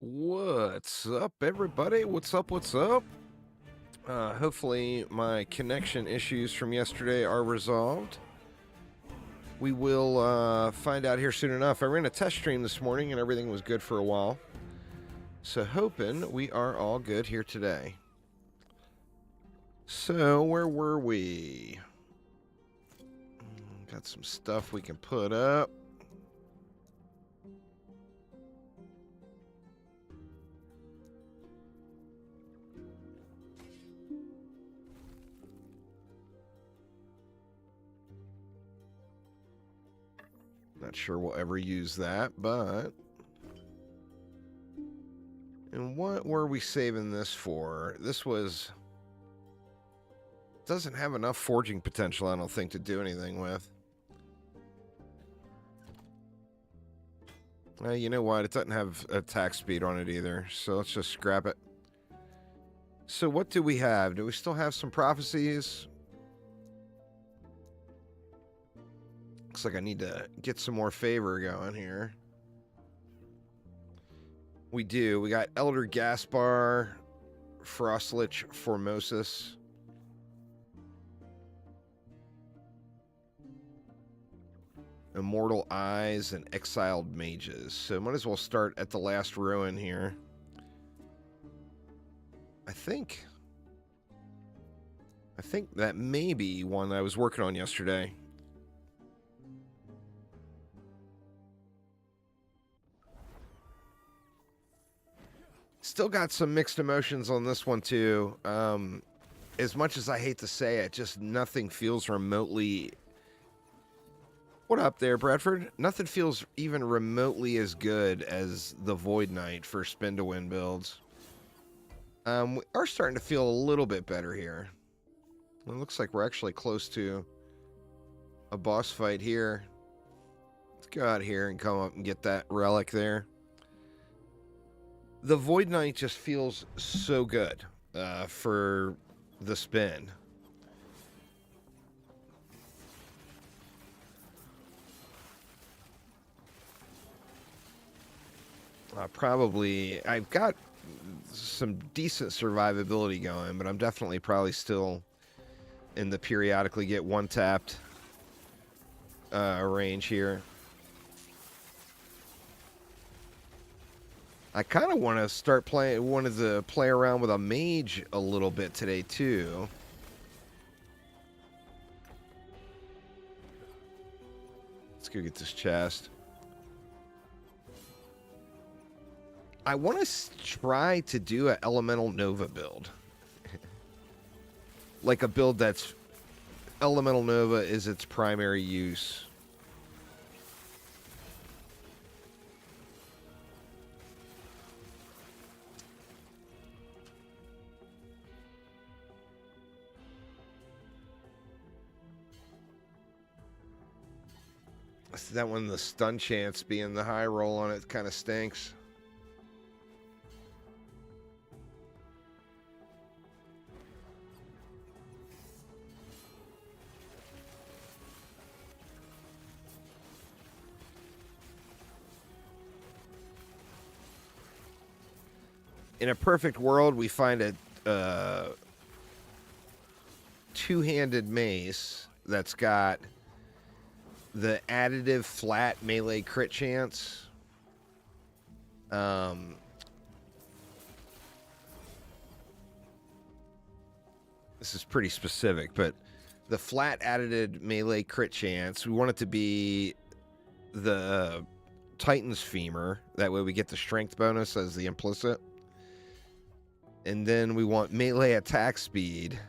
What's up, everybody? What's up? What's up? Hopefully, my connection issues from yesterday are resolved. We will find out here soon enough. I ran a test stream this morning and everything was good for a while. So, hoping we are all good here today. So, where were we? Got some stuff we can put up. Not sure we'll ever use that, but... And what were we saving this for? This was... Doesn't have enough forging potential, I don't think, to do anything with. You know what? It doesn't have attack speed on it either, so let's just scrap it. So what do we have? Do we still have some prophecies? Looks like I need to get some more favor going here. We do. We got Elder Gaspar, Frostlich Formosus. Immortal Eyes, and Exiled Mages. So might as well start at the last ruin here. I think that may be one I was working on yesterday. Still got some mixed emotions on this one too. As much as I hate to say it, just nothing feels remotely... What up there, Bradford? Nothing feels even remotely as good as the Void Knight for spin to win builds. We are starting to feel a little bit better here. It looks like we're actually close to a boss fight here. Let's go out here and come up and get that relic there. The Void Knight just feels so good for the spin. I've got some decent survivability going, but I'm definitely probably still in the periodically get one-tapped range here. I kind of wanted to play around with a mage a little bit today too. Let's go get this chest. I want to try to do an Elemental Nova build. Like a build that's... Elemental Nova is its primary use. That one, the stun chance being the high roll on it, kind of stinks. In a perfect world, we find a two-handed mace that's got the additive flat melee crit chance. This is pretty specific, but the flat additive melee crit chance, we want it to be the Titan's Femur. That way we get the strength bonus as the implicit. And then we want melee attack speed,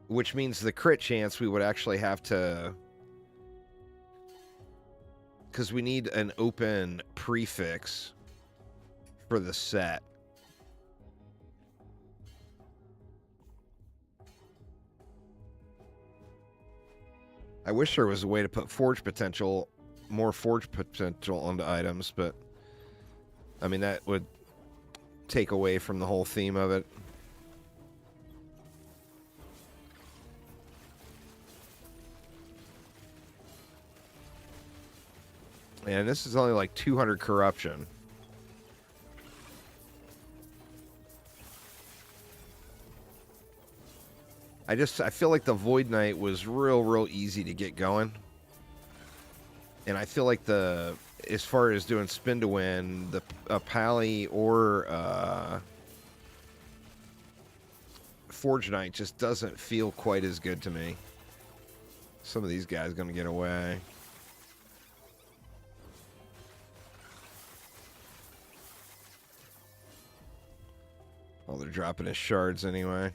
which means the crit chance we would actually have to... Because we need an open prefix for the set. I wish there was a way to put more forge potential onto items, but... I mean, that would take away from the whole theme of it. And this is only like 200 corruption. I feel like the Void Knight was real easy to get going. And I feel like as far as doing spin to win, a Pally or Forge Knight just doesn't feel quite as good to me. Some of these guys going to get away. Oh, they're dropping his shards anyway.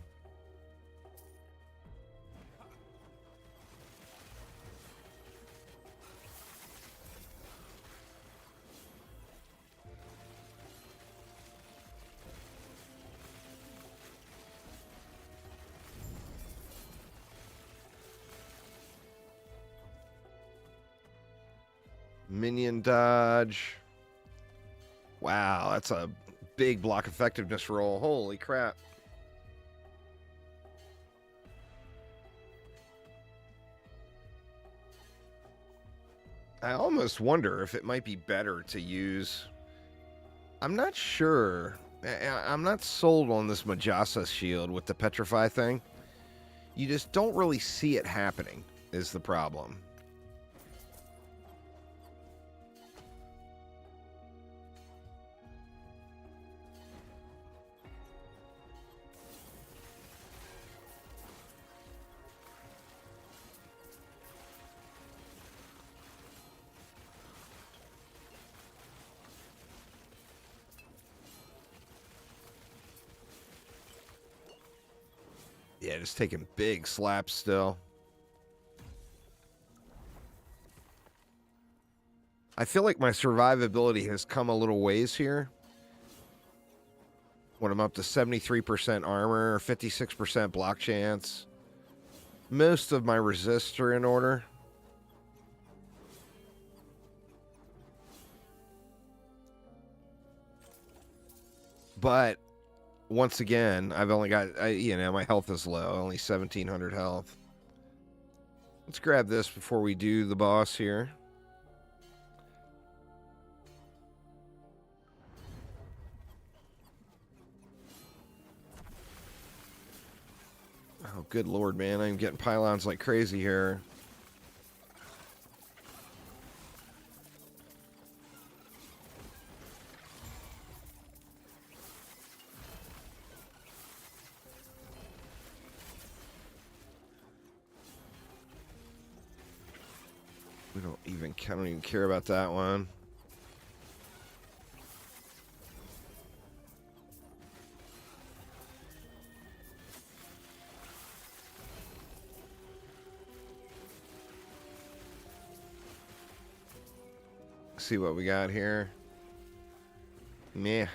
Minion dodge. Wow, that's a big block effectiveness roll. Holy crap. I almost wonder if it might be better to use... I'm not sure. I'm not sold on this Majasa shield with the Petrify thing. You just don't really see it happening, is the problem. Yeah, just taking big slaps still. I feel like my survivability has come a little ways here. When I'm up to 73% armor, 56% block chance. Most of my resists are in order. But once again, I've only got, my health is low, only 1,700 health. Let's grab this before we do the boss here. Oh, good lord, man. I'm getting pylons like crazy here. I don't even care about that one. See what we got here. Meh.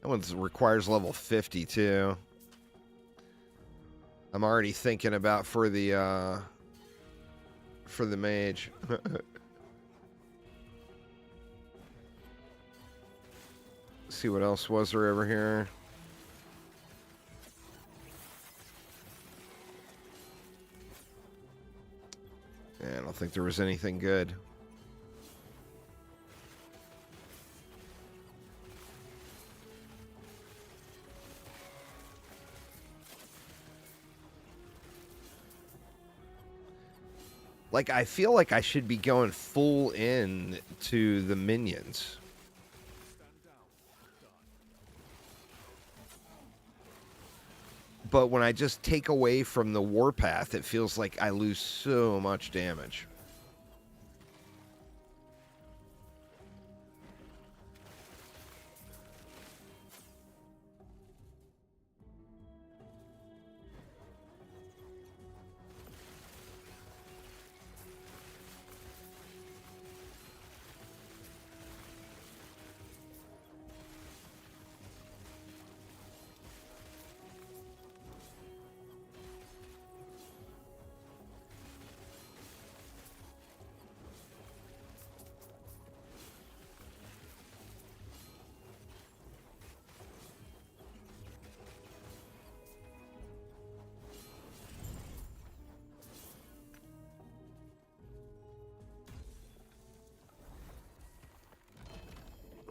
That one requires level 50 too. I'm already thinking about for the mage. See what else was there over here. Yeah, I don't think there was anything good. Like, I feel like I should be going full in to the minions. But when I just take away from the warpath, it feels like I lose so much damage.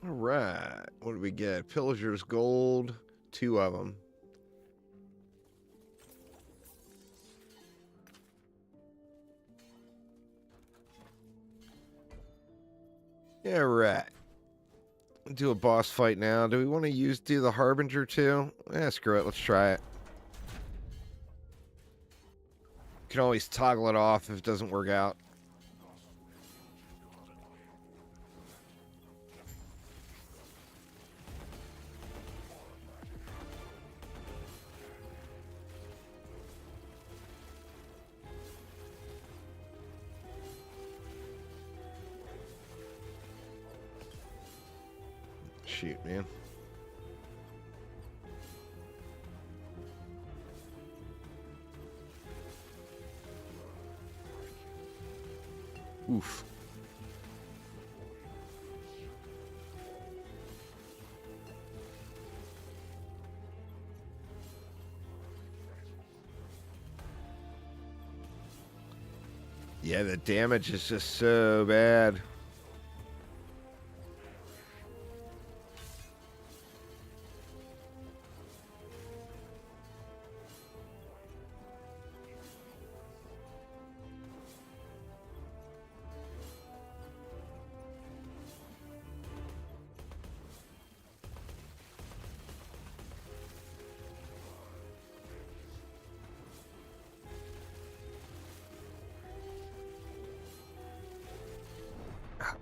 All right. What do we get? Pillager's Gold, 2 of them. Yeah, right. Do a boss fight now. Do we want to do the Harbinger too? Screw it. Let's try it. Can always toggle it off if it doesn't work out. Shoot, man. Oof. Yeah, the damage is just so bad.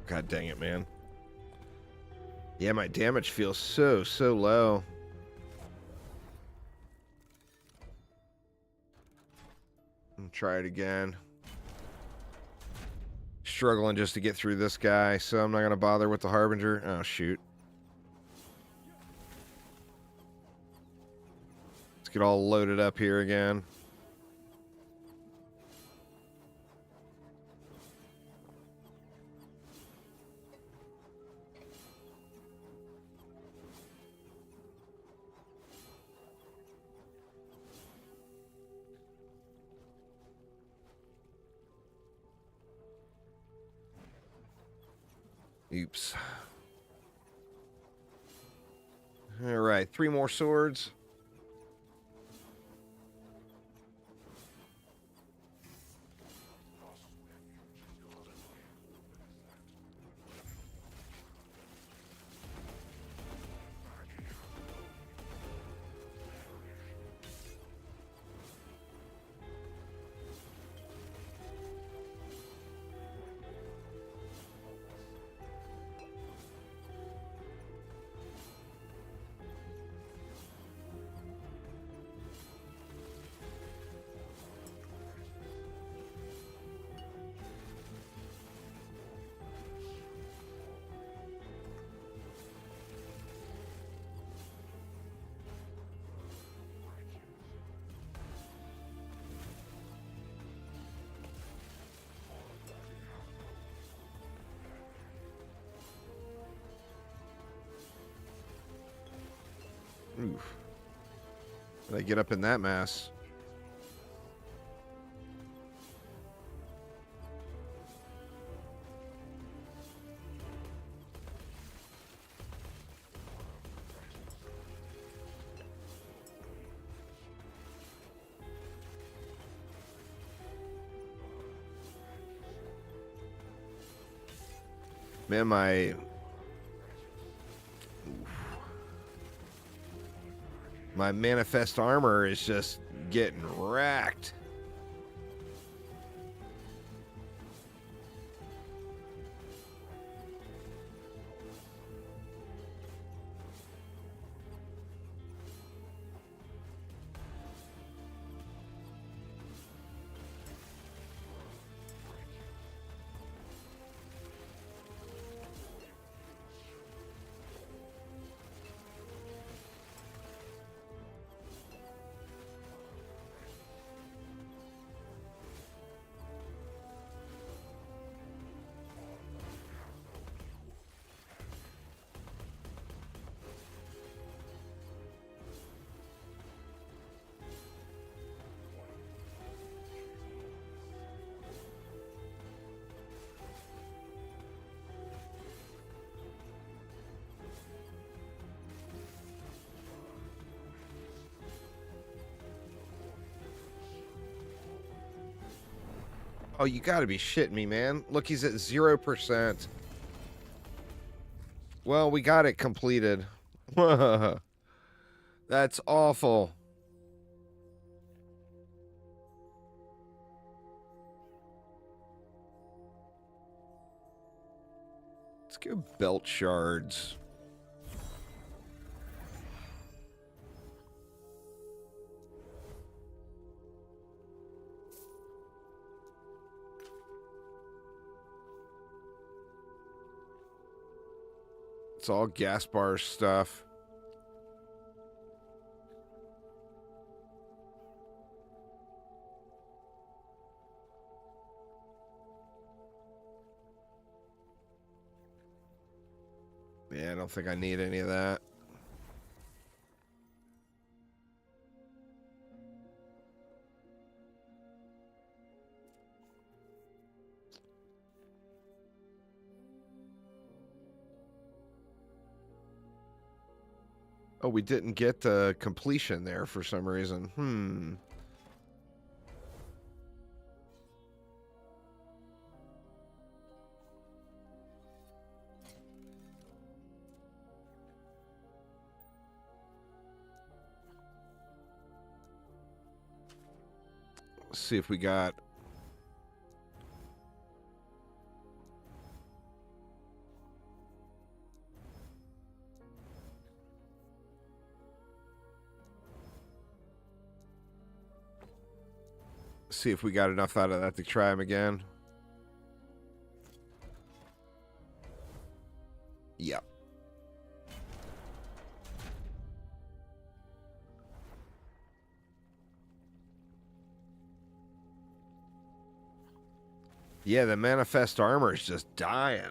God dang it, man. Yeah, my damage feels so low. Try it again. Struggling just to get through this guy, so I'm not going to bother with the Harbinger. Oh, shoot. Let's get all loaded up here again. Oops. All right, 3 more swords. Oof. Did I get up in that mass? Man, my manifest armor is just getting wrecked. Oh, you gotta be shitting me, man. Look, he's at 0%. Well, we got it completed. That's awful. Let's go belt shards. It's all Gaspar stuff. Yeah, I don't think I need any of that. Oh, we didn't get the completion there for some reason. Let's see if we got... See if we got enough out of that to try him again. Yep. Yeah, the manifest armor is just dying.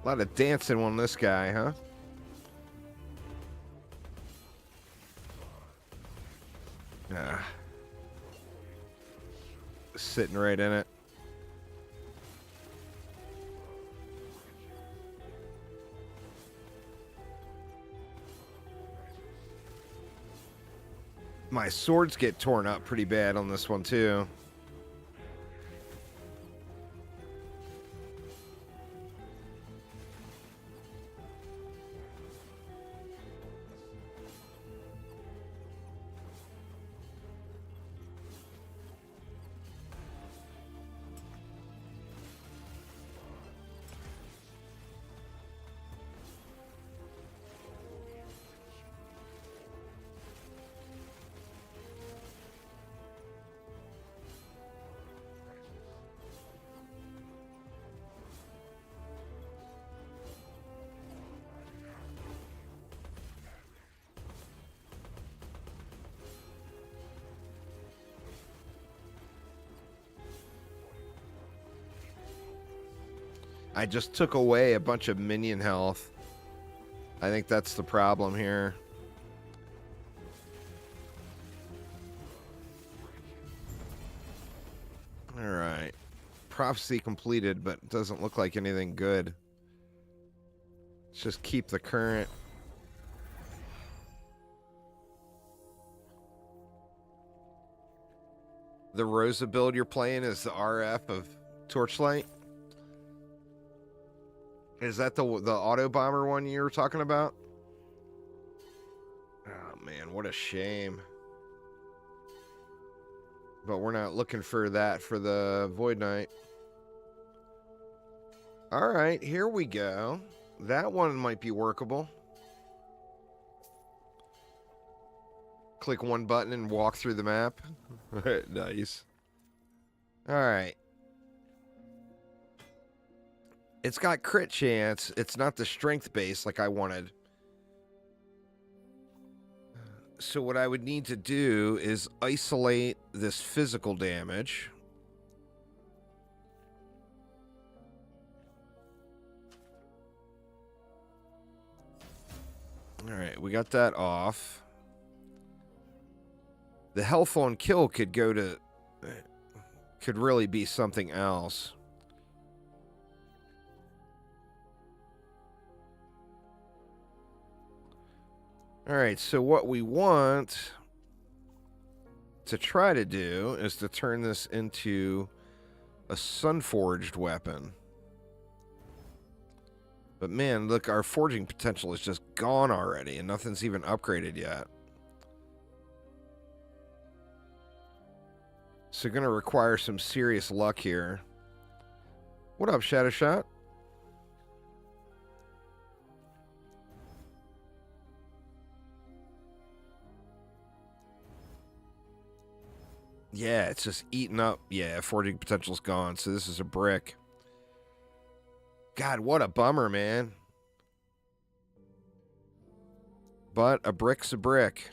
A lot of dancing on this guy, huh? Ah. Sitting right in it. My swords get torn up pretty bad on this one, too. I just took away a bunch of minion health. I think that's the problem here. prophecy completed, but it doesn't look like anything good. Let's just keep the current. The Rosa build you're playing is the RF of Torchlight? Is that the auto bomber one you were talking about? Oh man, what a shame. But we're not looking for that for the Void Knight. Alright, here we go. That one might be workable. Click one button and walk through the map. Nice. Alright. It's got crit chance. It's not the strength base like I wanted. So what I would need to do is isolate this physical damage. Alright, we got that off. The health on kill could go to... could really be something else. Alright, so what we want to try to do is to turn this into a Sunforged weapon. But man, look, our forging potential is just gone already, and nothing's even upgraded yet. So gonna require some serious luck here. What up, Shadow Shot? Yeah, it's just eating up. Yeah, forging potential's gone, so this is a brick. God, what a bummer, man. But a brick's a brick.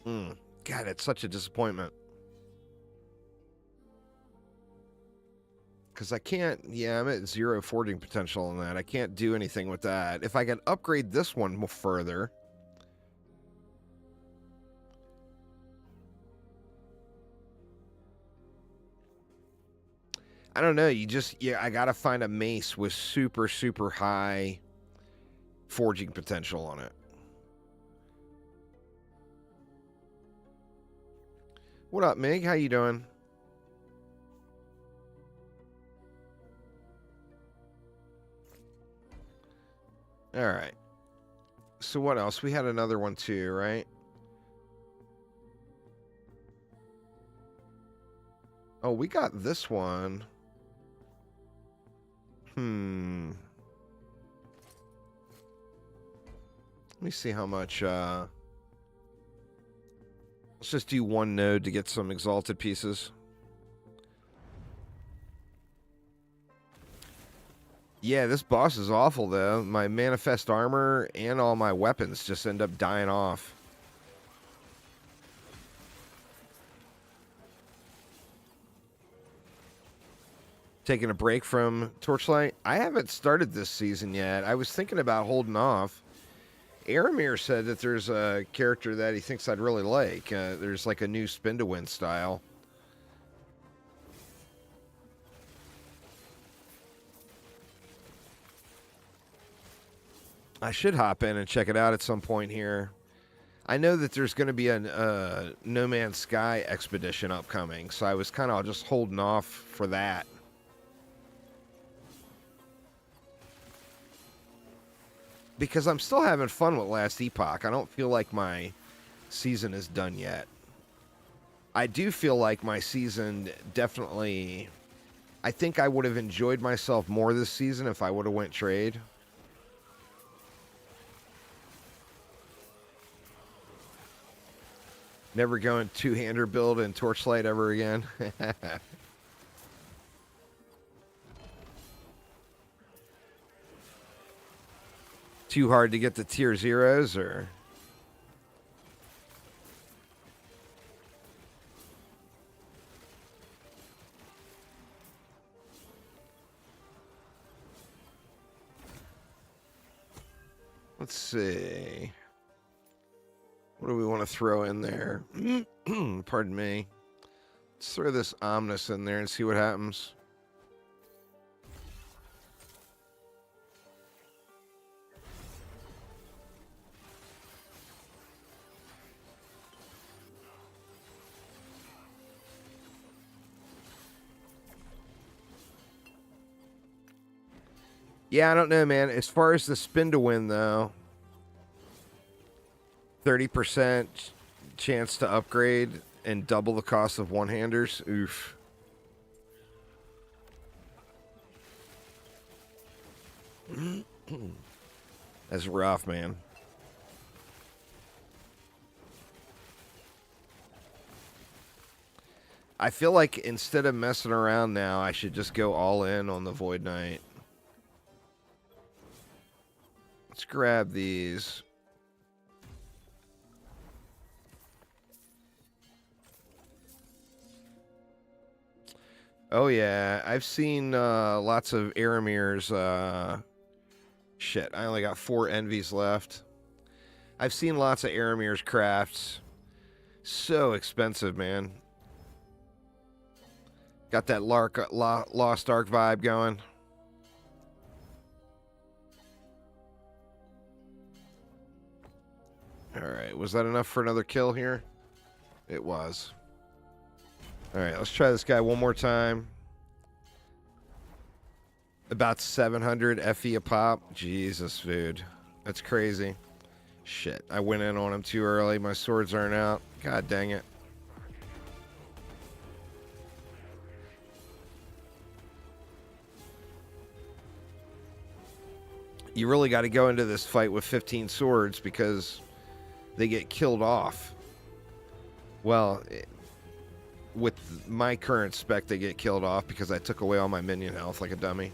God, it's such a disappointment. Because I can't... Yeah, I'm at 0 forging potential on that. I can't do anything with that. If I can upgrade this one more further... I don't know. You just... Yeah, I gotta find a mace with super, super high forging potential on it. What up, Mig? How you doing? All right. So what else? We had another one too, right? Oh, we got this one. Let me see how much... Let's just do one node to get some exalted pieces. Yeah, this boss is awful, though. My manifest armor and all my weapons just end up dying off. Taking a break from Torchlight? I haven't started this season yet. I was thinking about holding off. Aramir said that there's a character that he thinks I'd really like. There's like a new spin to win style. I should hop in and check it out at some point here. I know that there's going to be a No Man's Sky expedition upcoming, so I was kind of just holding off for that. Because I'm still having fun with Last Epoch. I don't feel like my season is done yet. I do feel like my season definitely... I think I would have enjoyed myself more this season if I would have went trade. Never going two-hander build in Torchlight ever again. Too hard to get the tier zeros, or... Let's see. What do we want to throw in there? Pardon me. Let's throw this Omnis in there and see what happens. Yeah, I don't know, man. As far as the spin to win, though, 30% chance to upgrade and double the cost of one-handers. Oof. That's rough, man. I feel like instead of messing around now, I should just go all in on the Void Knight. Let's grab these. Oh, yeah. I've seen lots of Aramir's. Shit, I only got 4 Envies left. I've seen lots of Aramir's crafts. So expensive, man. Got that Lost Ark vibe going. Alright, was that enough for another kill here? It was. Alright, let's try this guy one more time. About 700 FE a pop. Jesus, dude. That's crazy. Shit, I went in on him too early. My swords aren't out. God dang it. You really got to go into this fight with 15 swords because they get killed off. Well, with my current spec, they get killed off because I took away all my minion health like a dummy.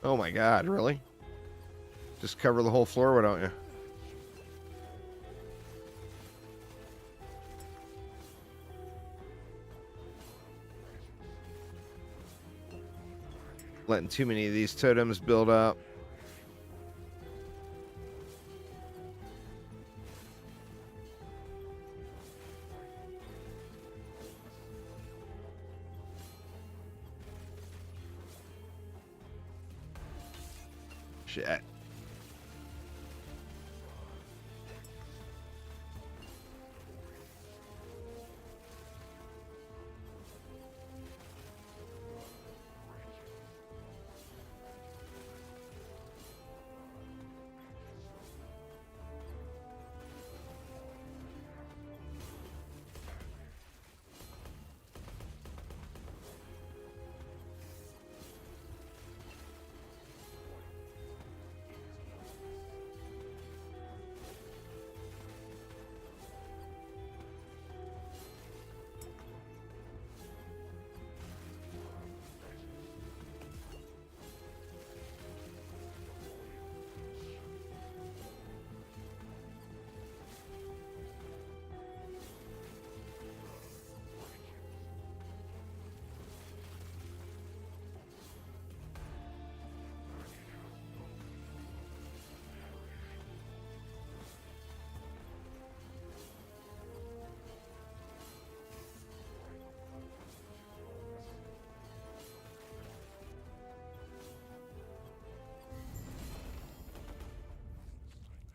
Oh my god, really? Just cover the whole floor, why don't you? Letting too many of these totems build up. Shit.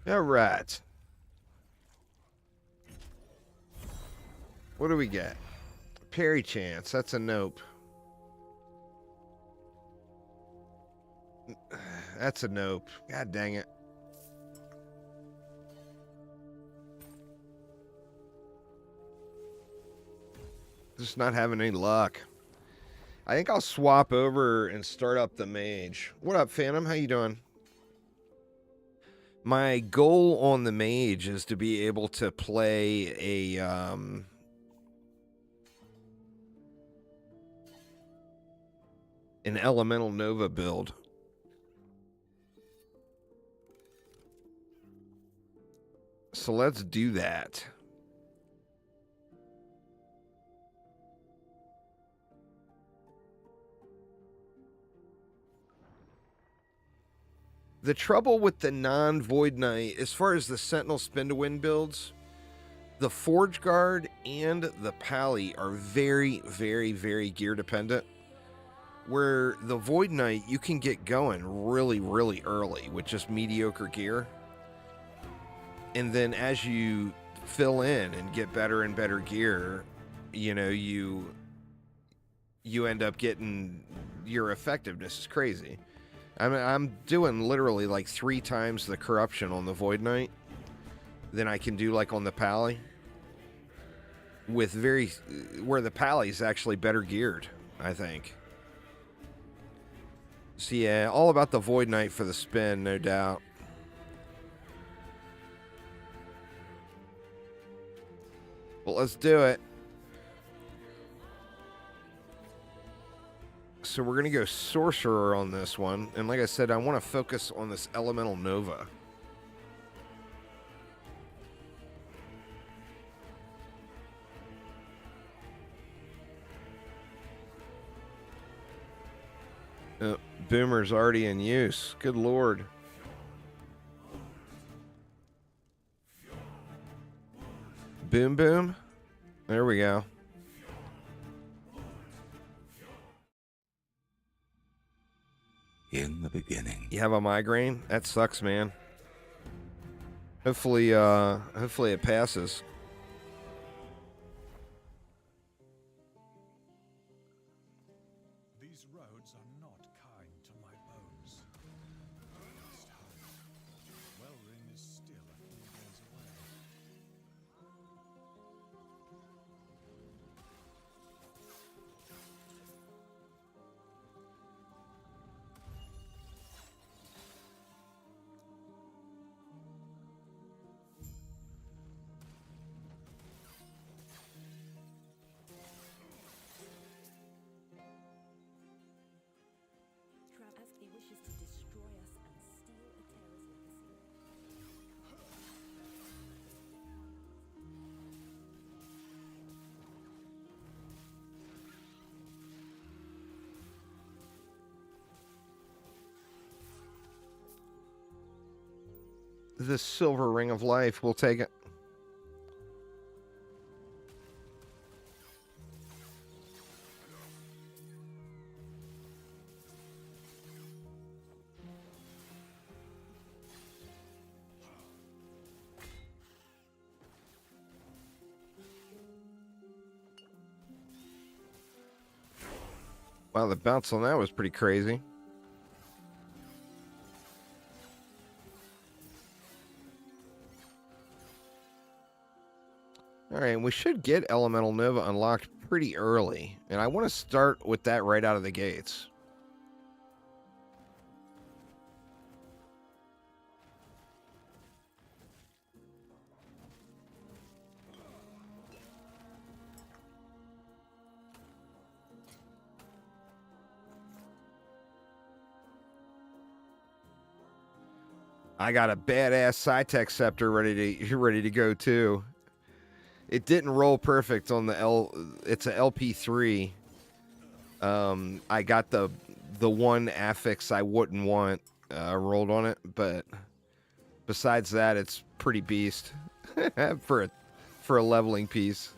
All right. What do we get? Parry chance. That's a nope. That's a nope. God dang it. Just not having any luck. I think I'll swap over and start up the Mage. What up, Phantom? How you doing? My goal on the Mage is to be able to play a an Elemental Nova build. So let's do that. The trouble with the non-Void Knight, as far as the Sentinel Spin-to-Win builds, the Forge Guard and the Pally are very, very, very gear dependent. Where the Void Knight, you can get going really, really early with just mediocre gear. And then as you fill in and get better and better gear, you know, you end up getting, your effectiveness is crazy. I'm doing literally like 3 times the corruption on the Void Knight than I can do like on the Pally. With where the Pally's actually better geared, I think. So yeah, all about the Void Knight for the spin, no doubt. Well, let's do it. So we're going to go Sorcerer on this one. And like I said, I want to focus on this Elemental Nova. Boomer's already in use. Good lord. Boom boom. There we go. In the beginning. You have a migraine? That sucks, man. Hopefully it passes. These roads are not kind to my bones. Wellring is still a few days away. He wishes to destroy us and steal Atera's legacy. The Silver Ring of Life. We'll take it. Wow, the bounce on that was pretty crazy. Alright, we should get Elemental Nova unlocked pretty early. And I want to start with that right out of the gates. I got a badass Psytech Scepter ready to go too. It didn't roll perfect on the it's a LP3. I got the one affix I wouldn't want rolled on it, but besides that, it's pretty beast for a leveling piece.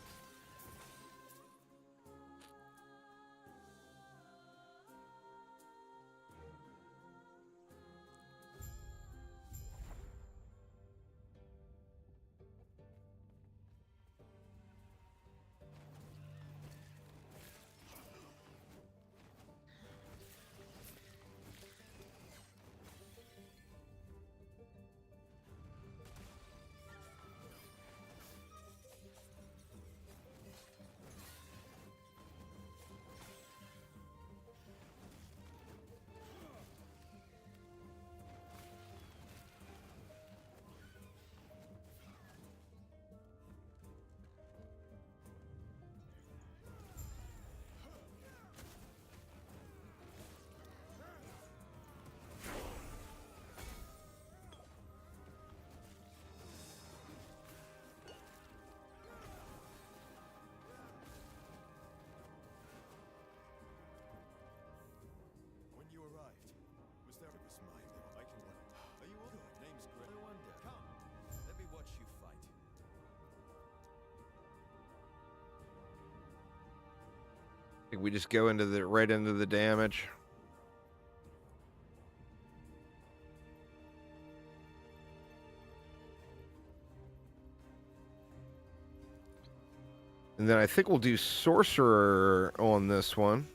think we just go into the right into the damage. And then I think we'll do Sorcerer on this one.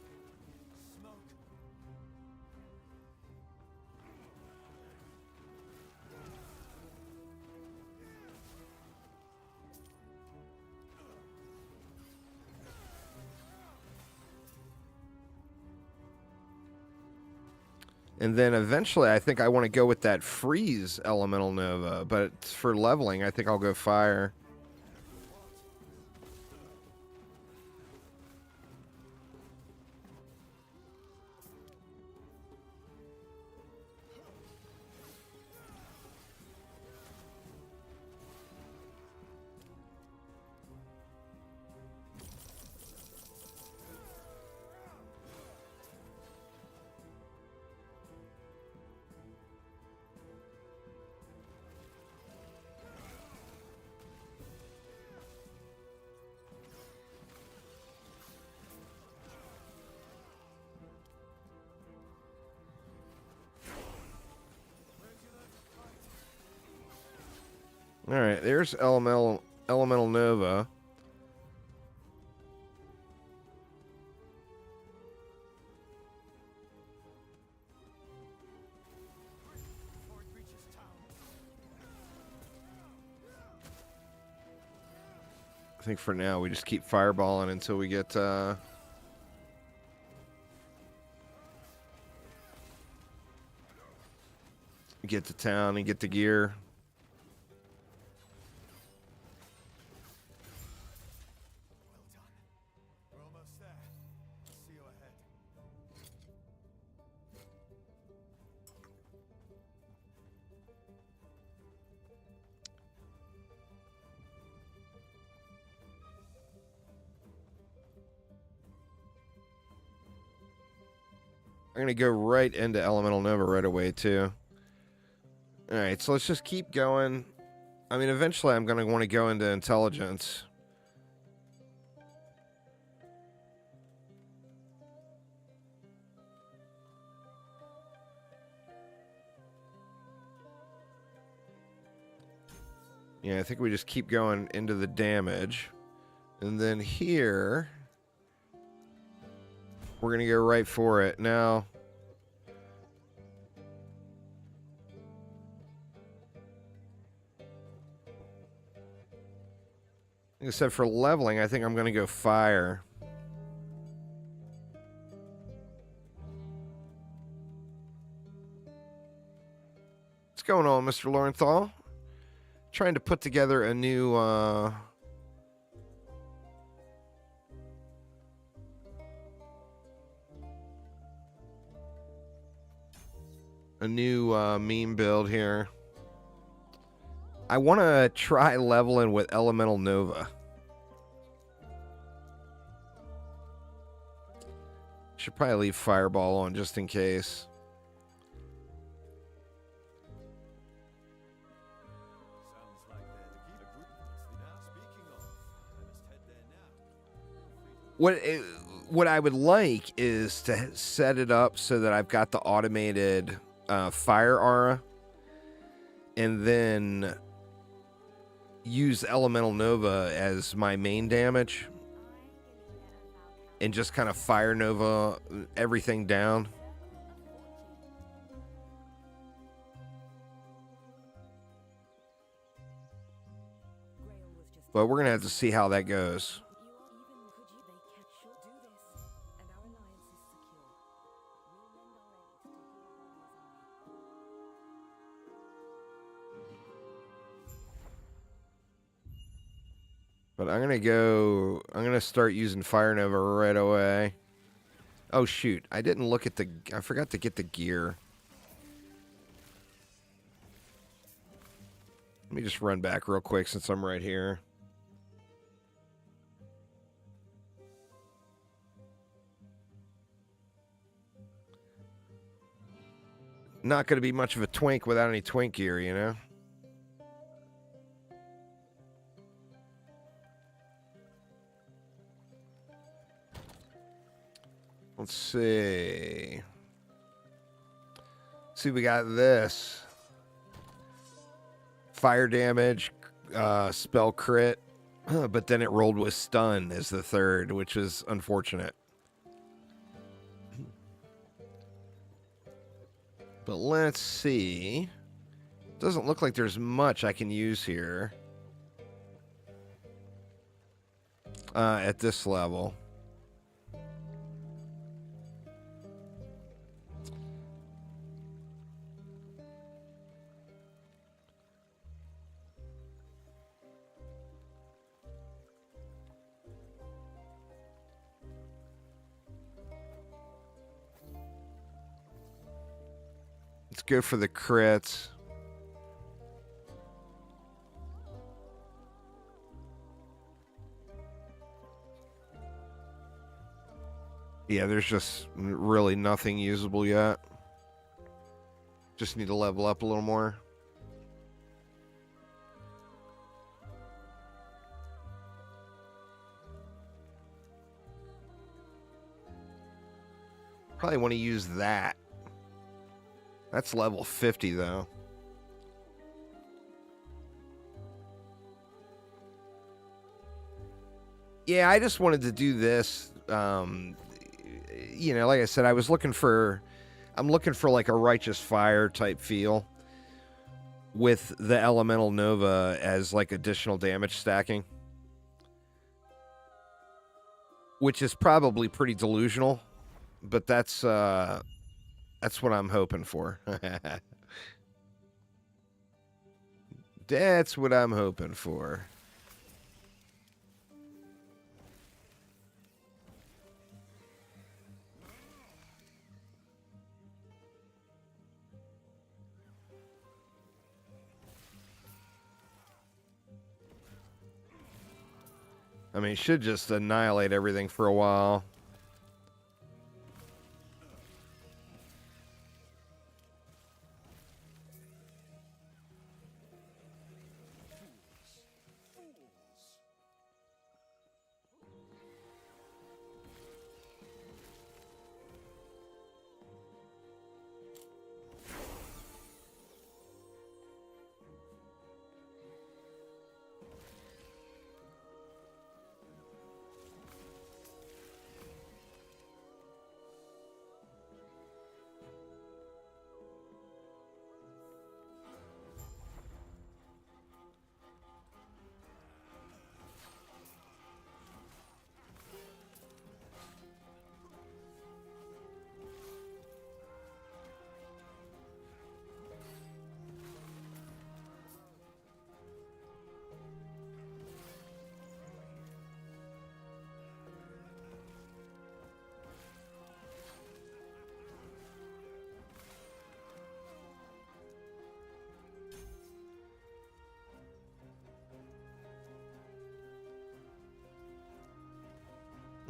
And then eventually I think I want to go with that Freeze Elemental Nova, but for leveling I think I'll go Fire. All right, there's Elemental Nova. I think for now we just keep fireballing until we get to town and get the gear. We're almost there. See you ahead. I'm going to go right into Elemental Nova right away, too. All right, so let's just keep going. I mean, eventually I'm going to want to go into Intelligence. Yeah, I think we just keep going into the damage. And then here, we're going to go right for it. Now, like I said, for leveling, I think I'm going to go Fire. What's going on, Mr. Lorenthal? Trying to put together a new meme build here. I want to try leveling with Elemental Nova. Should probably leave Fireball on just in case. Sounds like they're the key to group. Now, speaking of, I must head there now. What I would like is to set it up so that I've got the automated fire aura, and then use Elemental Nova as my main damage, and just kind of Fire Nova everything down. But we're gonna have to see how that goes. But I'm gonna start using Fire Nova right away. Oh shoot, I forgot to get the gear. Let me just run back real quick since I'm right here. Not gonna be much of a twink without any twink gear, you know? Let's see. See, we got this. Fire damage, spell crit, but then it rolled with stun as the third, which is unfortunate. But let's see. Doesn't look like there's much I can use here at this level. Let's go for the crits. Yeah, there's just really nothing usable yet. Just need to level up a little more. Probably want to use that. That's level 50, though. Yeah, I just wanted to do this. You know, like I said, I'm looking for like a Righteous Fire type feel with the Elemental Nova as like additional damage stacking, which is probably pretty delusional, but that's what I'm hoping for. That's what I'm hoping for. I mean, it should just annihilate everything for a while.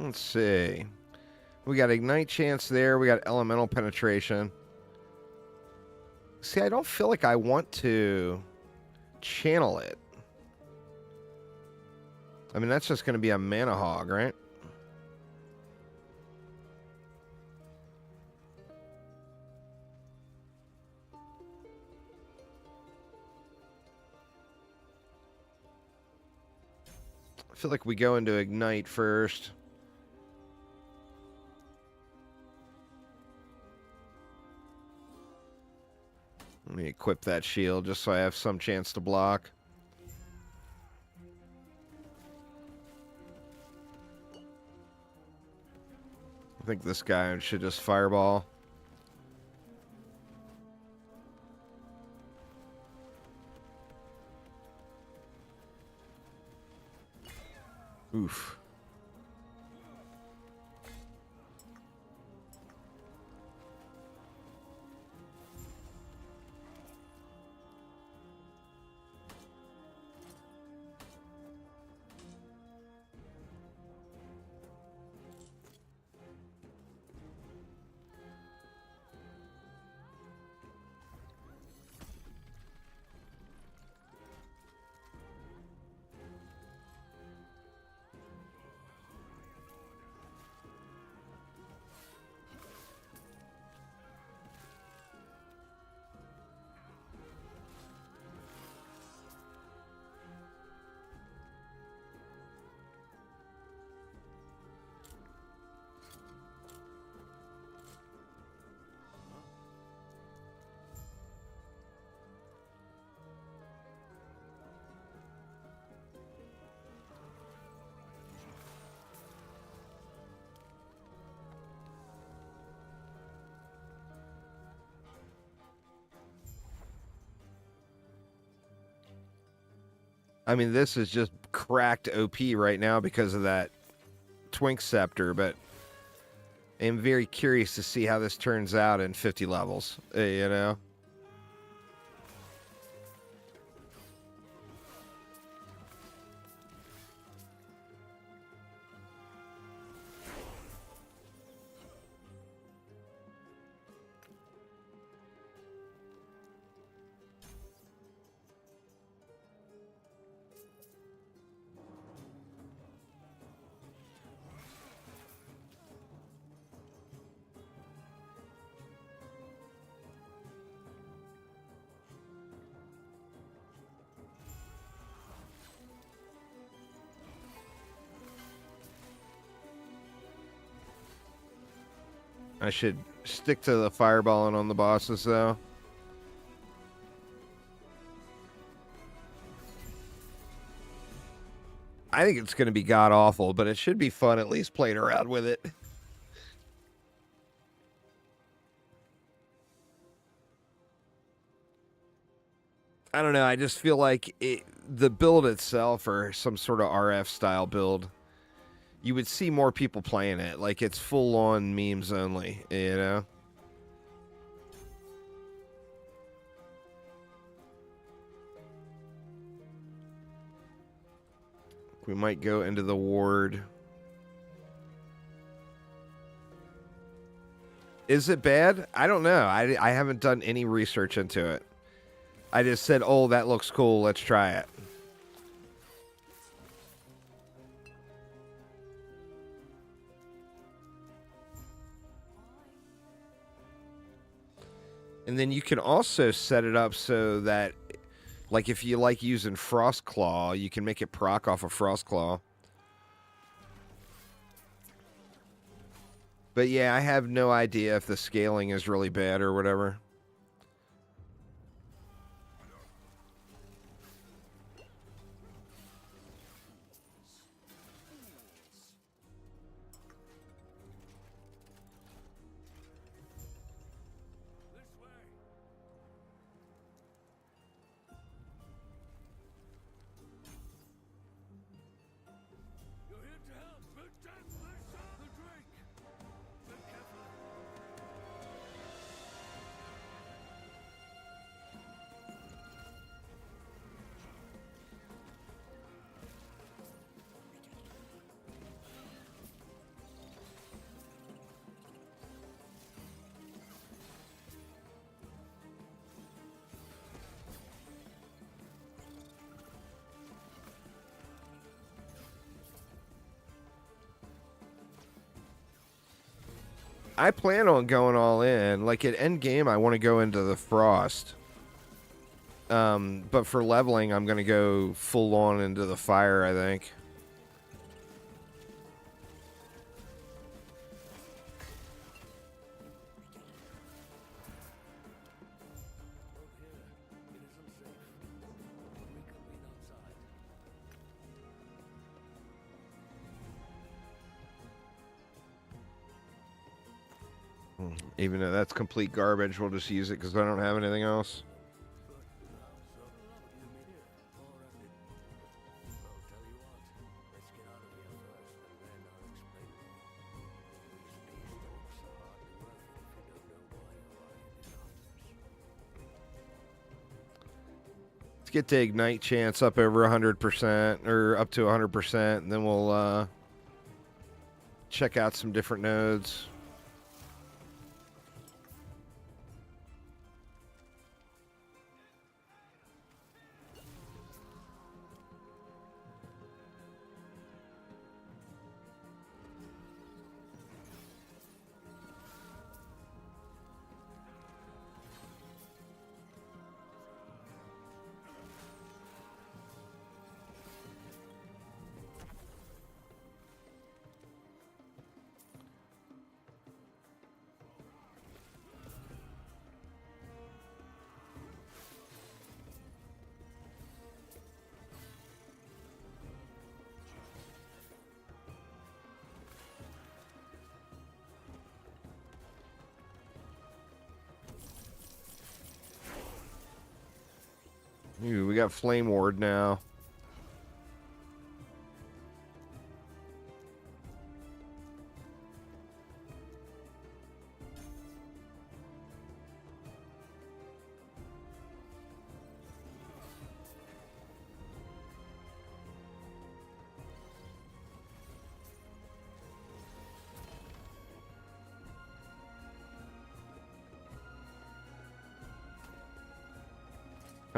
Let's see. We got Ignite Chance there. We got Elemental Penetration. See, I don't feel like I want to channel it. I mean, that's just going to be a mana hog, right? I feel like we go into Ignite first. Let me equip that shield just so I have some chance to block. I think this guy should just fireball. Oof. I mean, this is just cracked OP right now because of that Twink Scepter, but I'm very curious to see how this turns out in 50 levels, you know? I should stick to the fireballing on the bosses, though. I think it's going to be god-awful, but it should be fun at least playing around with it. I don't know, I just feel like the build itself, or some sort of RF-style build, you would see more people playing it. Like, it's full-on memes only, you know? We might go into the ward. Is it bad? I don't know. I haven't done any research into it. I just said, oh, that looks cool. Let's try it. And then you can also set it up so that, like, if you like using Frost Claw, you can make it proc off of Frost Claw. But yeah, I have no idea if the scaling is really bad or whatever. I plan on going all in. Like, at end game, I want to go into the Frost. But for leveling, I'm going to go full on into the Fire, I think. Even though that's complete garbage, we'll just use it because I don't have anything else. Let's get the Ignite chance up over 100%, or up to 100%, and then we'll check out some different nodes. Ooh, we got Flame Ward now.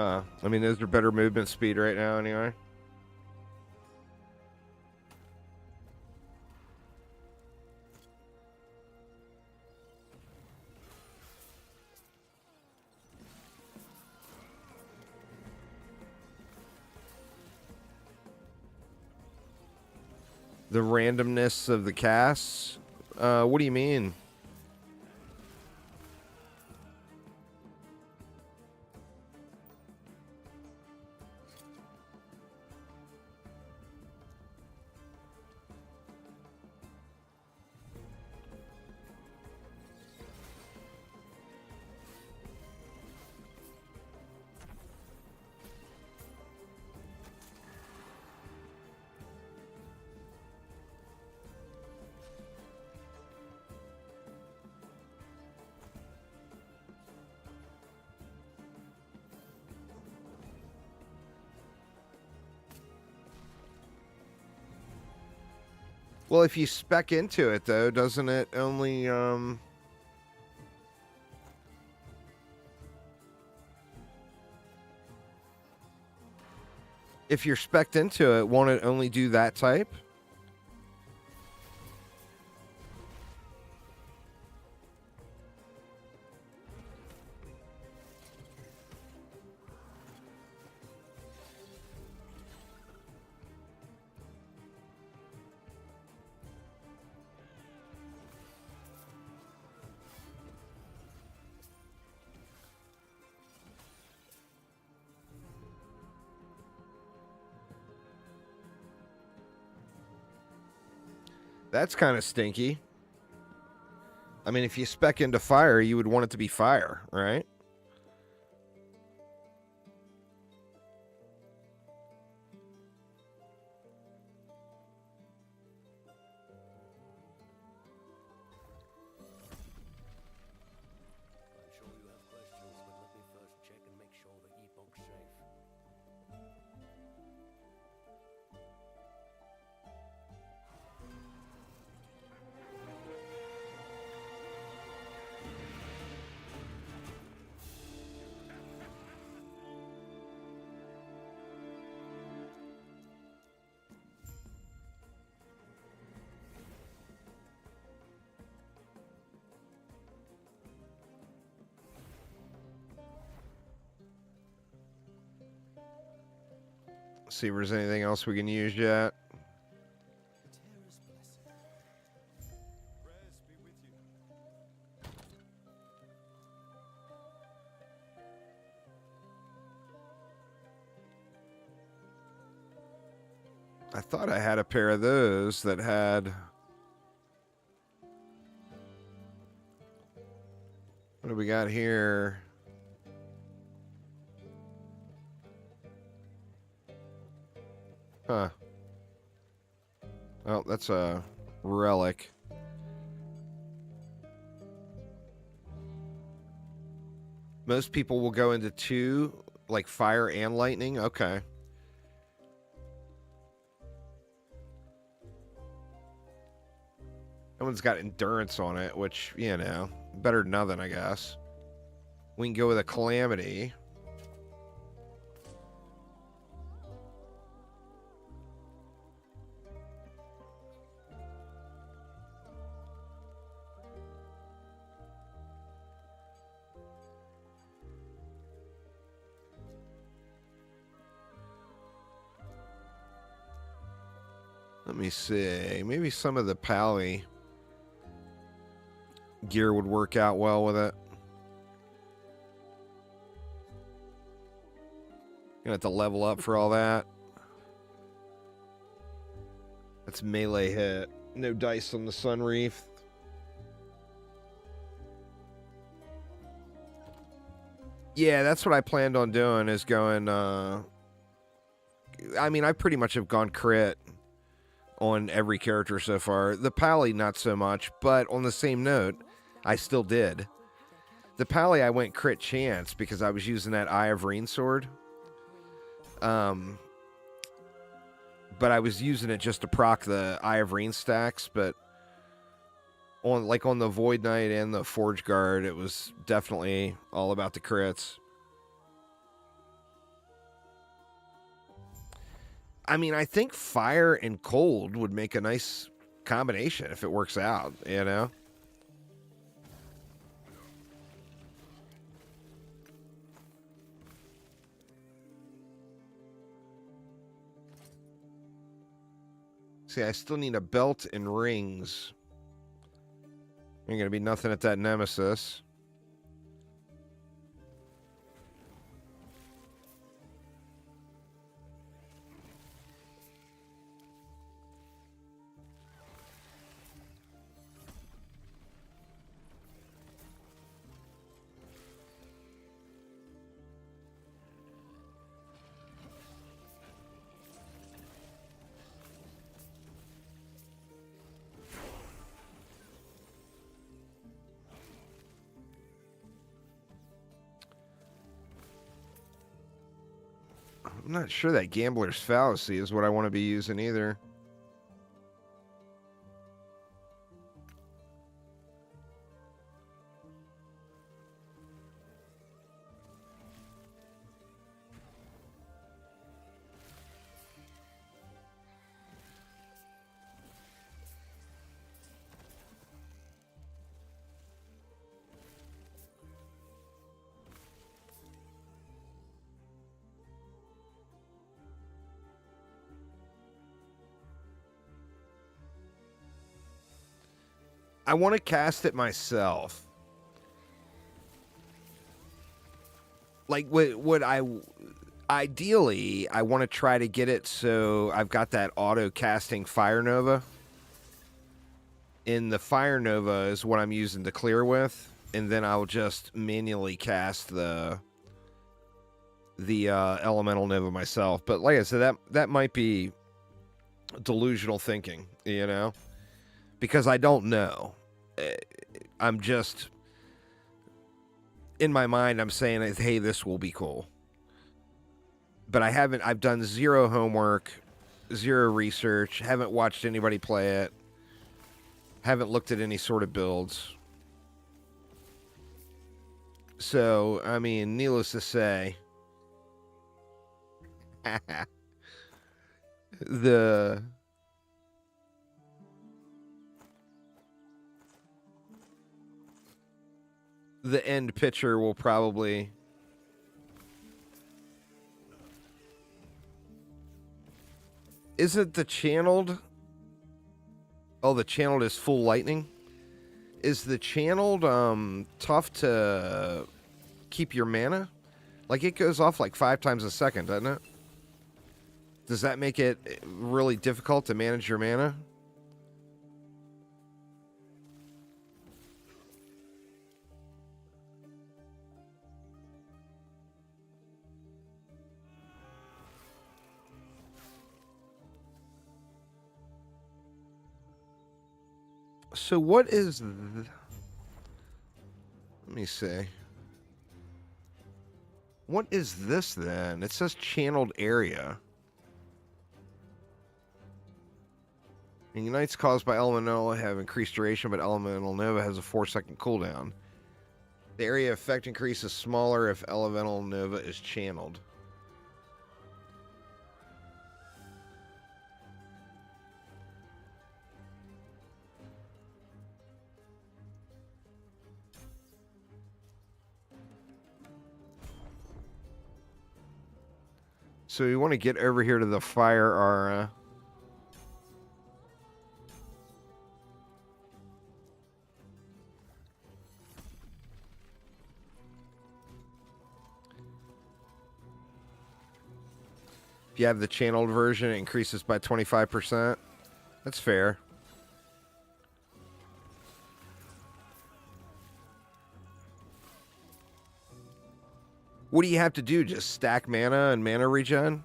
Huh. I mean, is there better movement speed right now anyway? The randomness of the casts? What do you mean? Well, if you spec into it, though, doesn't it only, if you're spec'd into it, won't it only do that type? That's kind of stinky. I mean, if you spec into fire, you would want it to be fire, right? I'm sure you have questions, but let me first check and make sure the Epoch's safe. See if there's anything else we can use yet. Terra's blessing. Prayers be with you. I thought I had a pair of those that had... What do we got here? Huh. Oh, that's a relic. Most people will go into two, like fire and lightning. Okay. That one's got endurance on it, which, you know, better than nothing, I guess. We can go with a calamity. Let me see. Maybe some of the pally gear would work out well with it. Gonna have to level up for all that. That's melee hit. No dice on the sun reef. Yeah, that's what I planned on doing, is going, I mean, I pretty much have gone crit on every character so far. The pally, not so much, but on the same note, I still did. The pally, I went crit chance because I was using that Eye of Rain sword. But I was using it just to proc the Eye of Rain stacks, but on the Void Knight and the Forge Guard, it was definitely all about the crits. I mean, I think fire and cold would make a nice combination if it works out, you know? See, I still need a belt and rings. Ain't gonna be nothing at that Nemesis. I'm not sure that Gambler's Fallacy is what I want to be using either. I want to cast it myself. Like, what I ideally I want to try to get it so I've got that auto casting Fire Nova. And the Fire Nova is what I'm using to clear with, and then I'll just manually cast the Elemental Nova myself. But like I said, that might be delusional thinking, you know, because I don't know. I'm just in my mind. I'm saying, hey, this will be cool, but I haven't. I've done zero homework, zero research. Haven't watched anybody play it. Haven't looked at any sort of builds. So, I mean, needless to say, the end picture will probably isn't the channeled. Oh, the channeled is full lightning. Is the channeled tough to keep your mana? Like, it goes off like 5 times a second, doesn't it? Does that make it really difficult to manage your mana? So what is... Let me see. What is this then? It says channeled area. And unites caused by Elemental have increased duration, but Elemental Nova has a 4-second cooldown. The area effect increase is smaller if Elemental Nova is channeled. So we want to get over here to the fire aura. If you have the channeled version, it increases by 25%. That's fair. What do you have to do? Just stack mana and mana regen?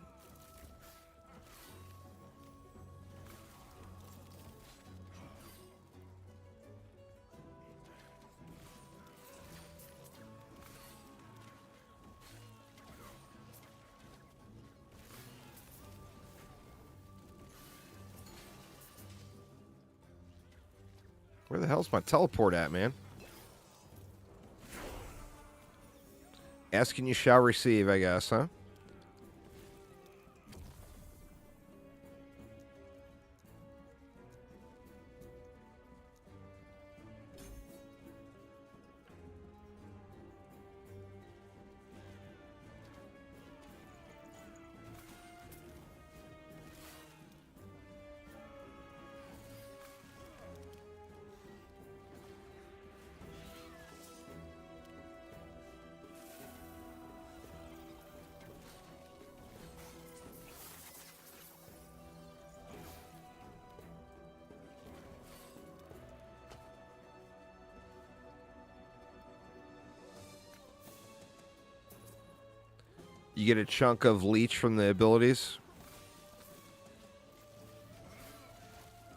Where the hell's my teleport at, man? Ask and you shall receive, I guess, huh? You get a chunk of leech from the abilities.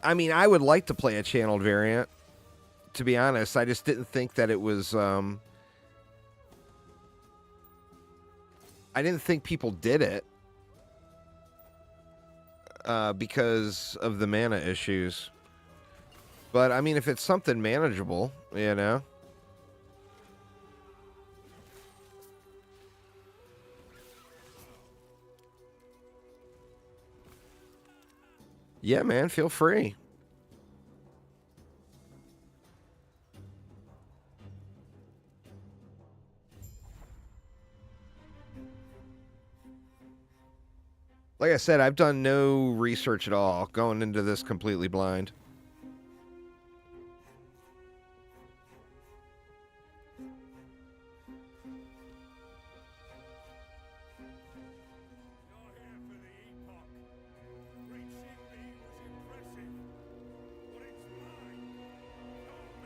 I mean, I would like to play a channeled variant. To be honest, I just didn't think that it was... I didn't think people did it. Because of the mana issues. But, I mean, if it's something manageable, you know... Yeah, man, feel free. Like I said, I've done no research at all, going into this completely blind. You're here for the Epoch. Reaching me was impressive, but it's mine. Don't remember when.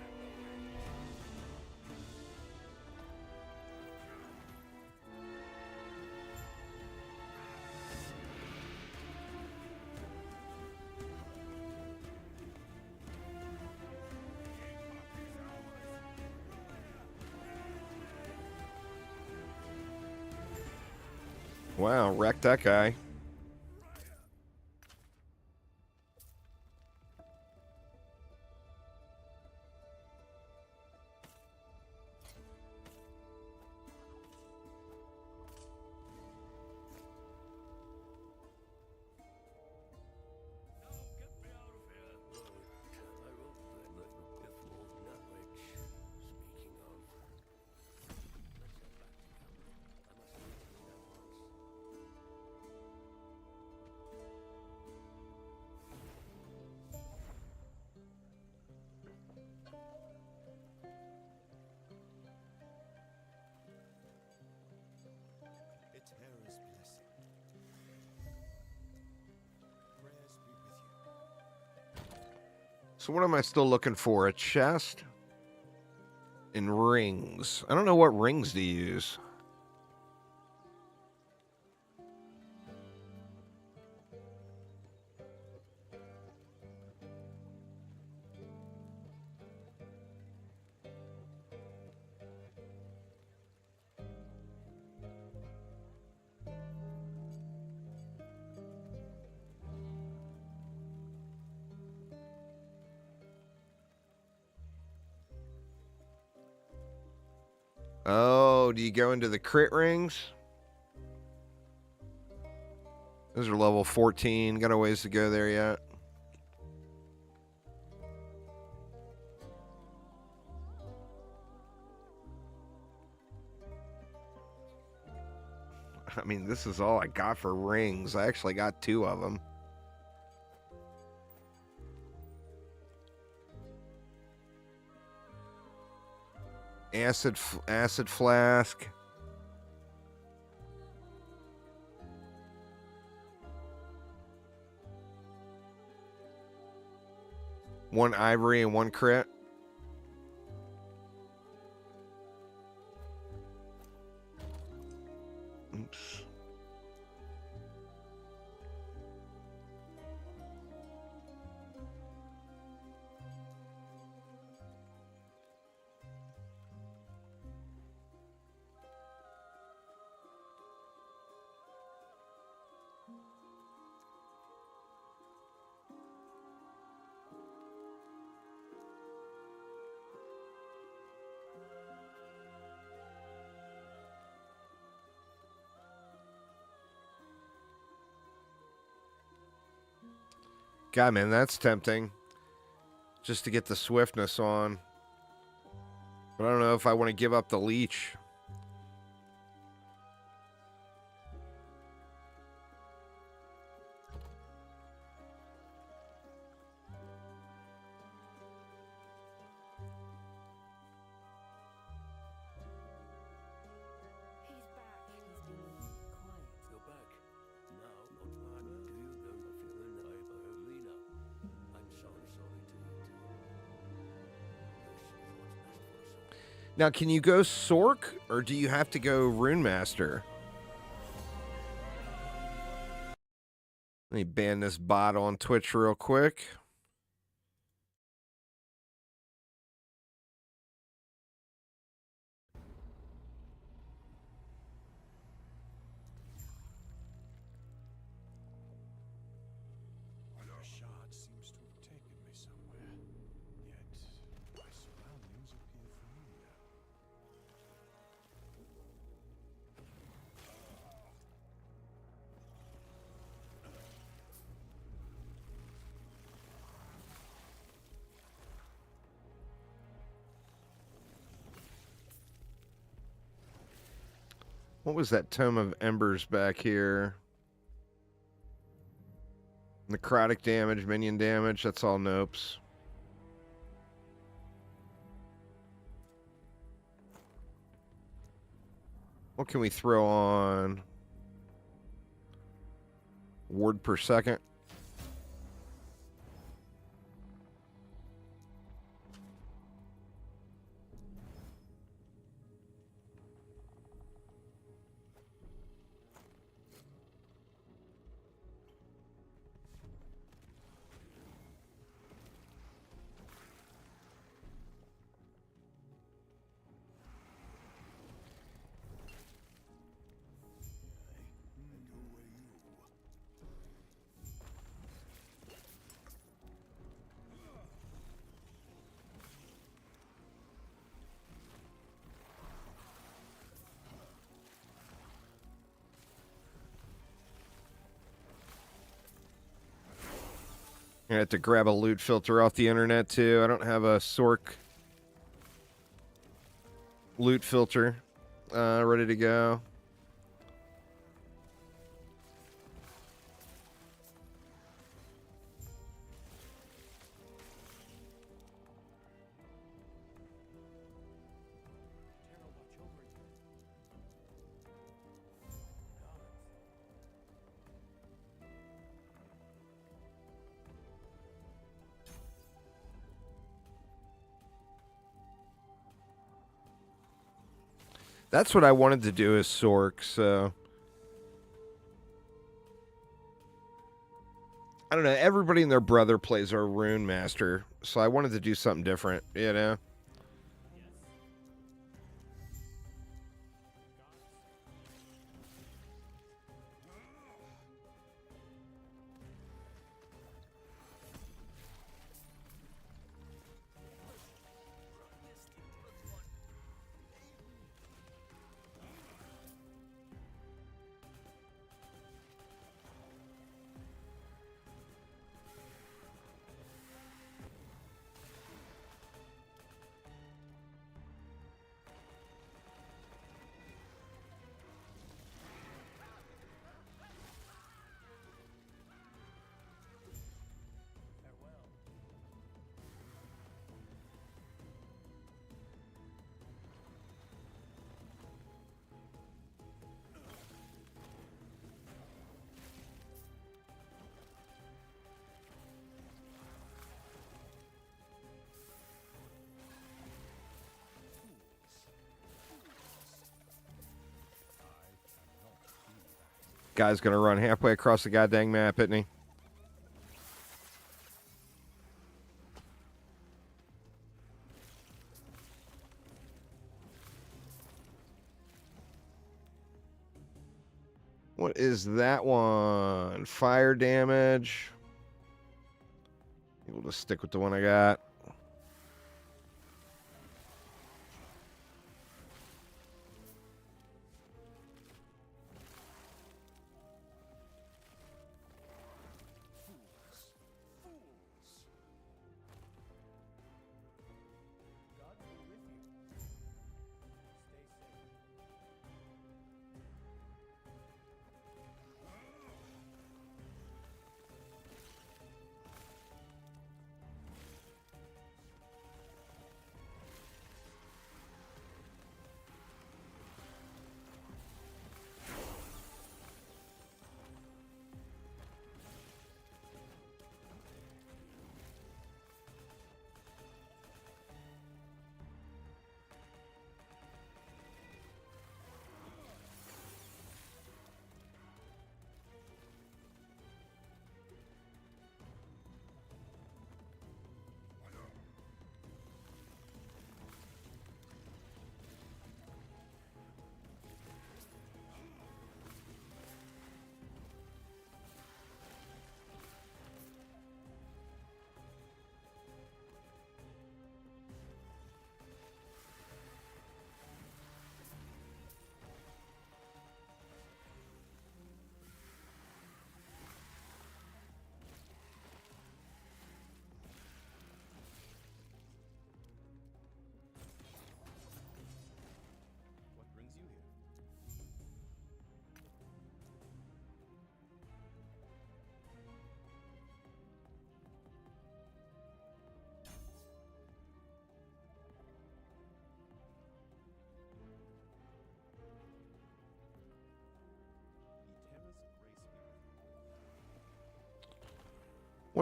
Wow, wrecked that guy. No, get me out of here. I wrote that before knowledge. Speaking of, let's head back to camp. I must meet you at once. Eterra's blessing. Prayers be with you. So what am I still looking for? A chest? And rings. I don't know what rings to use. Oh, do you go into the crit rings? Those are level 14. Got a ways to go there yet. I mean, this is all I got for rings. I actually got 2 of them. Acid flask. One ivory and 1 crit. Oops. God, man, that's tempting. Just to get the swiftness on. But I don't know if I want to give up the leech. He's back. He's been quiet. You're back. Now, not mine. Do you know the feeling that I only know? I'm sorry to you too. This is what's best for us all. Now, can you go Sork, or do you have to go Rune Master? Let me ban this bot on Twitch real quick. A shard seems to have taken me somewhere, yet my surroundings appear familiar. What was that Tome of Embers back here? Necrotic damage, minion damage, that's all nopes. What can we throw on? Ward per second. I have to grab a loot filter off the internet too. I don't have a Sork loot filter ready to go. That's what I wanted to do as Sork, so I don't know. Everybody and their brother plays our Rune Master, so I wanted to do something different, you know? Guy's gonna run halfway across the goddamn map, isn't he? What is that one? Fire damage. We'll just stick with the one I got.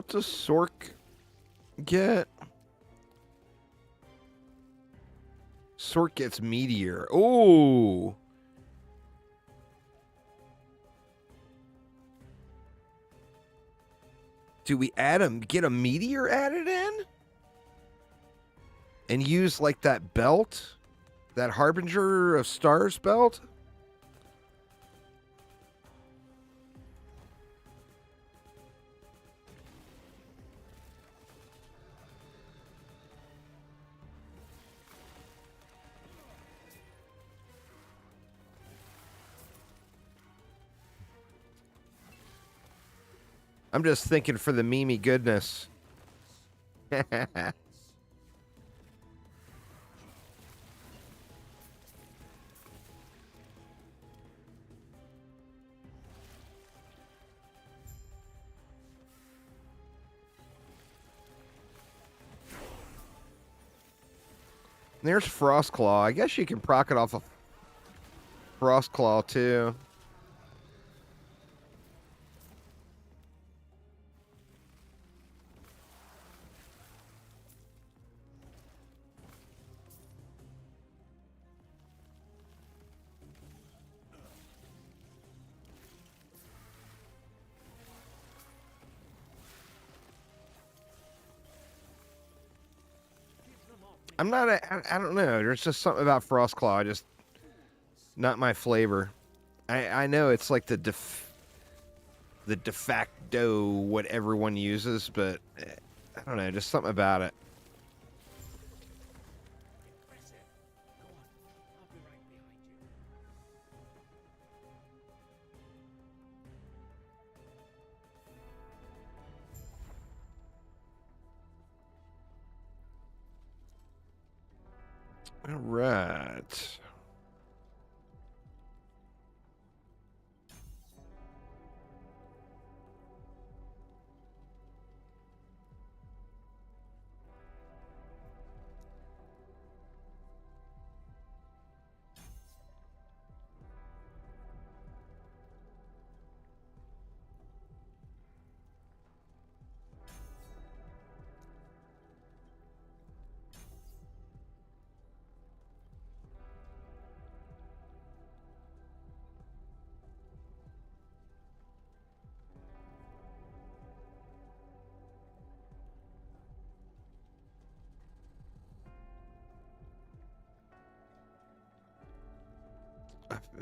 What does Sork get? Sork gets Meteor. Oh! Do we get a Meteor added in? And use, like, that belt? That Harbinger of Stars belt? I'm just thinking for the Mimi goodness. There's Frostclaw. I guess you can proc it off of Frostclaw too. I'm not I don't know. There's just something about Frostclaw. Just not my flavor. I know it's like the de facto what everyone uses, but I don't know. Just something about it. All right.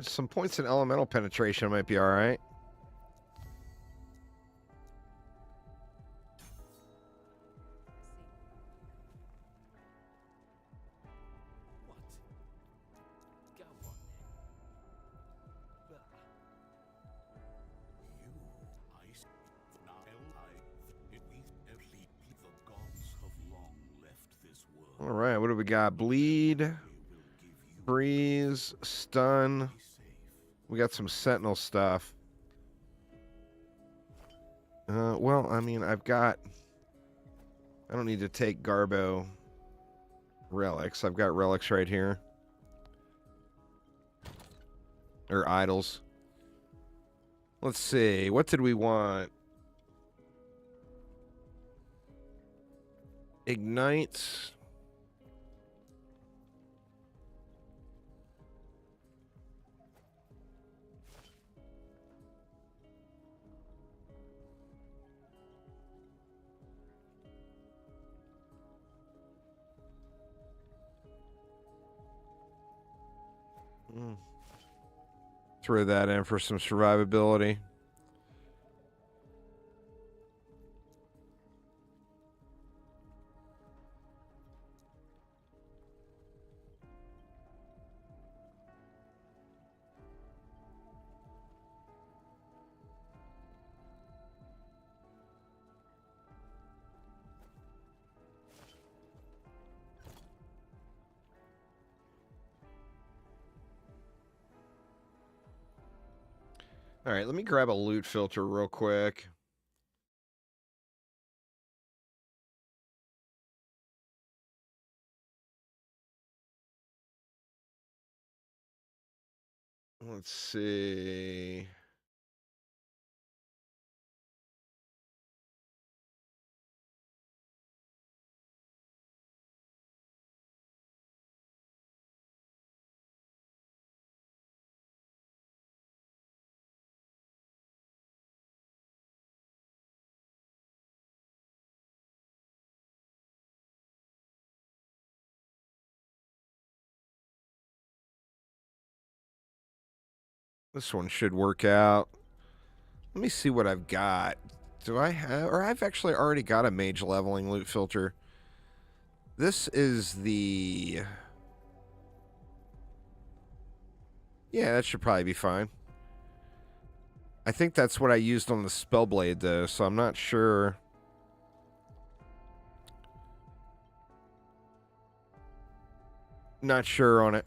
Some points in elemental penetration might be all right. What? Go on then. You, I see. Now, it we only the gods have long left this world. All right. What do we got? Bleed, We will give you freeze, stun. be safe. We got some Sentinel stuff. Well, I mean, I don't need to take Garbo relics. I've got relics right here. Or idols. Let's see. What did we want? Ignite. Throw that in for some survivability. All right, let me grab a loot filter real quick. Let's see. This one should work out. Let me see what I've got. Do I have... Or I've actually already got a mage leveling loot filter. This is the... Yeah, that should probably be fine. I think that's what I used on the Spellblade, though, so I'm not sure. Not sure on it.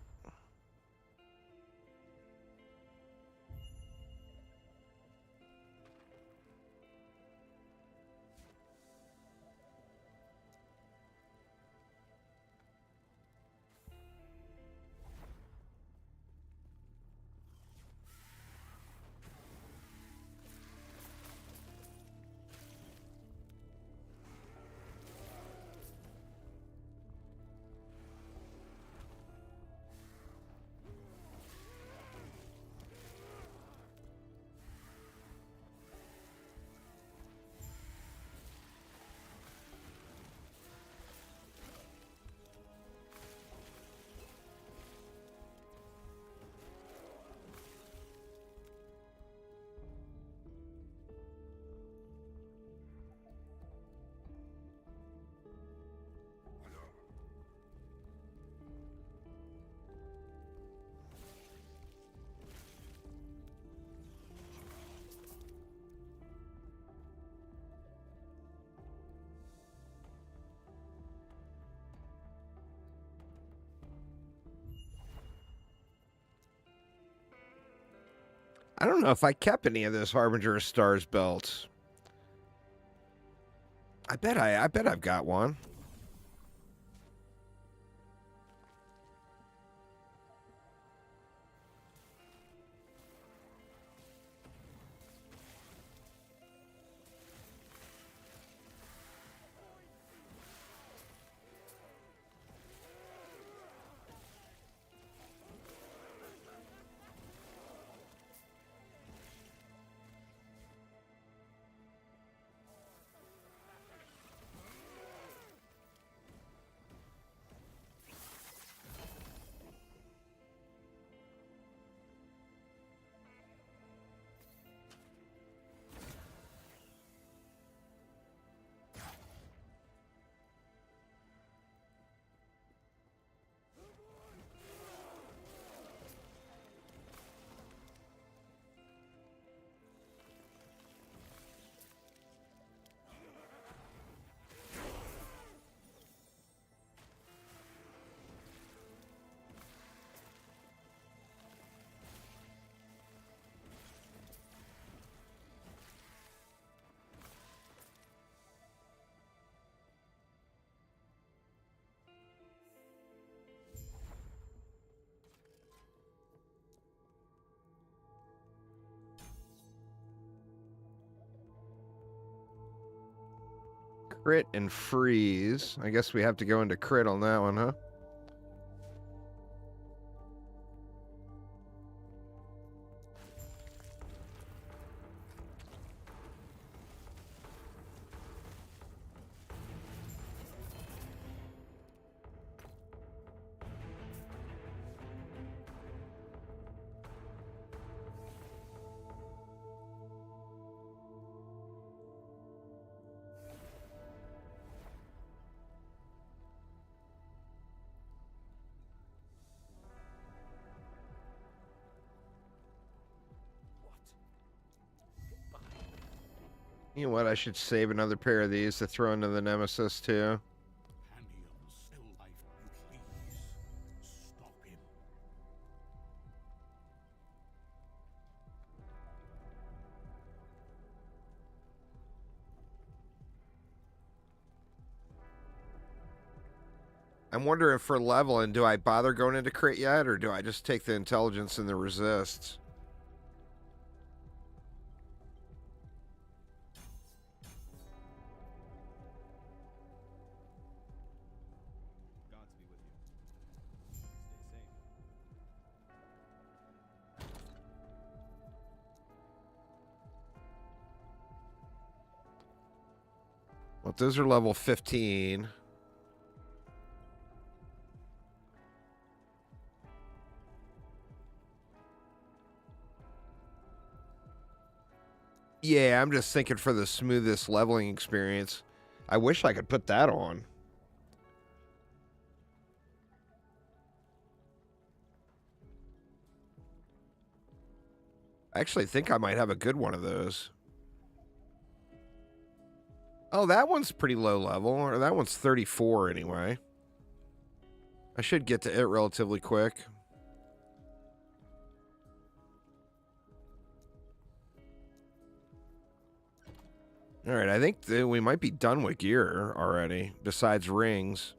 I don't know if I kept any of those Harbinger of Stars belts. I bet I've got one. Crit and freeze. I guess we have to go into crit on that one, huh? You know what? I should save another pair of these to throw into the Nemesis, too. Any of the still life, you please stop him. I'm wondering for leveling, do I bother going into crit yet, or do I just take the intelligence and the resists? Gods be with you. Stay safe. Well, those are level 15. Yeah, I'm just thinking for the smoothest leveling experience. I wish I could put that on. I actually think I might have a good one of those. Oh, that one's pretty low level, or that one's 34 anyway. I should get to it relatively quick. All right, I think we might be done with gear already, besides rings.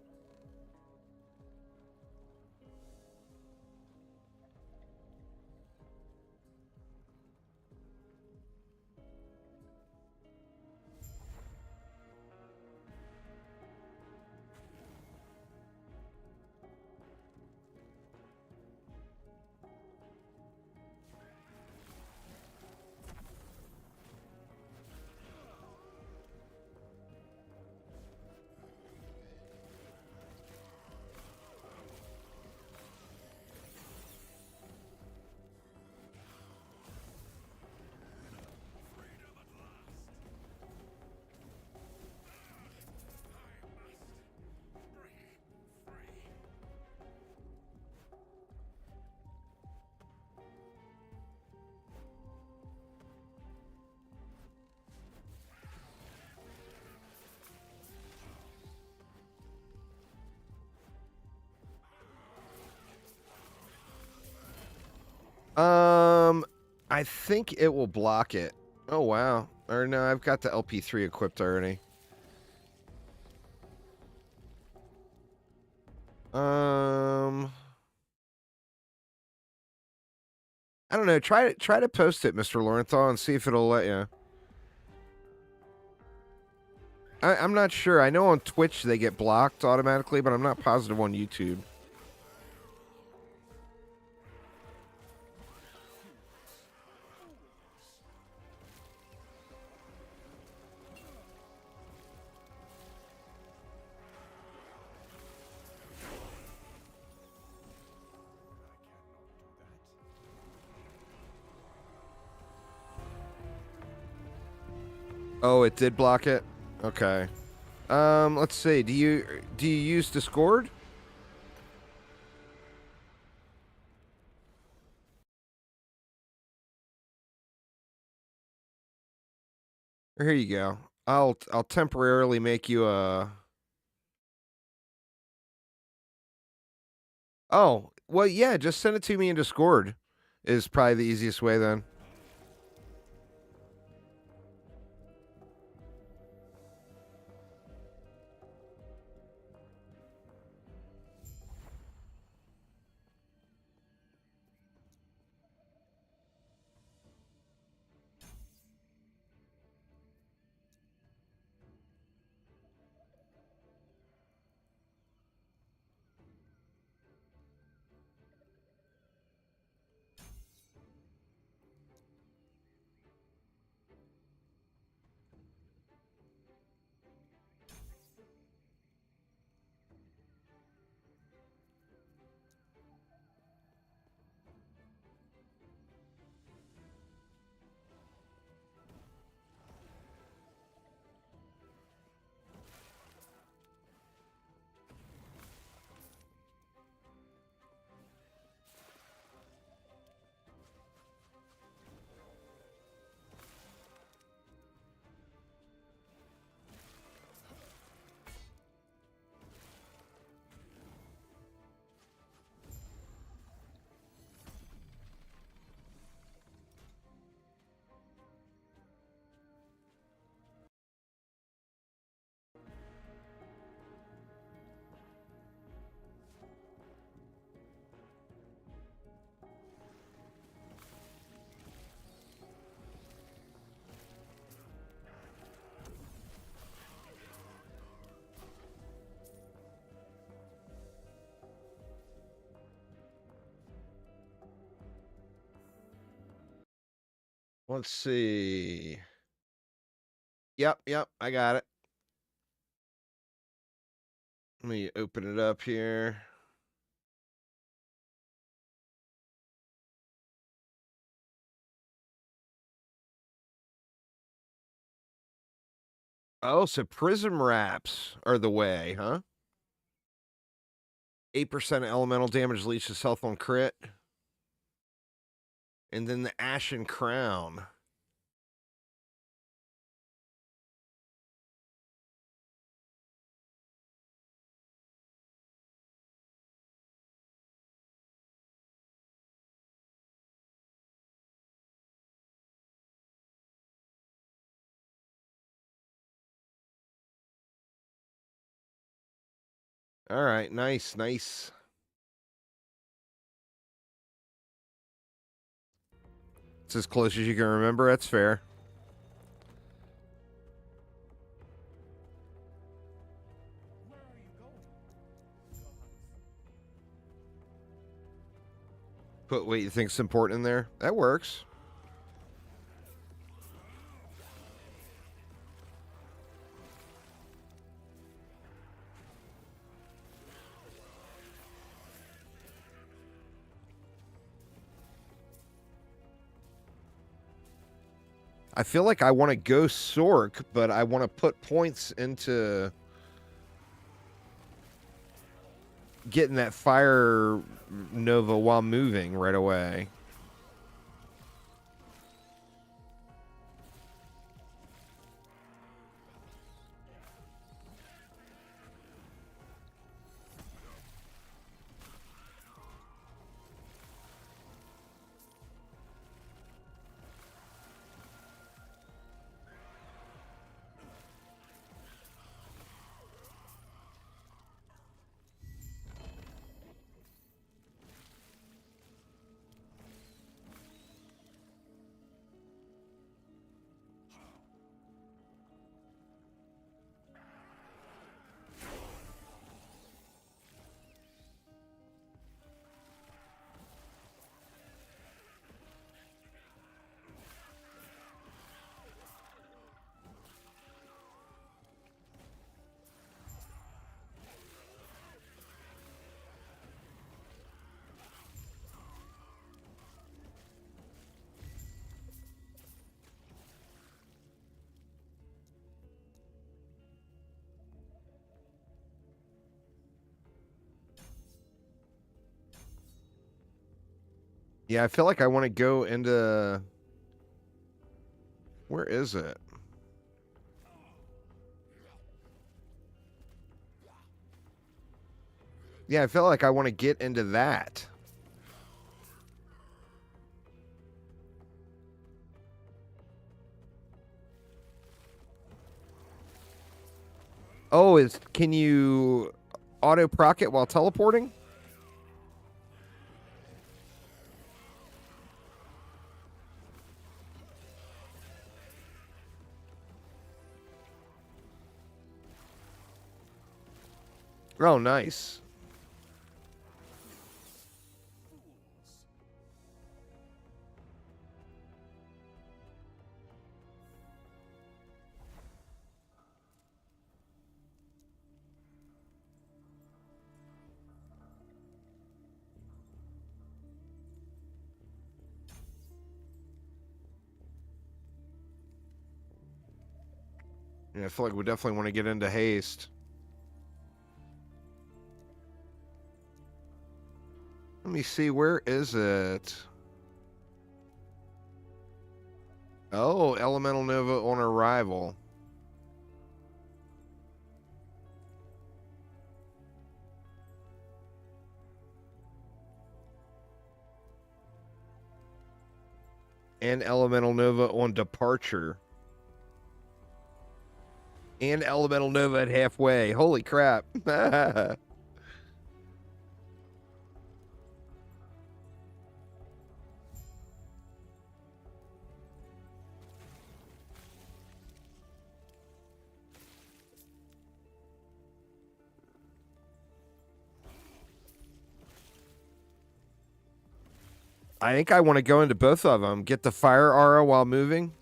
I think it will block it. Oh, wow. Or no, I've got the LP3 equipped already. I don't know. Try to post it, Mr. Lorenthal, and see if it'll let you. I'm not sure. I know on Twitch they get blocked automatically, but I'm not positive on YouTube. Oh, it did block it? Okay. Let's see. Do you use Discord? Here you go. I'll temporarily make you a. Oh, well, yeah, just send it to me in Discord is probably the easiest way then. Let's see. Yep, I got it. Let me open it up here. Oh, so prism wraps are the way, huh? 8% elemental damage leeches health on crit. And then the Ashen Crown. All right, nice, nice. It's as close as you can remember. That's fair. Where are you going? Put what you think's important in there. That works. I feel like I want to go Sork, but I want to put points into getting that fire nova while moving right away. Yeah, I feel like I want to go into... Where is it? Yeah, I feel like I want to get into that. Oh, can you auto proc it while teleporting? Oh, nice. Yeah, I feel like we definitely want to get into haste. Let me see, where is it? Oh, Elemental Nova on arrival. And Elemental Nova on departure. And Elemental Nova at halfway. Holy crap. I think I want to go into both of them. Get the fire aura while moving.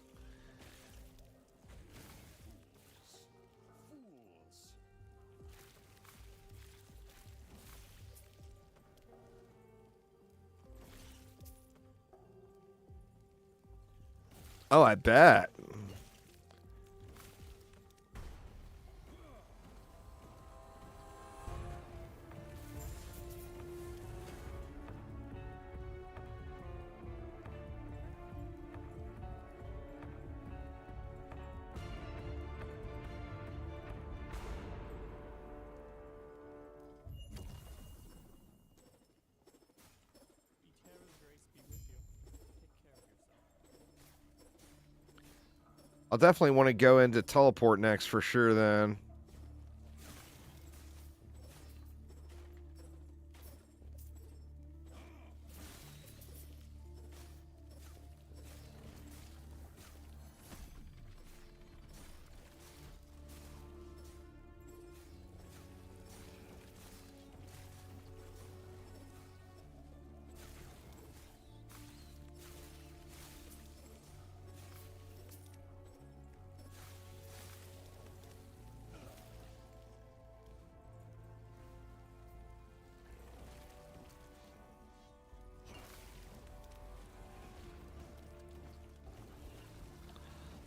Oh, I bet. I'll definitely want to go into teleport next for sure then.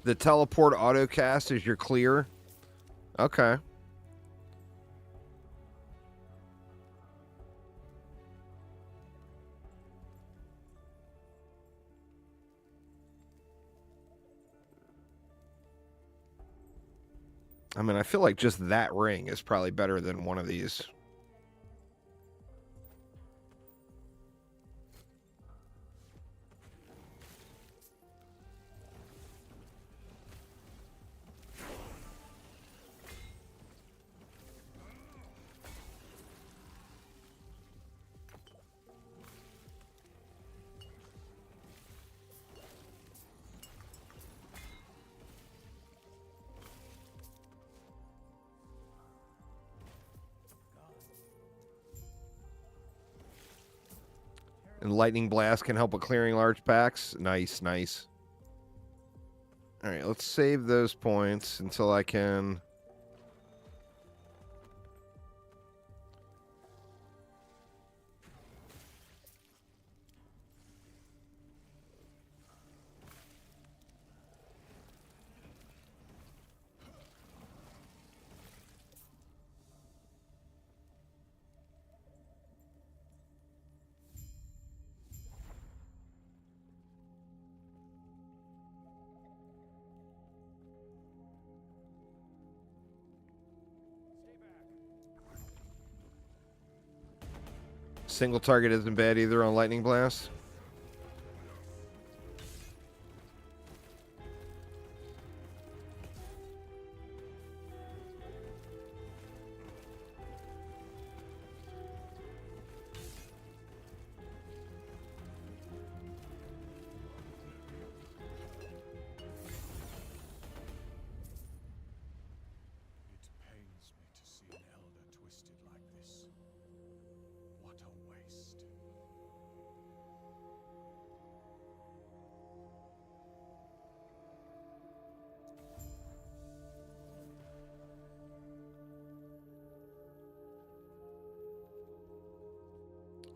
The teleport autocast is your clear? Okay. I mean, I feel like just that ring is probably better than one of these. And Lightning Blast can help with clearing large packs. Nice, nice. All right, let's save those points until I can... Single target isn't bad either on Lightning Blast. It pains me to see an elder twisted like this. What a waste.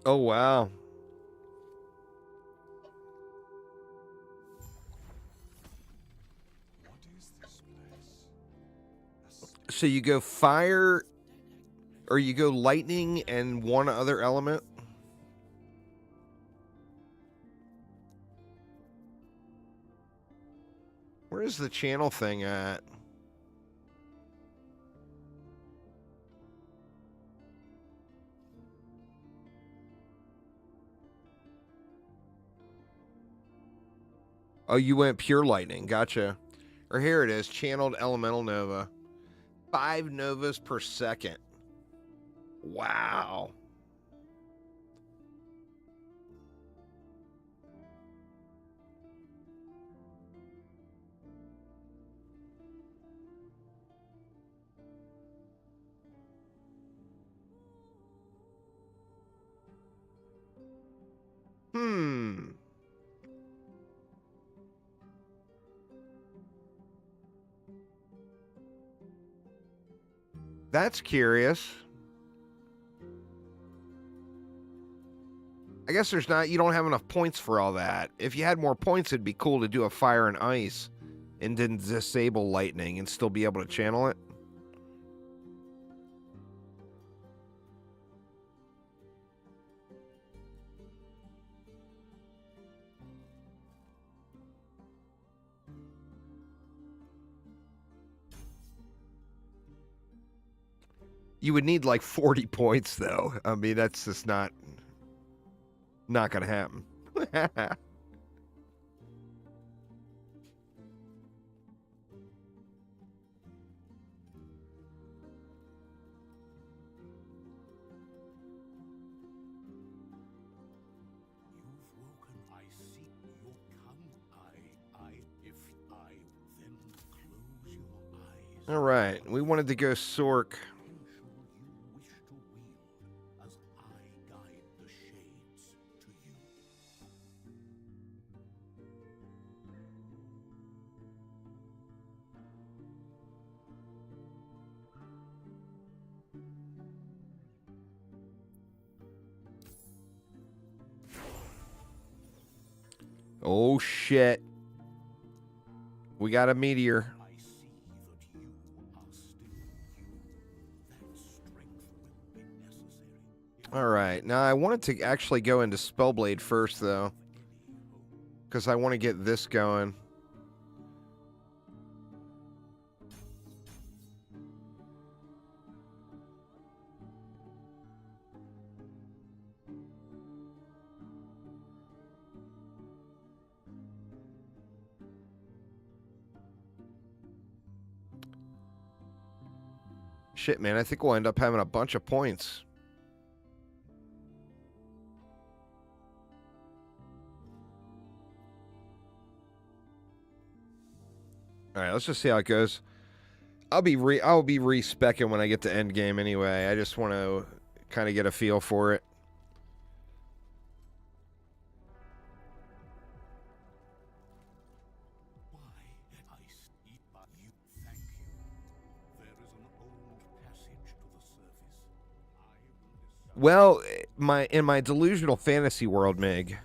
Oh, wow. What is this place? So you go fire, or you go lightning and one other element? Where's the channel thing at? Oh, you went pure lightning. Gotcha. Or here it is, channeled elemental nova. 5 novas per second. Wow. That's curious. I guess there's not, you don't have enough points for all that. If you had more points, it'd be cool to do a fire and ice and then disable lightning and still be able to channel it. You would need like 40 points though. I mean, that's just not gonna happen. All right, we wanted to go Sork. As I guide the shades to you. Oh shit. We got a meteor. I see that you are still you. That strength will be necessary. All right. Now I wanted to actually go into Spellblade first though, because I want to get this going. Shit, man, I think we'll end up having a bunch of points. All right, let's just see how it goes. I'll be re-speccing when I get to end game anyway. I just want to kind of get a feel for it. Why I see but you thank you. There is an old passage to the surface. I will Well, in my delusional fantasy world, Mig,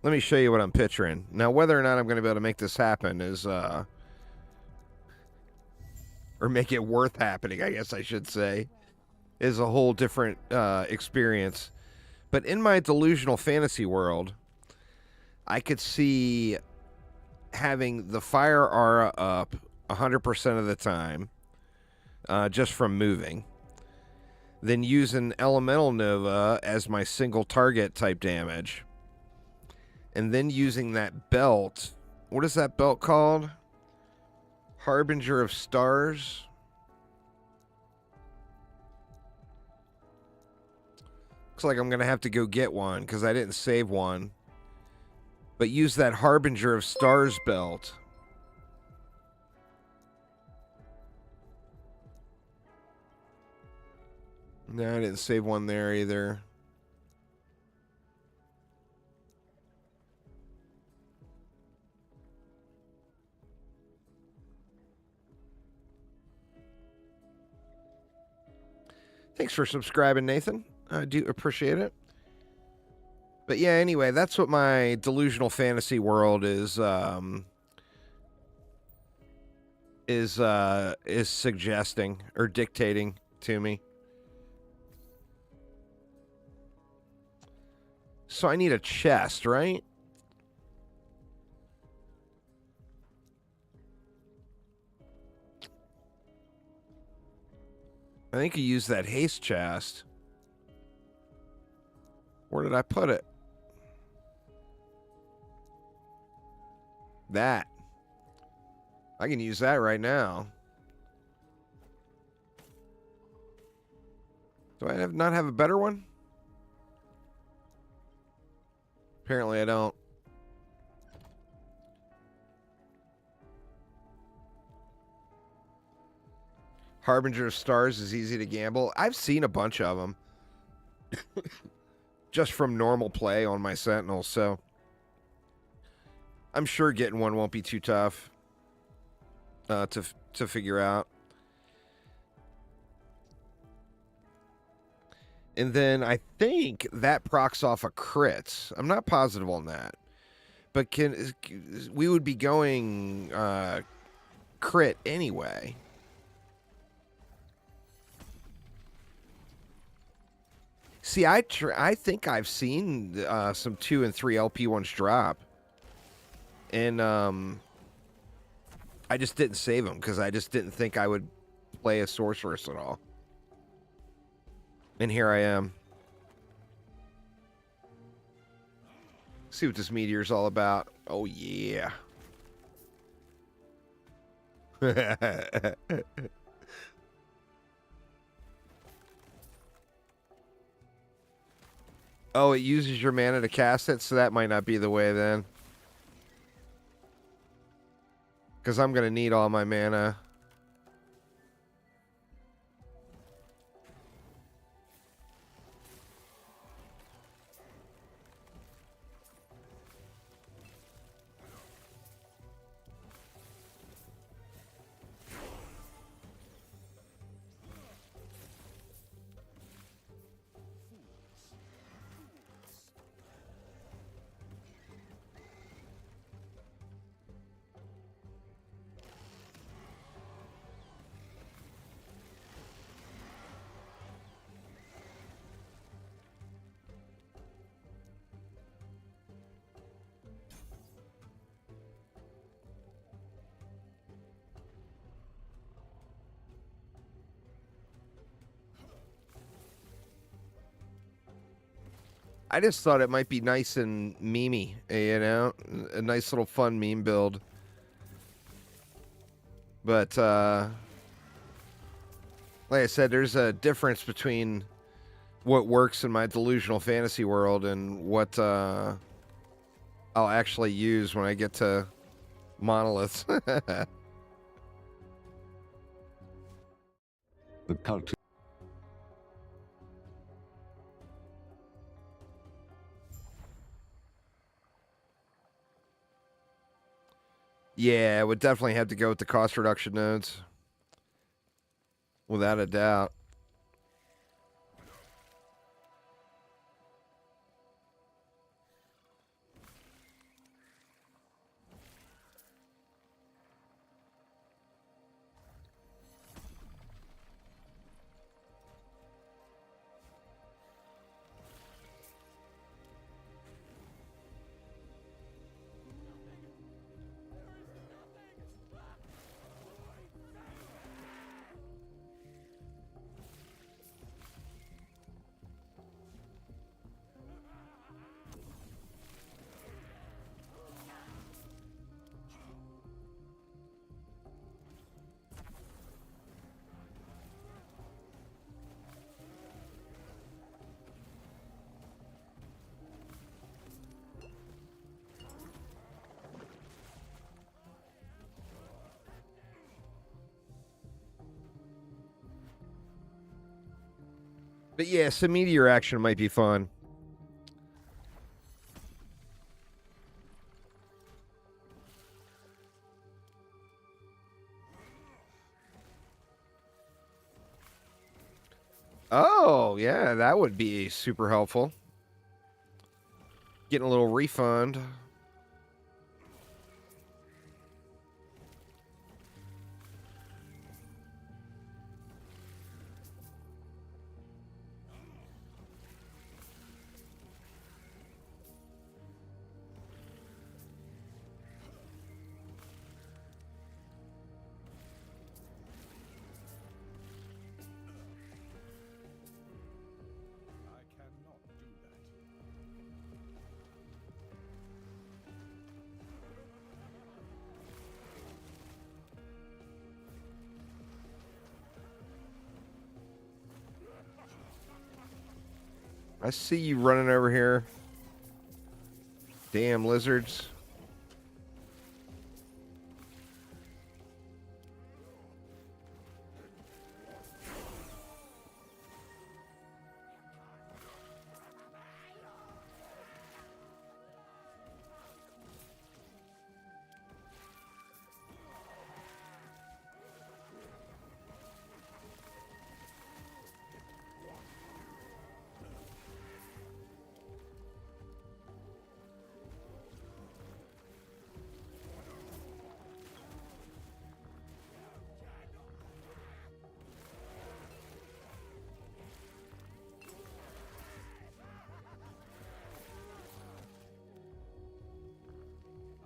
let me show you what I'm picturing. Now, whether or not I'm going to be able to make this happen is, or make it worth happening, I guess I should say, is a whole different experience. But in my delusional fantasy world, I could see having the fire aura up 100% of the time, just from moving. Then using Elemental Nova as my single target type damage. And then using that belt. What is that belt called? Harbinger of Stars. Looks like I'm going to have to go get one because I didn't save one. But use that Harbinger of Stars belt. No, I didn't save one there either. Thanks for subscribing, Nathan. I do appreciate it. But yeah, anyway, that's what my delusional fantasy world is suggesting or dictating to me. So I need a chest, right? I think you use that haste chest. Where did I put it? That. I can use that right now. Do I not have a better one? Apparently I don't. Harbinger of Stars is easy to gamble. I've seen a bunch of them. Just from normal play on my Sentinel, so I'm sure getting one won't be too tough to figure out. And then I think that procs off a crit. I'm not positive on that. But we would be going crit anyway. See, I think I've seen some 2 and 3 LP1s drop. And I just didn't save them because I just didn't think I would play a sorceress at all. And here I am. See what this meteor's all about. Oh, yeah. Oh, it uses your mana to cast it, so that might not be the way then. Because I'm going to need all my mana. I just thought it might be nice and memey, you know, a nice little fun meme build. But like I said, there's a difference between what works in my delusional fantasy world and what I'll actually use when I get to monoliths. The culture. Yeah, I would definitely have to go with the cost reduction nodes. Without a doubt. But yeah, some meteor action might be fun. Oh, yeah, that would be super helpful. Getting a little refund. I cannot do that. I see you running over here. Damn lizards.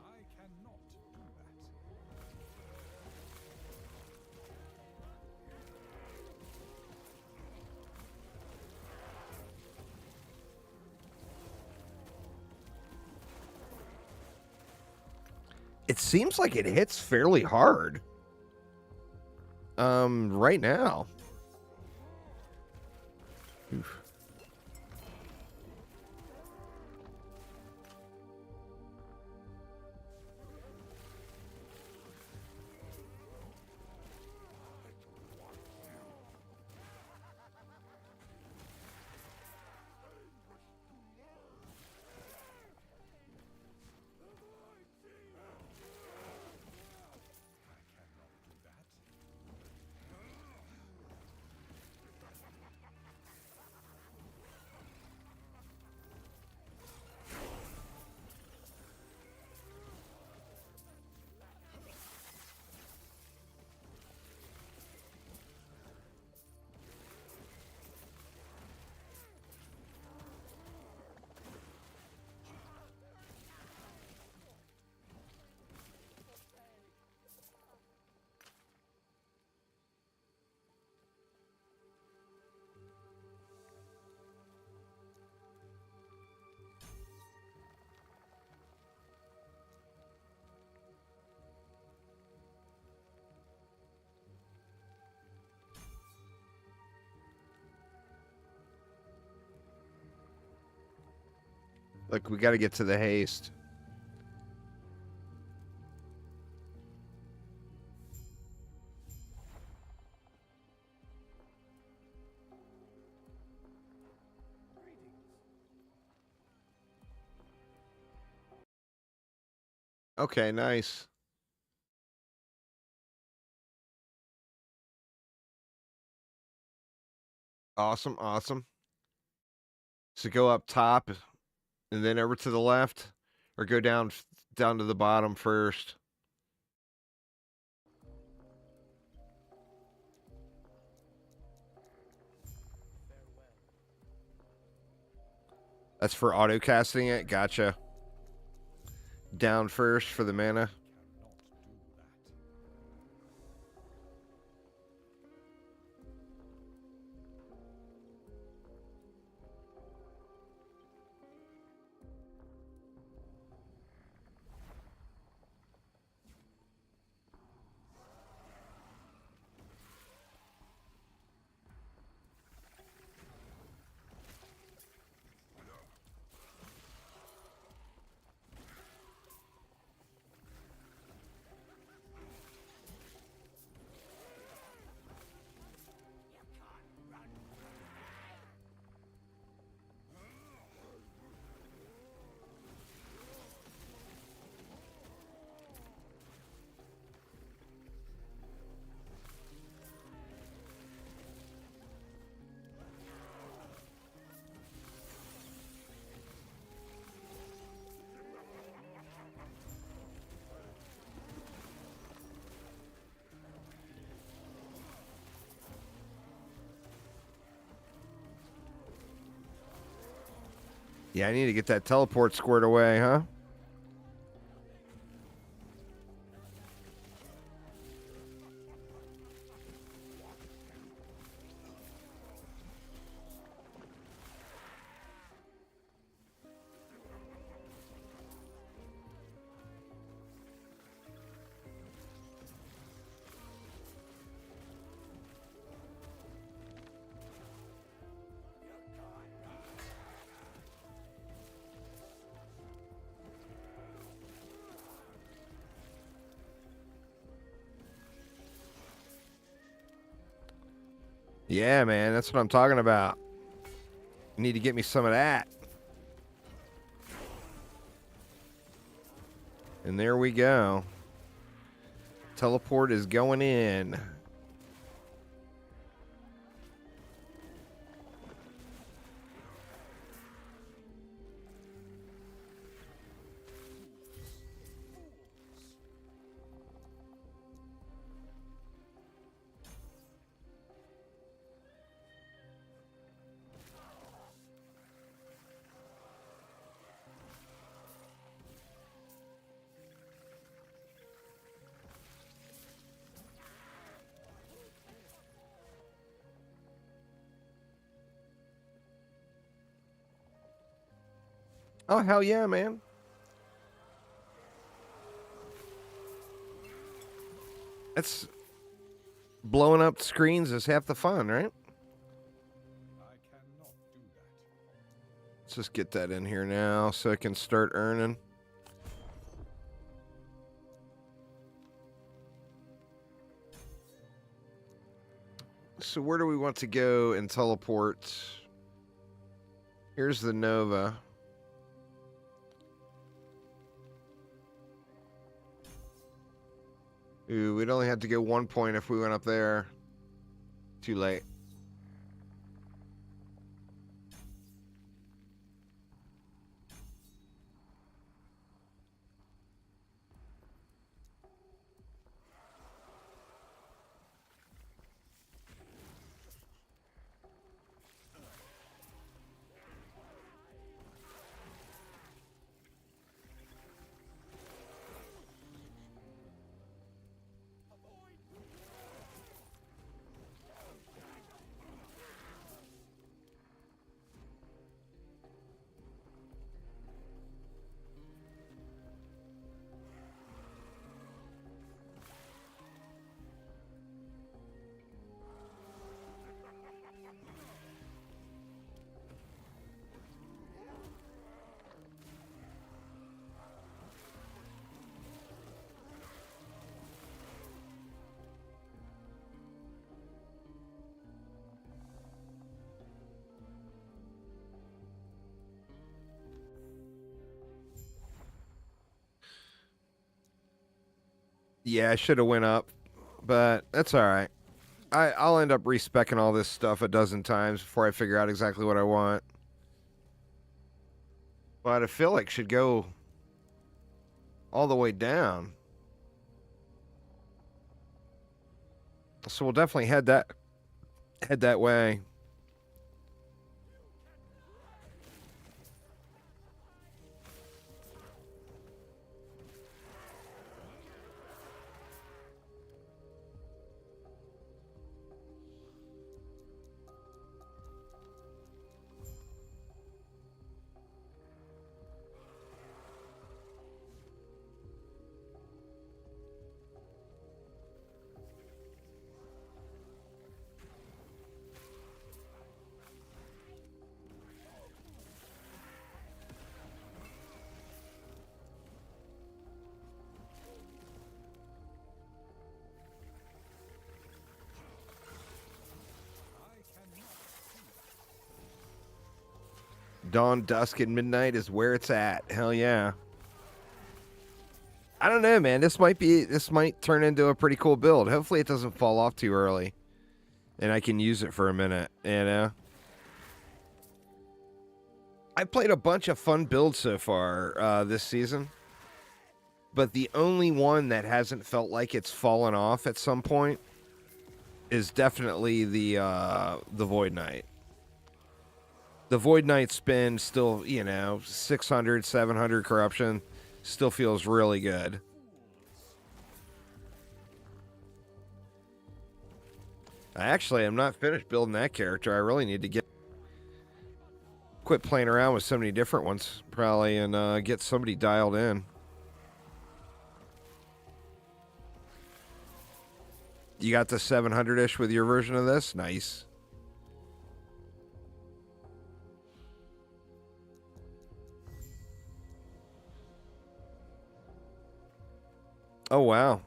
I cannot do that. It seems like it hits fairly hard. Right now. Oof. Look, we got to get to the haste. Okay, nice. Awesome, awesome. So go up top and then over to the left, or go down to the bottom first. That's for auto casting it. Gotcha. Down first for the mana. Cannot do that. Yeah, I need to get that teleport squared away, huh? Yeah, man, that's what I'm talking about. You need to get me some of that. And there we go. Teleport is going in. Oh, hell yeah, man. That's blowing up screens is half the fun, right? I cannot do that. Let's just get that in here now so I can start earning. So where do we want to go and teleport? Here's the Nova. Ooh, we'd only have to go 1 point if we went up there. Too late. Yeah, I should have went up, but that's all right. I'll end up respecing all this stuff a dozen times before I figure out exactly what I want. But I feel like it should go all the way down. So we'll definitely head that way. Dawn, dusk, and midnight is where it's at. Hell yeah. I don't know, man. This might turn into a pretty cool build. Hopefully it doesn't fall off too early. And I can use it for a minute, you know? I've played a bunch of fun builds so far this season. But the only one that hasn't felt like it's fallen off at some point is definitely the Void Knight. The Void Knight spin still, 600, 700 corruption still feels really good. I'm not finished building that character. I really need to quit playing around with so many different ones, probably, and get somebody dialed in. You got the 700-ish with your version of this? Nice. Oh, wow.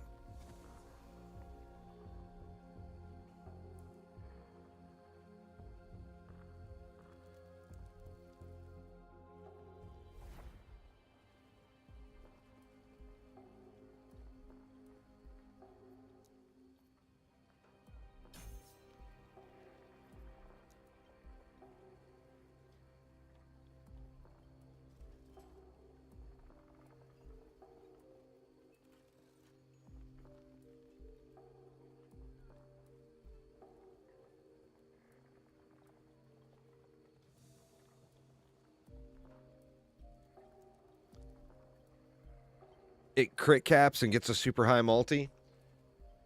It crit caps and gets a super high multi.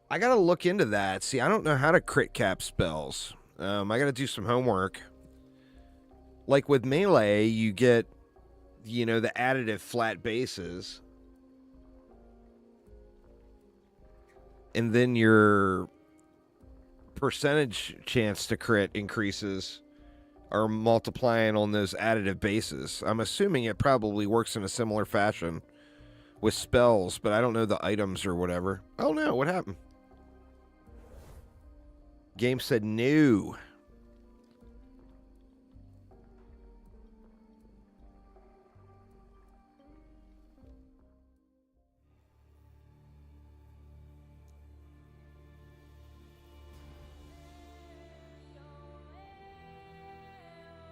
I gotta look into that. See, I don't know how to crit cap spells. I gotta do some homework. Like with melee, you get, the additive flat bases. And then your percentage chance to crit increases are multiplying on those additive bases. I'm assuming it probably works in a similar fashion with spells, but I don't know the items or whatever. Oh no, what happened? Game said no.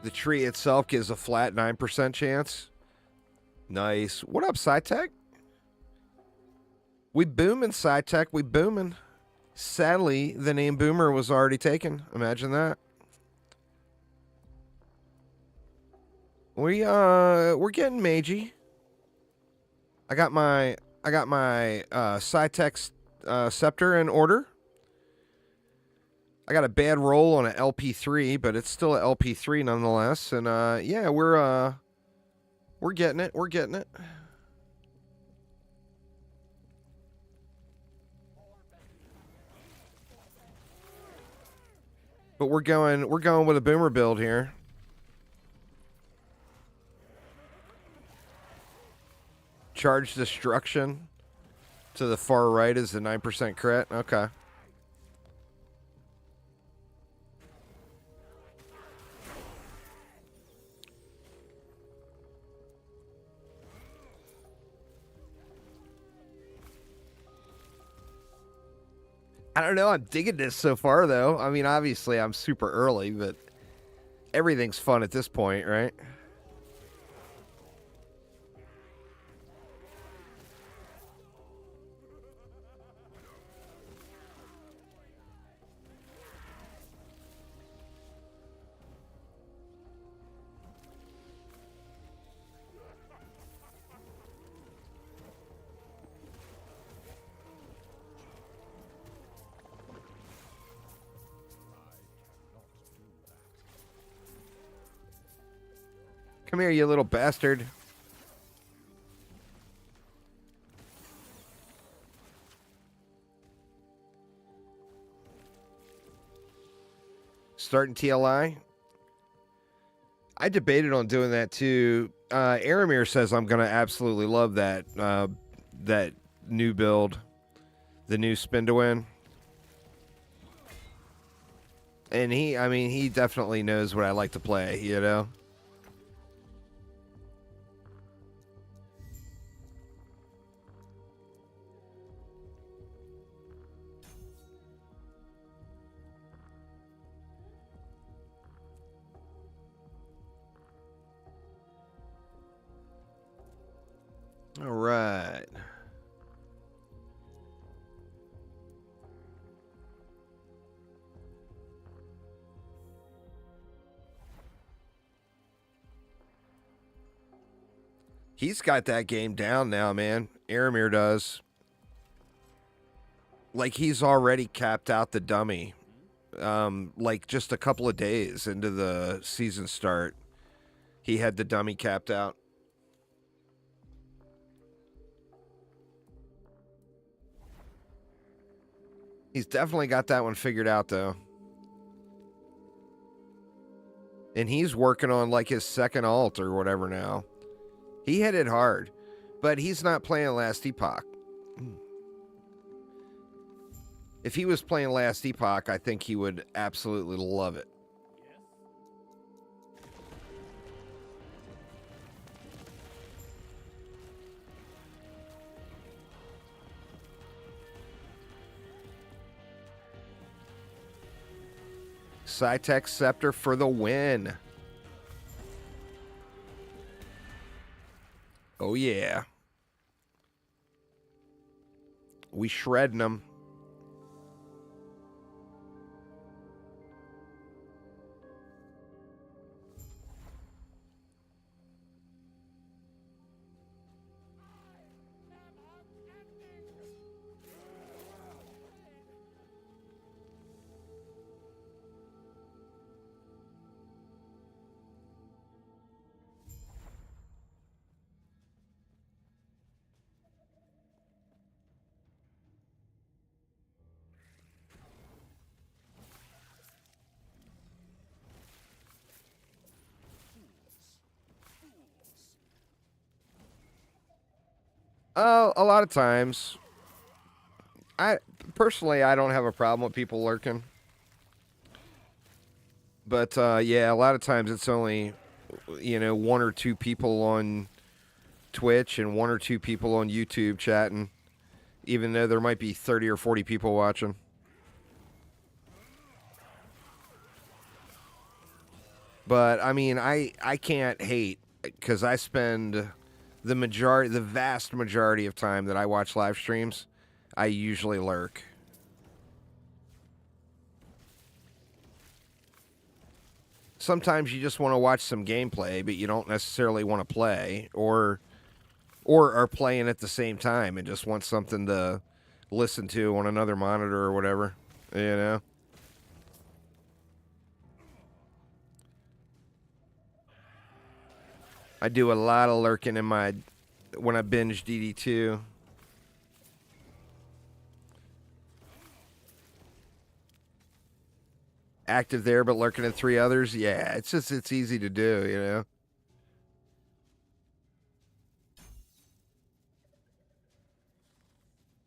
The tree itself gives a flat 9% chance. Nice. What up, SciTech? We booming, SciTech. We booming. Sadly, the name Boomer was already taken. Imagine that. We're getting Magey. I got my SciTech scepter in order. I got a bad roll on an LP3, but it's still an LP3 nonetheless. And yeah, we're getting it. We're getting it. But we're going with a boomer build here. Charge destruction to the far right is the 9% crit. Okay. I don't know. I'm digging this so far, though. I mean, obviously, I'm super early, but everything's fun at this point, right? Come here, you little bastard. Starting TLI. I debated on doing that too. Aramir says I'm gonna absolutely love that that new build, the new spin to win. And I mean, he definitely knows what I like to play, you know? All right. He's got that game down now, man. Aramir does. Like, he's already capped out the dummy. Like, just a couple of days into the season start, he had the dummy capped out. He's definitely got that one figured out, though. And he's working on, like, his second alt or whatever now. He hit it hard, but he's not playing Last Epoch. If he was playing Last Epoch, I think he would absolutely love it. Cytech Scepter for the win. Oh, yeah. We shredding them. A lot of times. I don't have a problem with people lurking. But yeah, a lot of times it's only, one or two people on Twitch and one or two people on YouTube chatting, even though there might be 30 or 40 people watching. But I mean, I can't hate, because I spend the vast majority of time that I watch live streams, I usually lurk. Sometimes you just want to watch some gameplay, but you don't necessarily want to play, or are playing at the same time and just want something to listen to on another monitor or whatever, you know? I do a lot of lurking when I binge DD2. Active there, but lurking at 3 others. Yeah, it's easy to do, you know?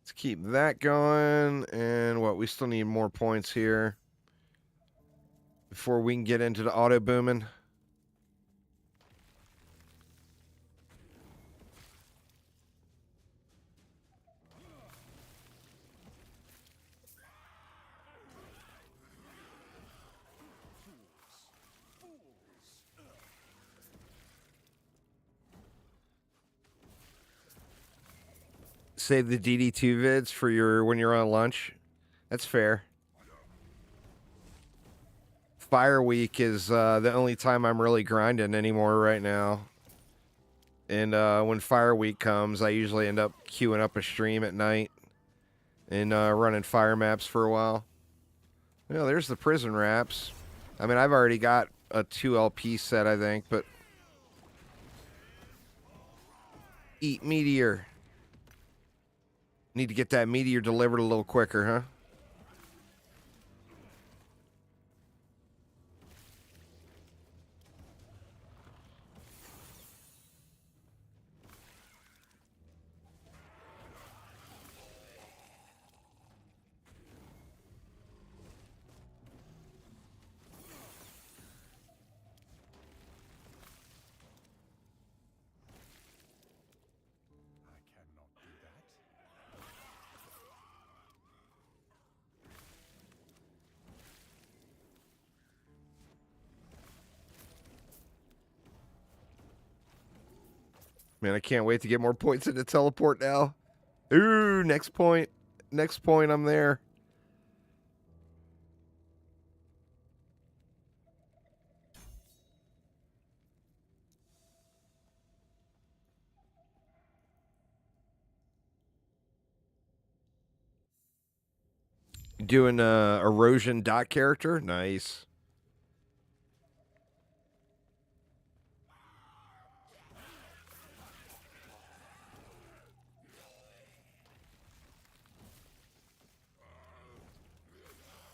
Let's keep that going. And we still need more points here before we can get into the auto booming. Save the DD2 vids for your when you're on lunch. That's fair. Fire Week is the only time I'm really grinding anymore right now. And when Fire Week comes, I usually end up queuing up a stream at night and running fire maps for a while. You know, there's the prison wraps. I mean, I've already got a 2 LP set, I think, but... Eat meteor. Need to get that meteor delivered a little quicker, huh? I cannot do that. Man, I can't wait to get more points into teleport now. Ooh, next point. Next point, I'm there. Doing a erosion dot character? Nice.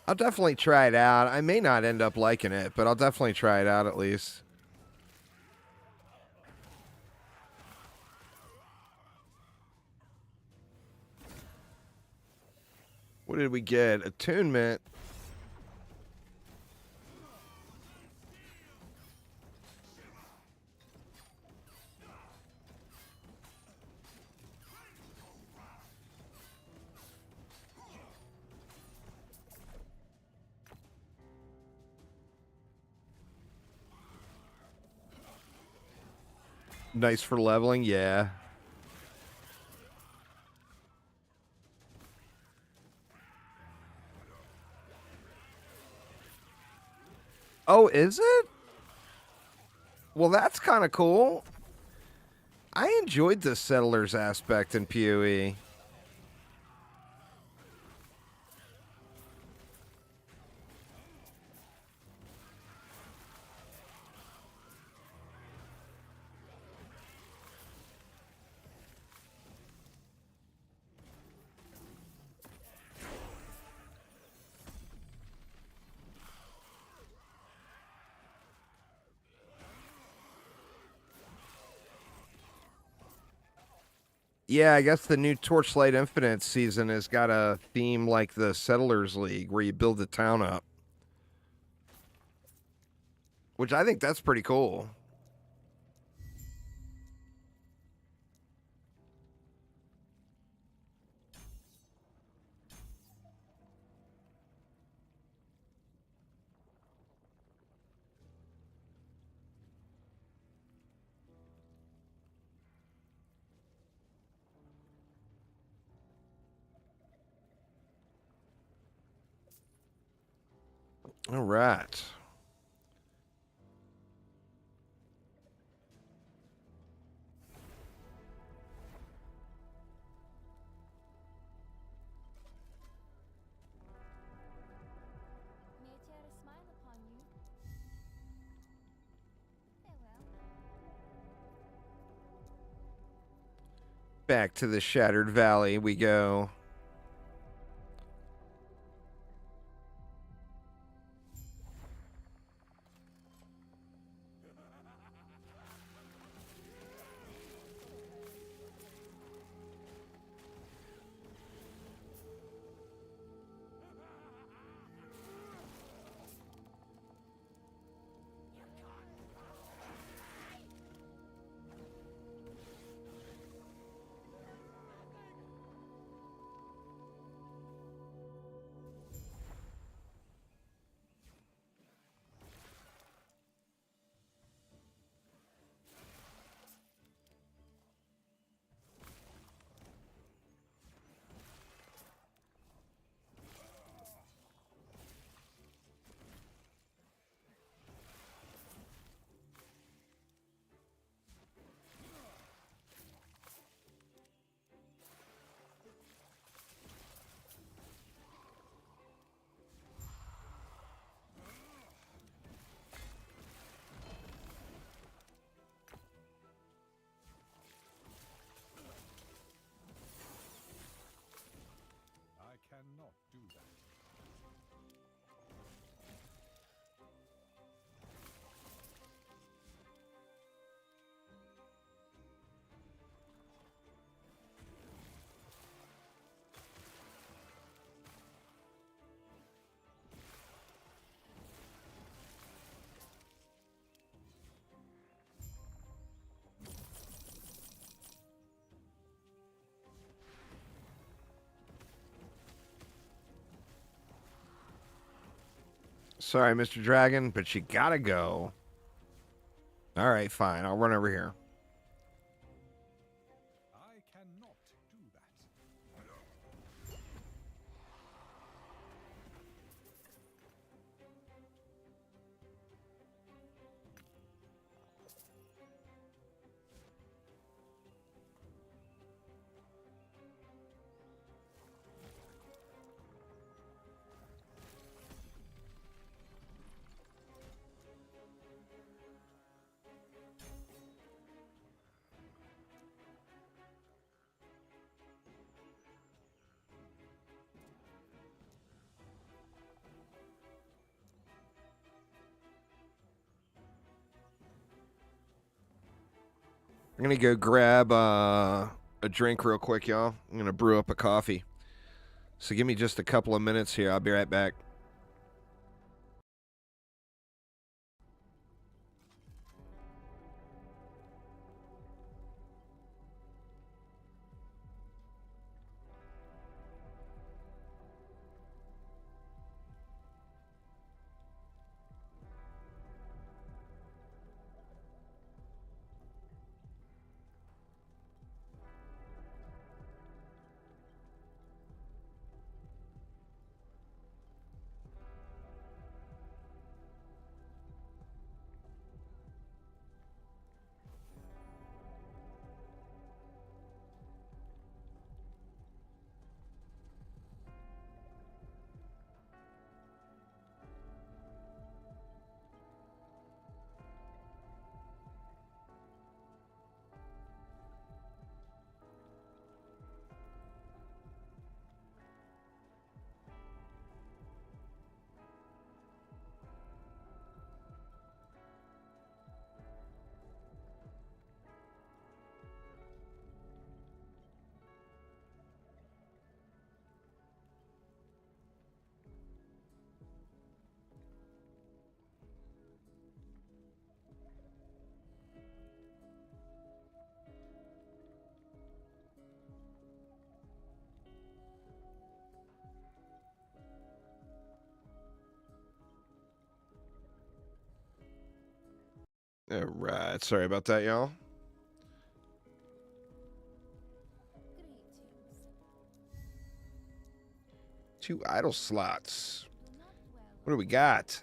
I'll definitely try it out. I may not end up liking it, but I'll definitely try it out at least. What did we get? Attunement. Nice for leveling, yeah. Oh, is it? Well, that's kind of cool. I enjoyed the settlers aspect in PoE. Yeah, I guess the new Torchlight Infinite season has got a theme like the Settlers League, where you build the town up. Which I think that's pretty cool. All right. May I tear a smile upon you? Farewell. Back to the Shattered Valley we go. Sorry, Mr. Dragon, but you gotta go. All right, fine. I'll run over here. I cannot do that. I'm gonna go grab a drink real quick, y'all. I'm gonna brew up a coffee. So give me just a couple of minutes here. I'll be right back. All right. Sorry about that, y'all. Greetings. 2 idle slots. Not well. What do we got?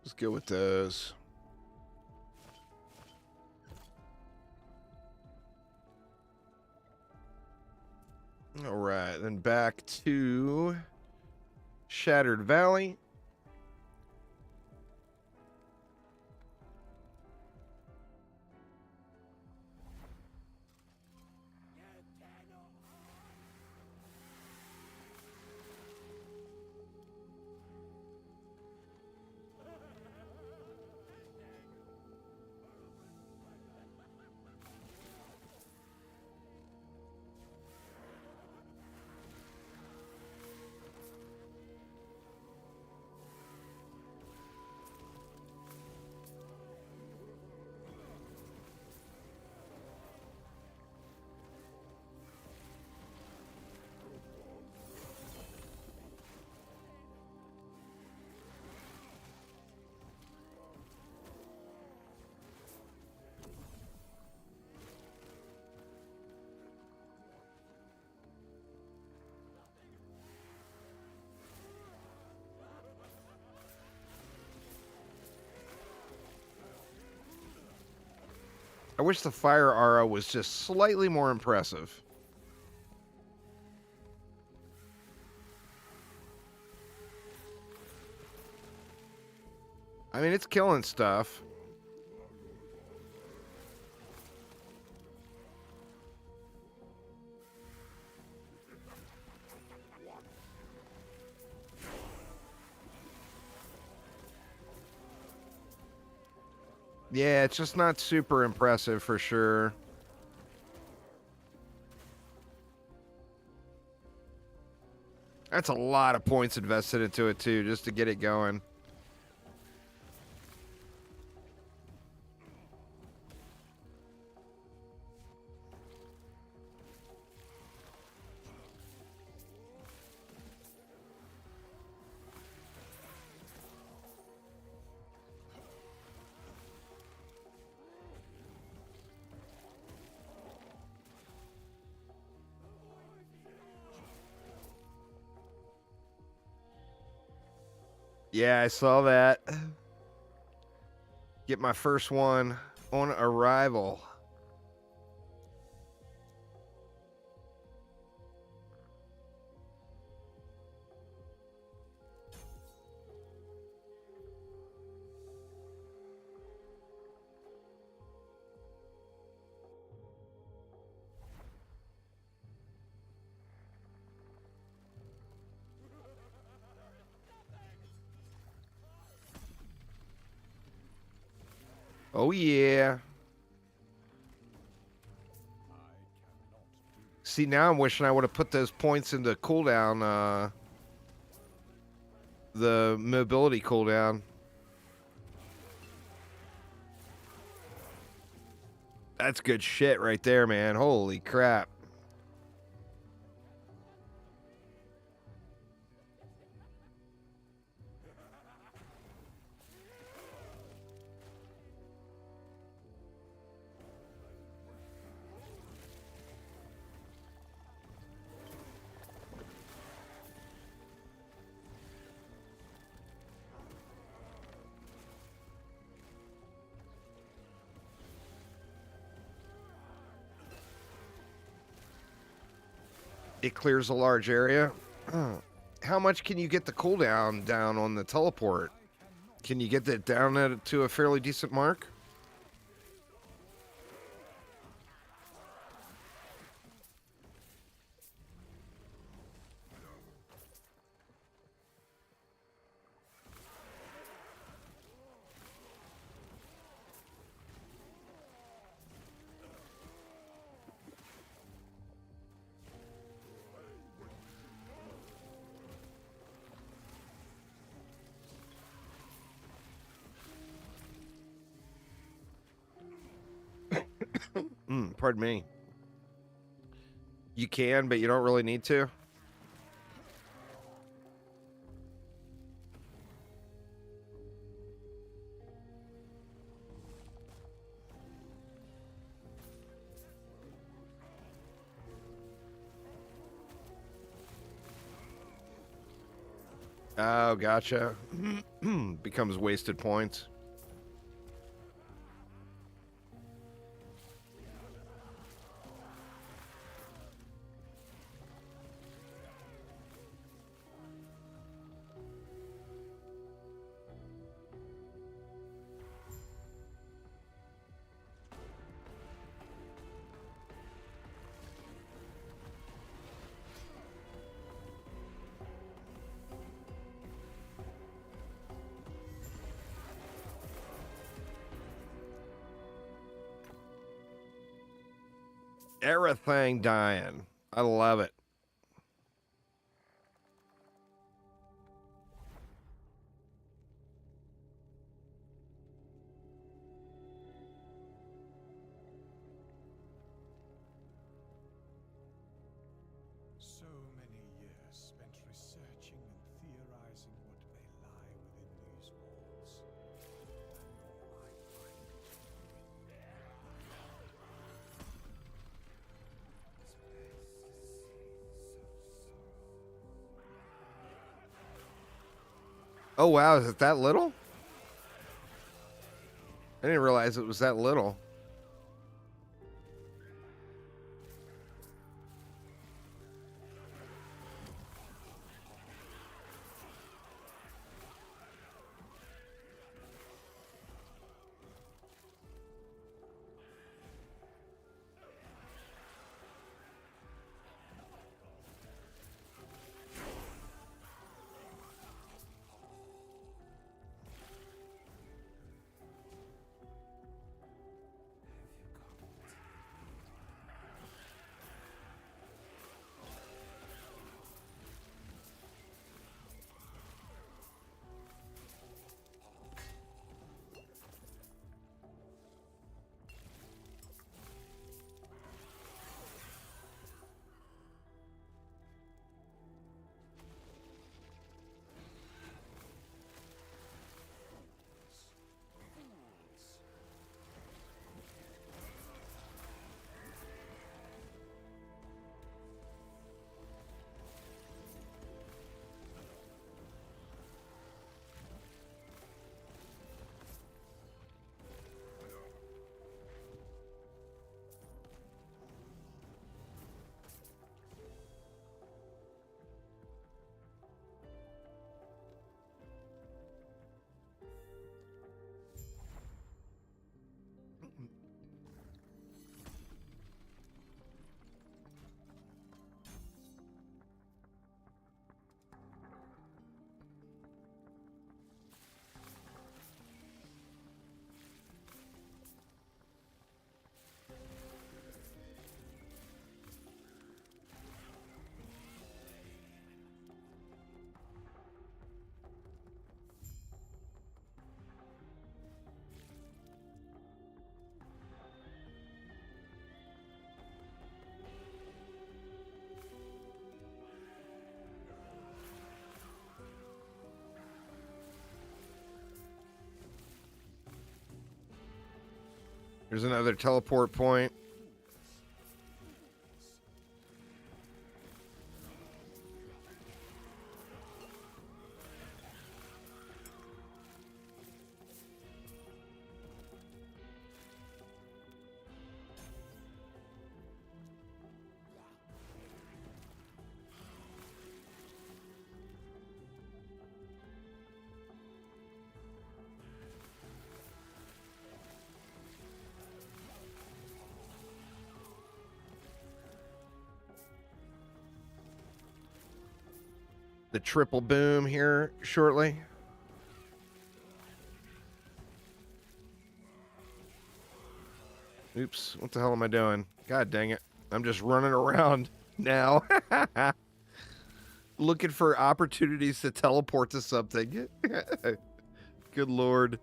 Let's go with those. All right, then back to Shattered Valley. I wish the fire aura was just slightly more impressive. I mean, it's killing stuff. Yeah, it's just not super impressive for sure. That's a lot of points invested into it too, just to get it going. Yeah, I saw that. Get my first one on arrival. Oh yeah. See, now I'm wishing I would have put those points into cooldown, the mobility cooldown. That's good shit right there, man. Holy crap. It clears a large area. How much can you get the cooldown down on the teleport? Can you get that down to a fairly decent mark? Pardon me. You can, but you don't really need to. Oh, gotcha. Becomes wasted points. Everything dying. I love it. So many years spent researching and theorizing what may lie within these walls. Oh, wow. Is it that little? I didn't realize it was that little. There's another teleport point. The triple boom here shortly. Oops, what the hell am I doing? God dang it. I'm just running around now. Looking for opportunities to teleport to something. Good lord.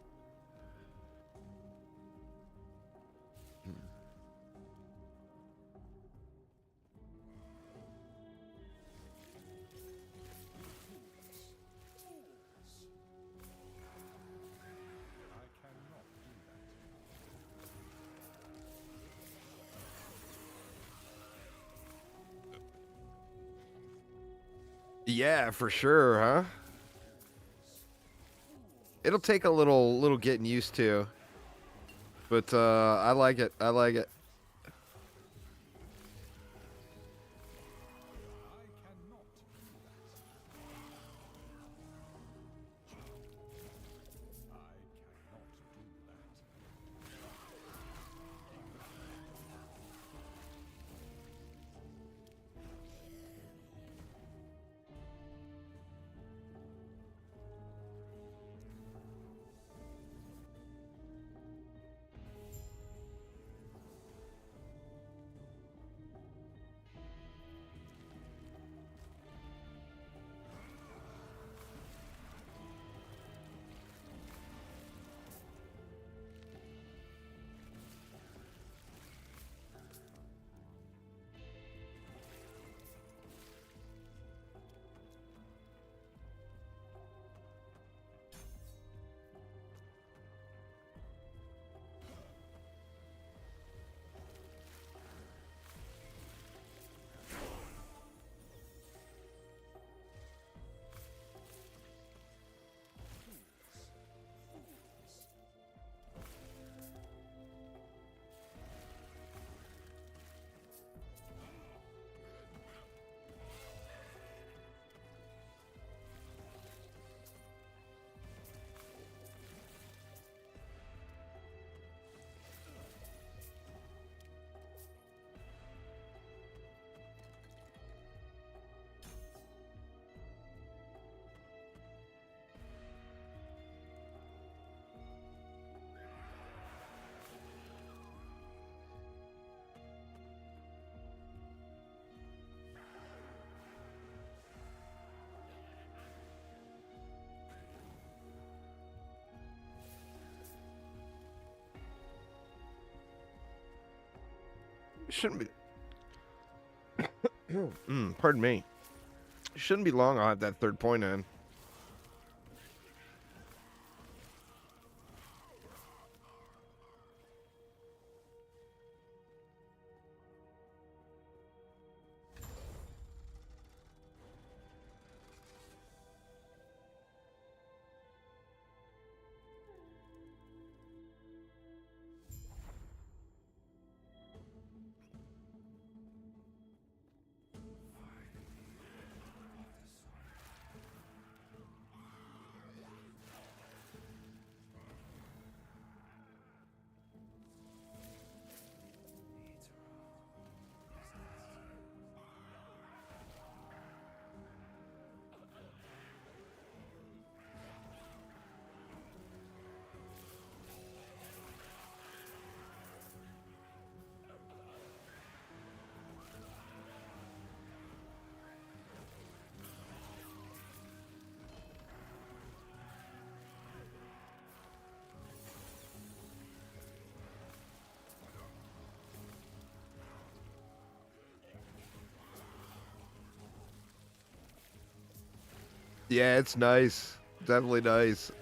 I cannot do that. Yeah, for sure, huh? It'll take a little getting used to. But I like it. I like it. I cannot do that. I cannot do that. Shouldn't be. Pardon me. Shouldn't be long. I'll have that third point in. Yeah, it's nice. Definitely nice.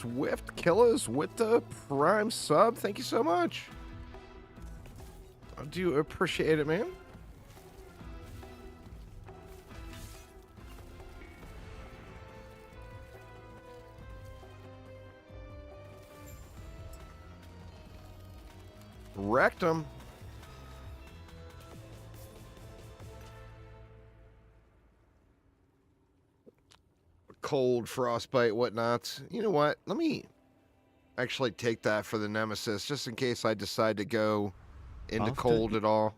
Swift Killers with the Prime sub. Thank you so much. I do appreciate it, man. Rectum. Cold, frostbite, whatnot. You know what? Let me actually take that for the Nemesis, just in case I decide to go into After cold at all.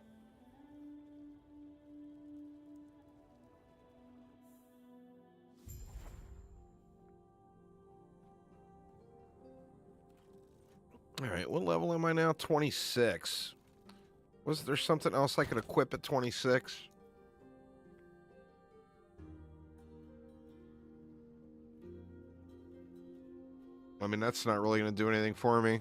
All right, what level am I now? 26. Was there something else I could equip at 26? I mean, that's not really going to do anything for me.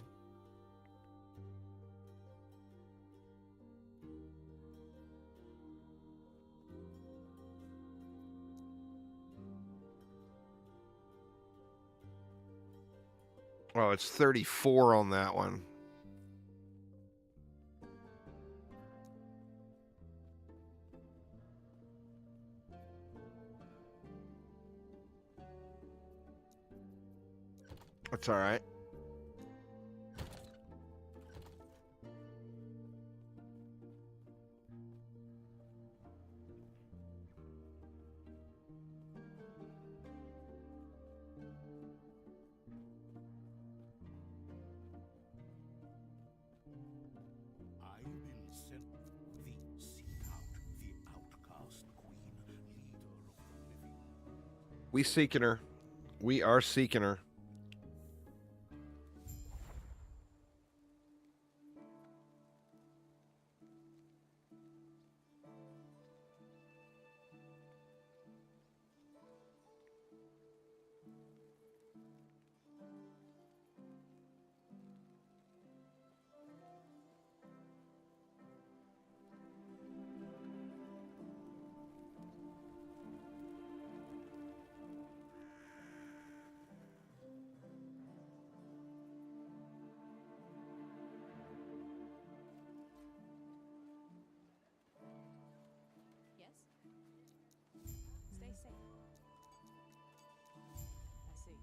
Oh, it's 34 on that one. That's all right. I will send thee seek out the outcast queen, leader of the living. We seeking her. We are seeking her. Yes? Stay safe. I see.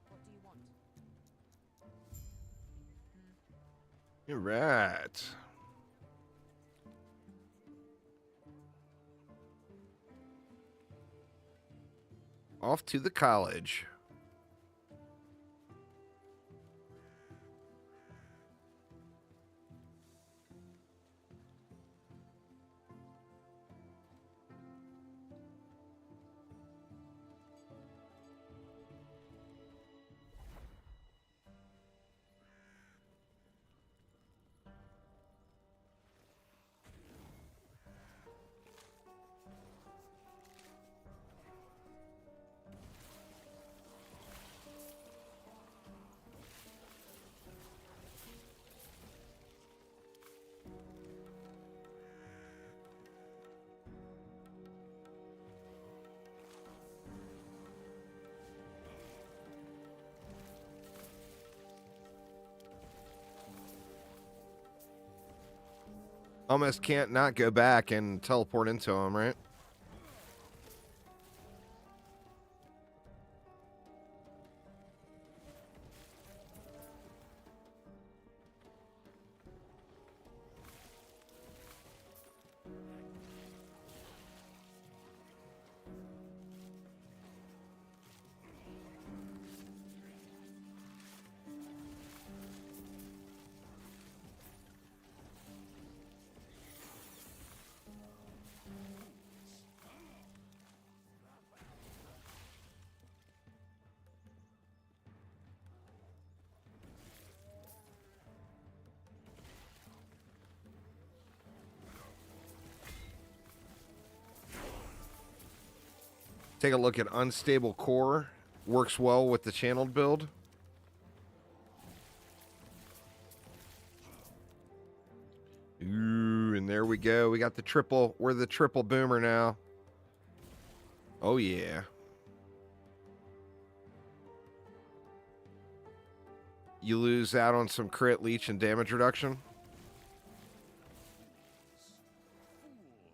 What do you want? You're right. Off to the college. Almost can't not go back and teleport into him, right? Take a look at unstable core. Works well with the channeled build. Ooh, and there we go. We got the triple. We're the triple boomer now. Oh, yeah. You lose out on some crit, leech, and damage reduction. Fools! I cannot do that.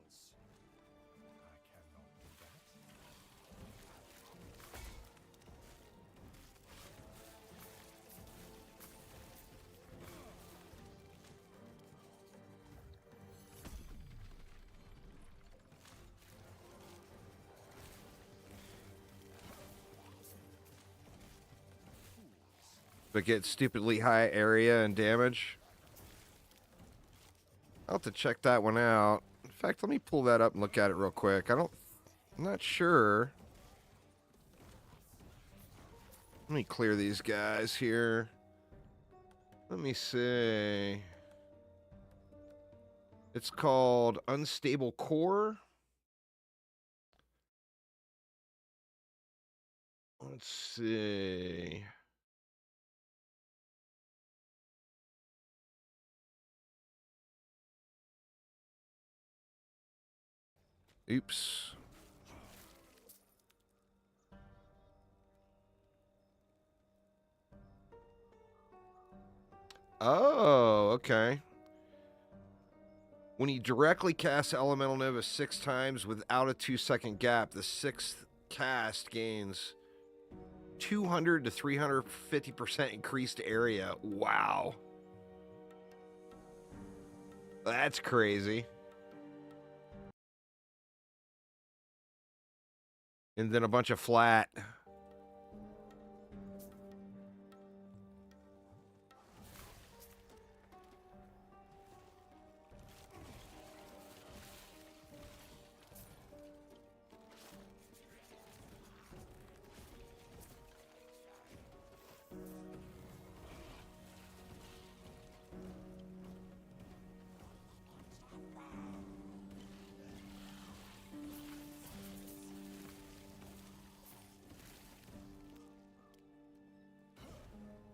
But get stupidly high area and damage. I'll have to check that one out. In fact, let me pull that up and look at it real quick. I'm not sure. Let me clear these guys here. Let me see. It's called Unstable Core. Let's see. Oops. Oh, okay. When you directly cast Elemental Nova 6 times without a 2-second gap, the 6th cast gains 200 to 350% increased area. Wow. That's crazy. And then a bunch of flat.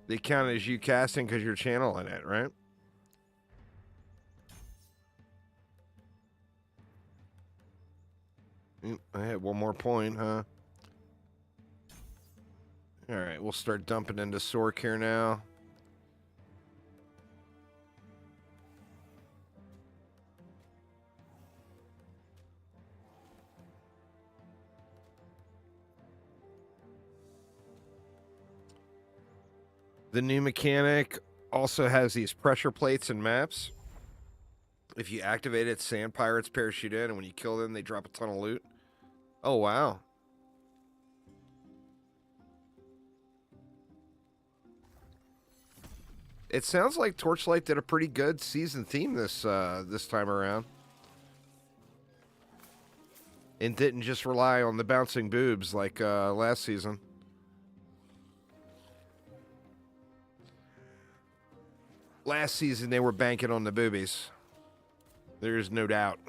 They count as you casting because you're channeling it, right? I had one more point, huh? Alright, we'll start dumping into Sork here now. The new mechanic also has these pressure plates and maps. If you activate it, sand pirates parachute in, and when you kill them, they drop a ton of loot. Oh, wow. It sounds like Torchlight did a pretty good season theme this time around. And didn't just rely on the bouncing boobs like last season. Last season, they were banking on the boobies. There's no doubt.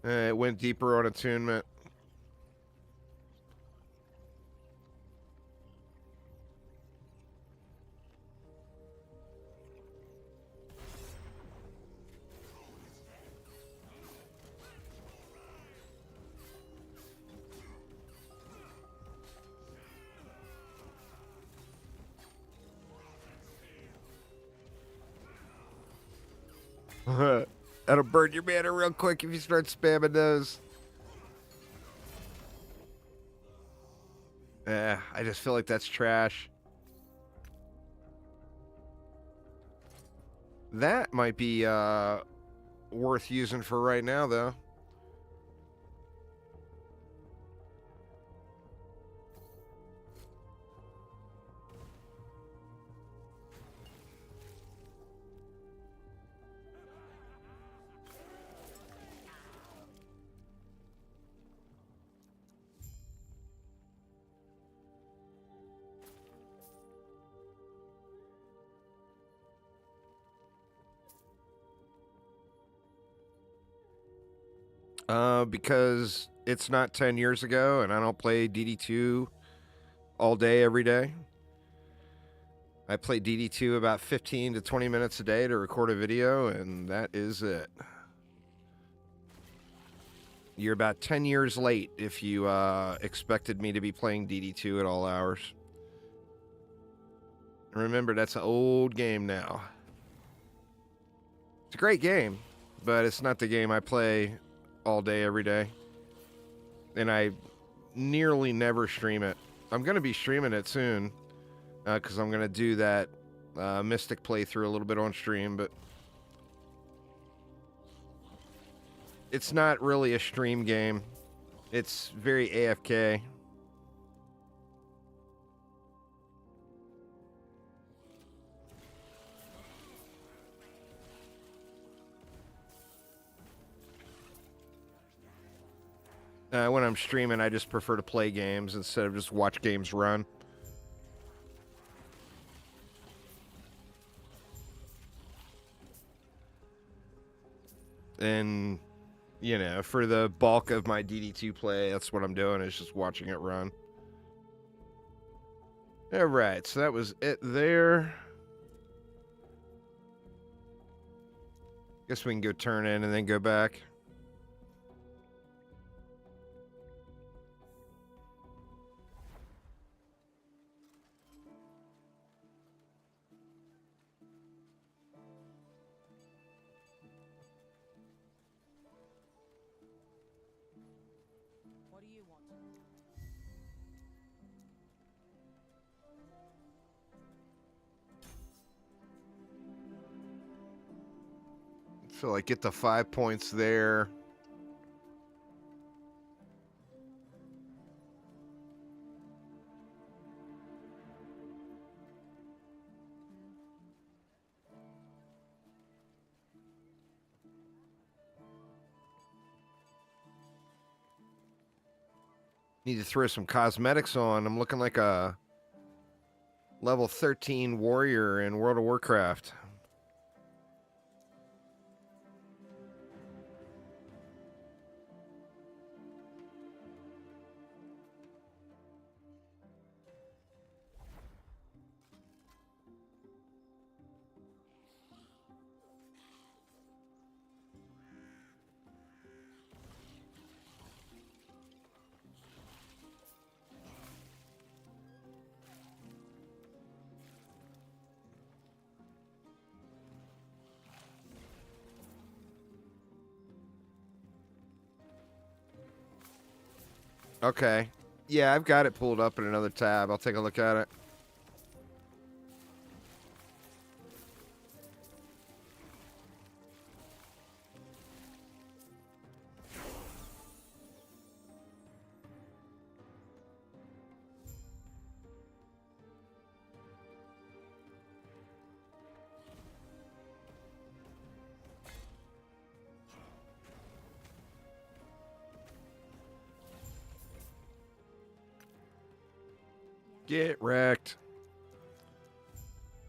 It went deeper on attunement. That'll burn your mana real quick if you start spamming those. I just feel like that's trash. That might be worth using for right now, though. Because it's not 10 years ago and I don't play DD2 all day, every day. I play DD2 about 15 to 20 minutes a day to record a video, and that is it. You're about 10 years late if you expected me to be playing DD2 at all hours. Remember, that's an old game now. It's a great game, but it's not the game I play all day, every day. And I nearly never stream it. I'm going to be streaming it soon, because I'm going to do that Mystic playthrough a little bit on stream, but it's not really a stream game. It's very AFK. When I'm streaming, I just prefer to play games instead of just watch games run. And, you know, for the bulk of my DD2 play, that's what I'm doing, is just watching it run. Alright, so that was it there. Guess we can go turn in and then go back. What do you want? So, like, get the 5 points there. Need to throw some cosmetics on. I'm looking like a level 13 warrior in World of Warcraft. Okay. Yeah, I've got it pulled up in another tab. I'll take a look at it. Get wrecked.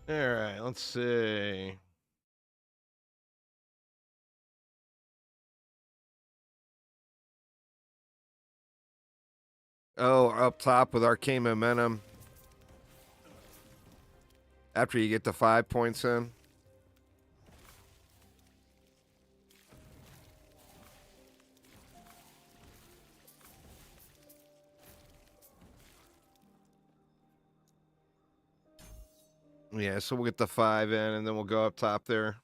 All right, let's see. Oh, up top with Arcane Momentum. After you get the 5 points in. Yeah, so we'll get the 5 in, and then we'll go up top there.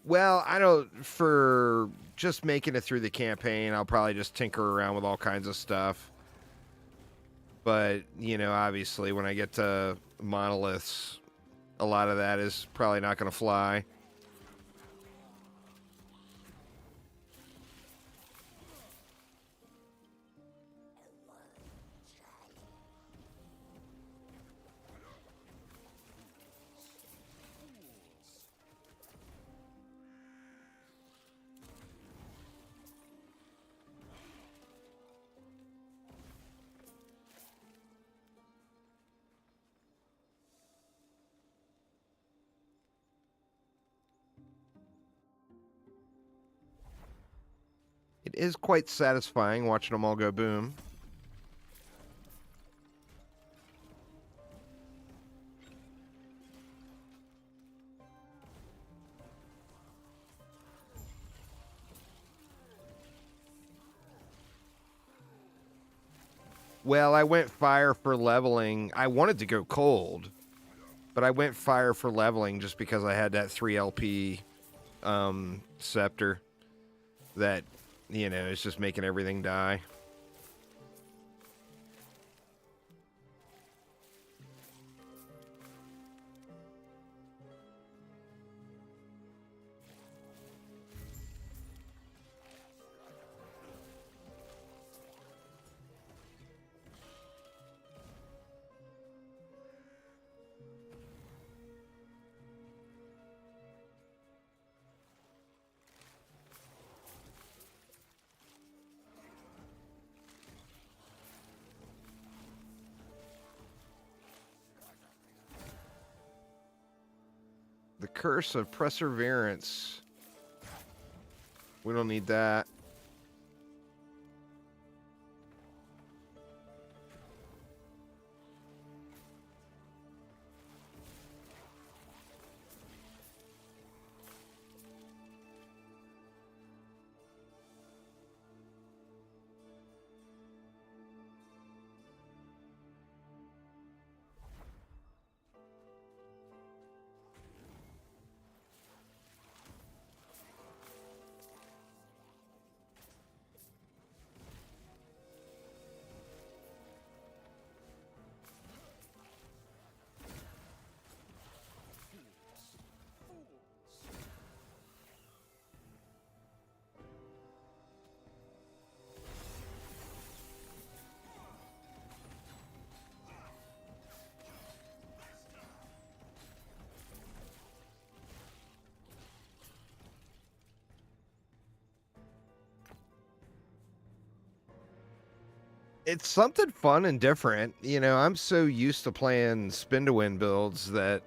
Well, I don't. For just making it through the campaign, I'll probably just tinker around with all kinds of stuff. But, you know, obviously when I get to monoliths, a lot of that is probably not going to fly. It is quite satisfying watching them all go boom. Well, I went fire for leveling. I wanted to go cold, but I went fire for leveling just because I had that 3 LP scepter that, you know, is just making everything die. The Curse of Perseverance. We don't need that. It's something fun and different. You know, I'm so used to playing spin to win builds that,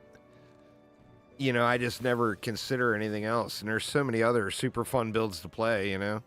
you know, I just never consider anything else. And there's so many other super fun builds to play, you know?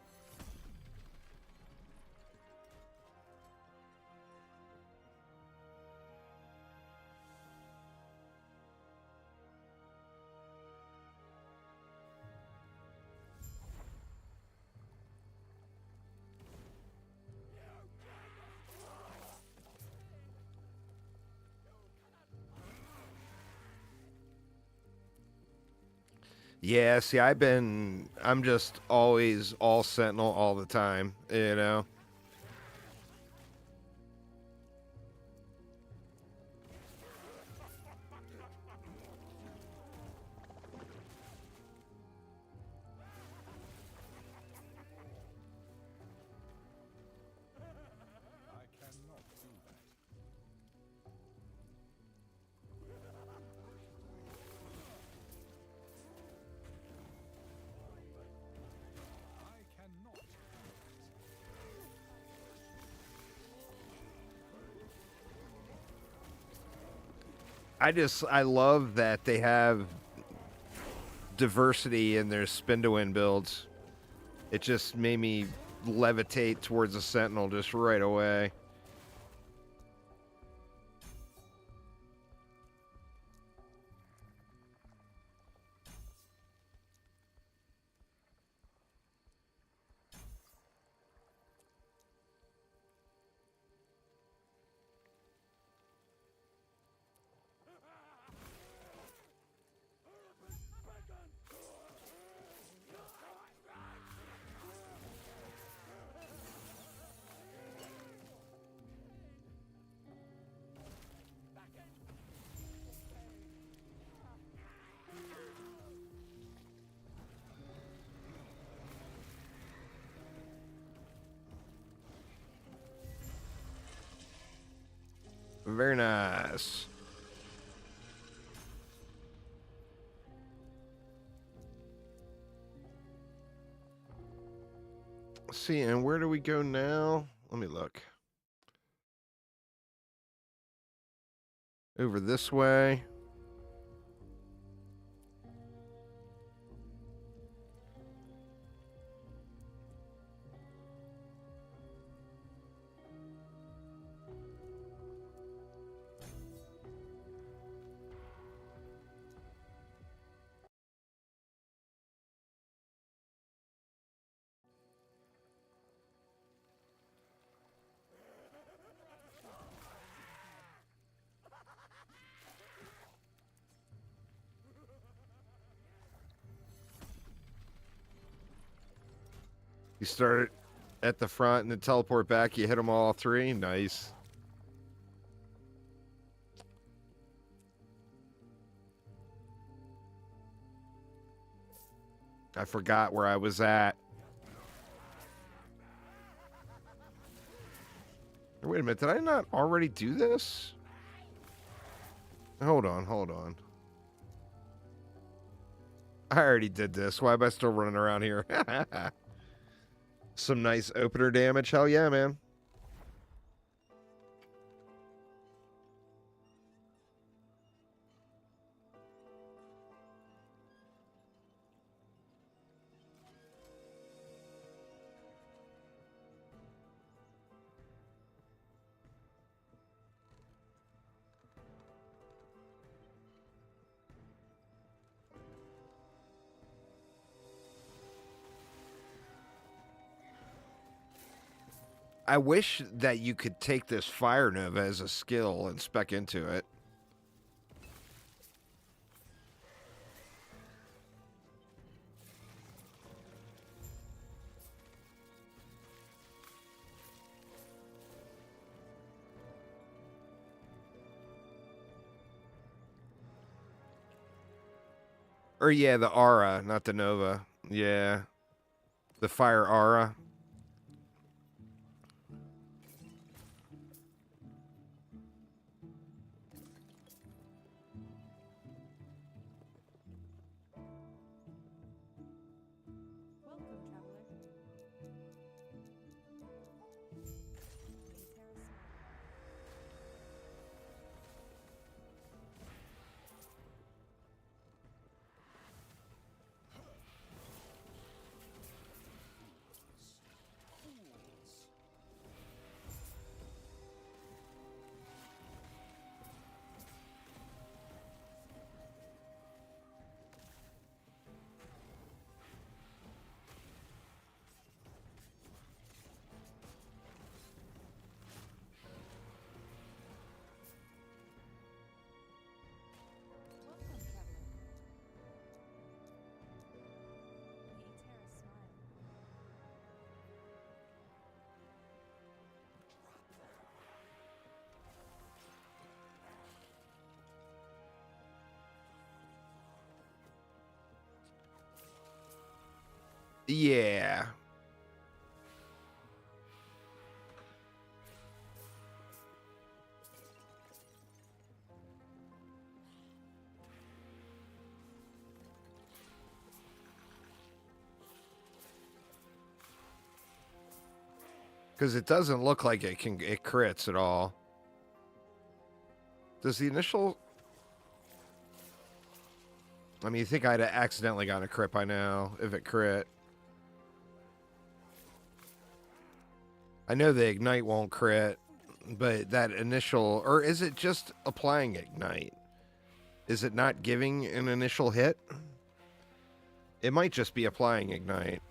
Yeah, see, I'm just always all Sentinel all the time, you know? I cannot do that. I cannot do I love that they have diversity in their spin to win builds. It just made me levitate towards a Sentinel just right away. Very nice. Let's see, and where do we go now? Let me look. Over this way. You start at the front and then teleport back. You hit them all three. Nice. I forgot where I was at. Wait a minute. Did I not already do this? Hold on. Hold on. I already did this. Why am I still running around here? Some nice opener damage. Hell yeah, man. I wish that you could take this Fire Nova as a skill and spec into it. Or yeah, the Aura, not the Nova. Yeah. The Fire Aura. Welcome, traveler. Welcome, traveler. May Terra smile. Yeah. Because it doesn't look like it crits at all. Does the initial... I mean, you think I'd have accidentally gotten a crit by now if it crit. I know the Ignite won't crit, but that initial... Or is it just applying Ignite? Is it not giving an initial hit? It might just be applying Ignite.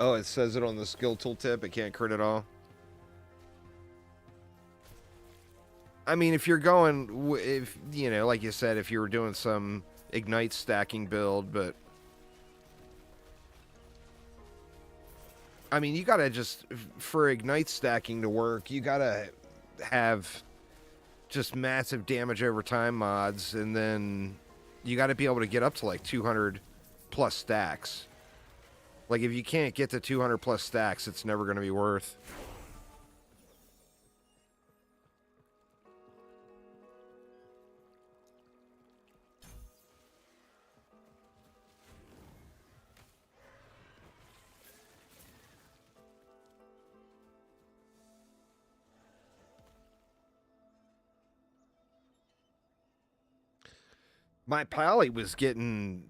Oh, it says it on the skill tooltip. It can't crit at all. I mean, if you're going, if you know, like you said, if you were doing some ignite stacking build, but I mean, you gotta just, for ignite stacking to work, you gotta have just massive damage over time mods, and then you gotta be able to get up to like 200 plus stacks. Like, if you can't get to 200 plus stacks, it's never gonna be worth. My pally was getting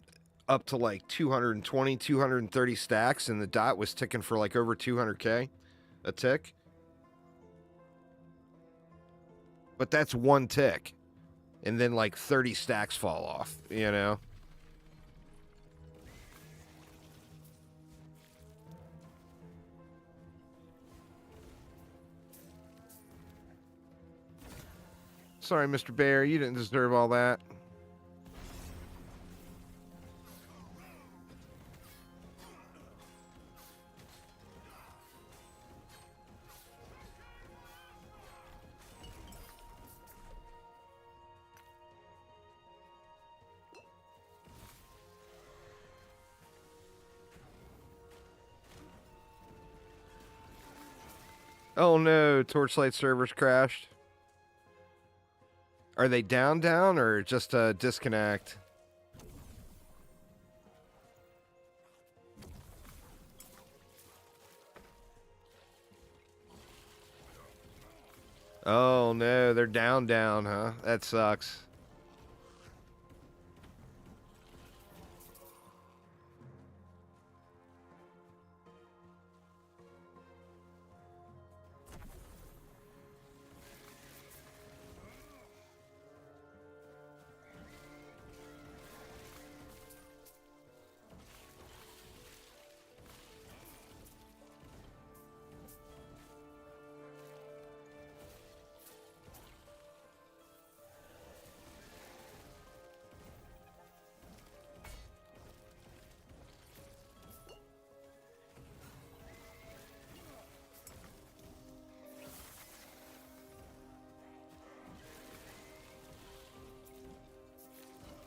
up to like 220, 230 stacks, and the dot was ticking for like over 200k a tick. But that's one tick. And then like 30 stacks fall off, you know? Sorry, Mr. Bear, you didn't deserve all that. Oh no, Torchlight servers crashed. Are they down or just a disconnect? Oh no, they're down, huh? That sucks.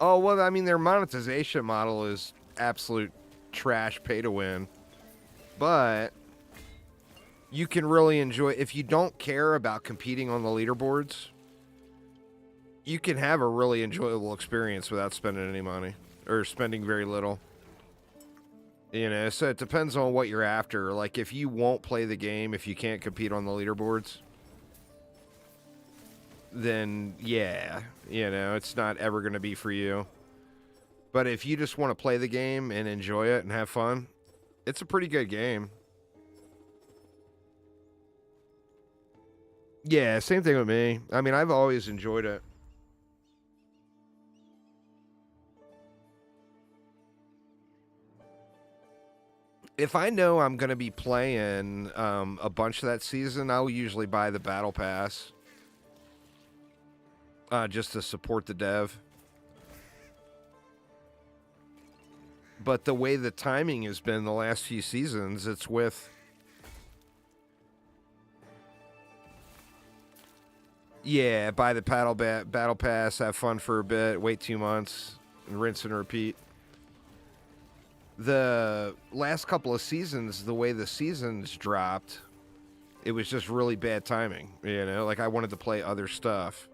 Oh, well, I mean, their monetization model is absolute trash, pay to win. But you can really enjoy, if you don't care about competing on the leaderboards, you can have a really enjoyable experience without spending any money, or spending very little. You know, so it depends on what you're after. Like, if you won't play the game, if you can't compete on the leaderboards, then yeah, you know, it's not ever going to be for you. But if you just want to play the game and enjoy it and have fun, it's a pretty good game. Yeah, same thing with me. I mean, I've always enjoyed it. If I know I'm going to be playing a bunch of that season, I'll usually buy the Battle Pass. Just to support the dev. But the way the timing has been the last few seasons, it's with... Yeah, buy the Battle Pass, have fun for a bit, wait 2 months, and rinse and repeat. The last couple of seasons, the way the seasons dropped, it was just really bad timing, you know? Like, I wanted to play other stuff.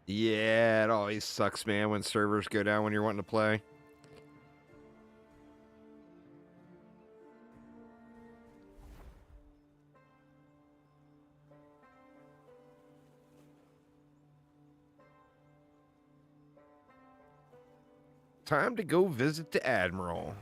Yeah, it always sucks, man, when servers go down when you're wanting to play. Time to go visit the Admiral.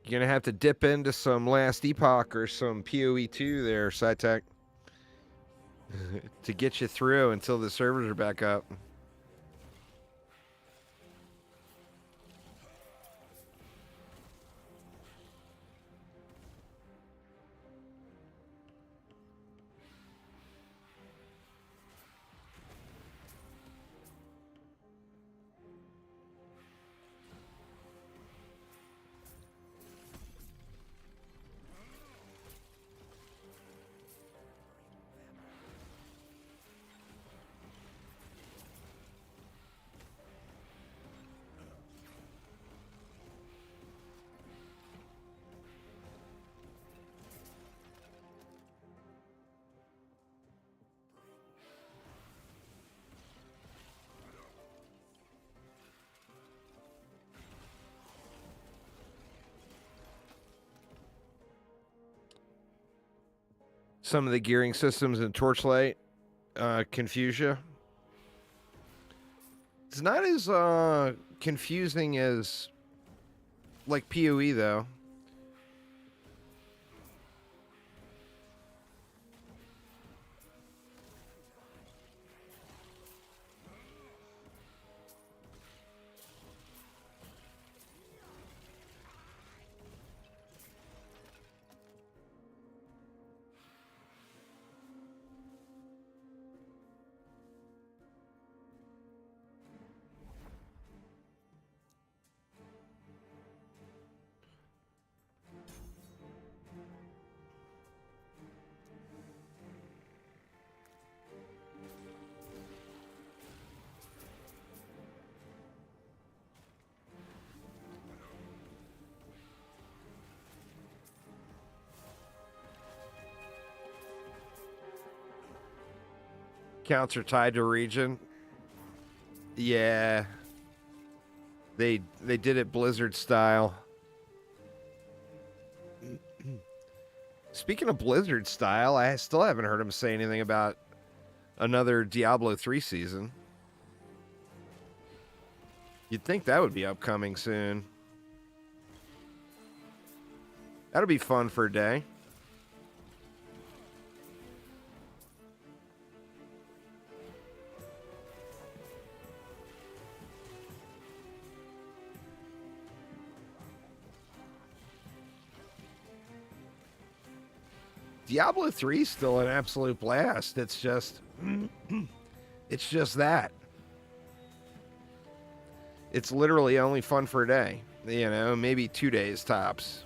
You're gonna have to dip into some Last Epoch or some PoE2 there, SciTech, to get you through until the servers are back up. Some of the gearing systems in Torchlight confuse you. It's not as confusing as like PoE though. Counts are tied to region. Yeah. They did it Blizzard style. Speaking of Blizzard style, I still haven't heard him say anything about another Diablo 3 season. You'd think that would be upcoming soon. That'll be fun for a day. Diablo 3 is still an absolute blast. It's just that. It's literally only fun for a day. You know, maybe 2 days tops.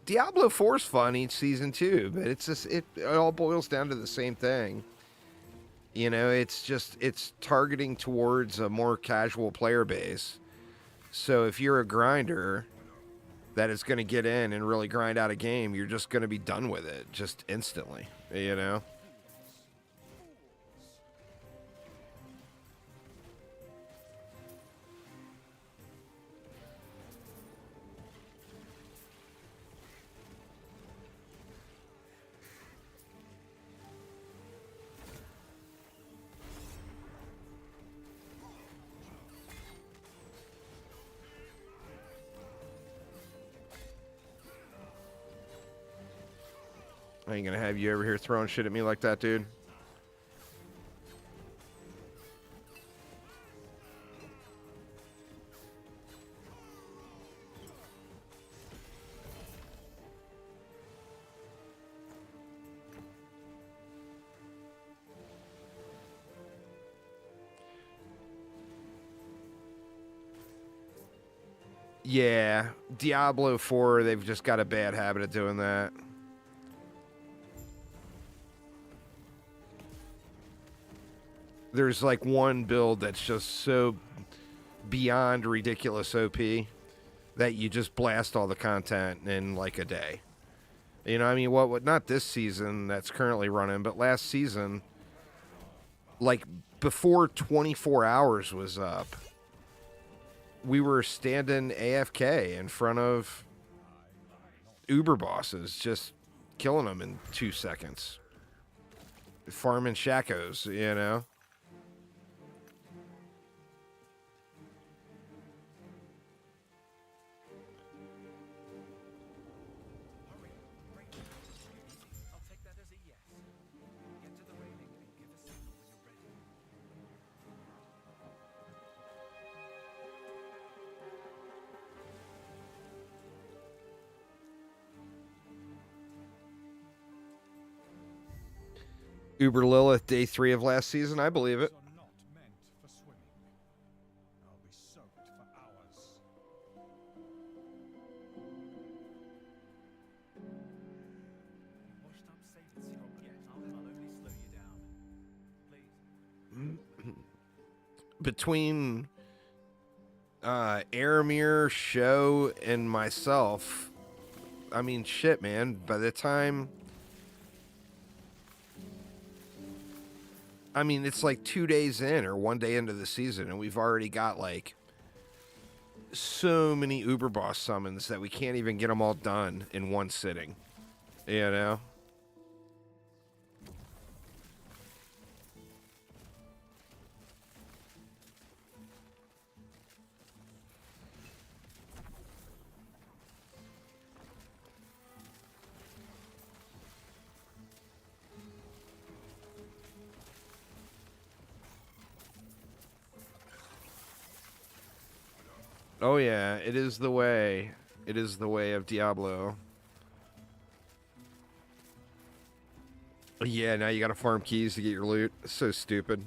Diablo 4 is fun each season too, but it's just it all boils down to the same thing. You know, it's targeting towards a more casual player base. So if you're a grinder that is going to get in and really grind out a game, you're just going to be done with it just instantly, you know? I ain't gonna have you over here throwing shit at me like that, dude. Yeah, Diablo 4, they've just got a bad habit of doing that. There's like one build that's just so beyond ridiculous OP that you just blast all the content in like a day. You know, I mean, what not this season that's currently running, but last season, like before 24 hours was up, we were standing AFK in front of Uber bosses, just killing them in 2 seconds. Farming shacos, you know? Hurry. Great. Easy. I'll take that as a yes. Get to the railing and give a signal when you're ready. Uber Lilith, day 3 of last season, I believe it. Are not meant for swimming. I'll be soaked for hours. Washed up safe and strong. Yes, I'll only slow you down. Please. Between Aramir, Show, and myself, I mean, shit, man. By the time, I mean, it's like 2 days in or 1 day into the season, and we've already got like so many Uber Boss summons that we can't even get them all done in one sitting. You know? Oh yeah, it is the way. It is the way of Diablo. Yeah, now you gotta farm keys to get your loot. So stupid.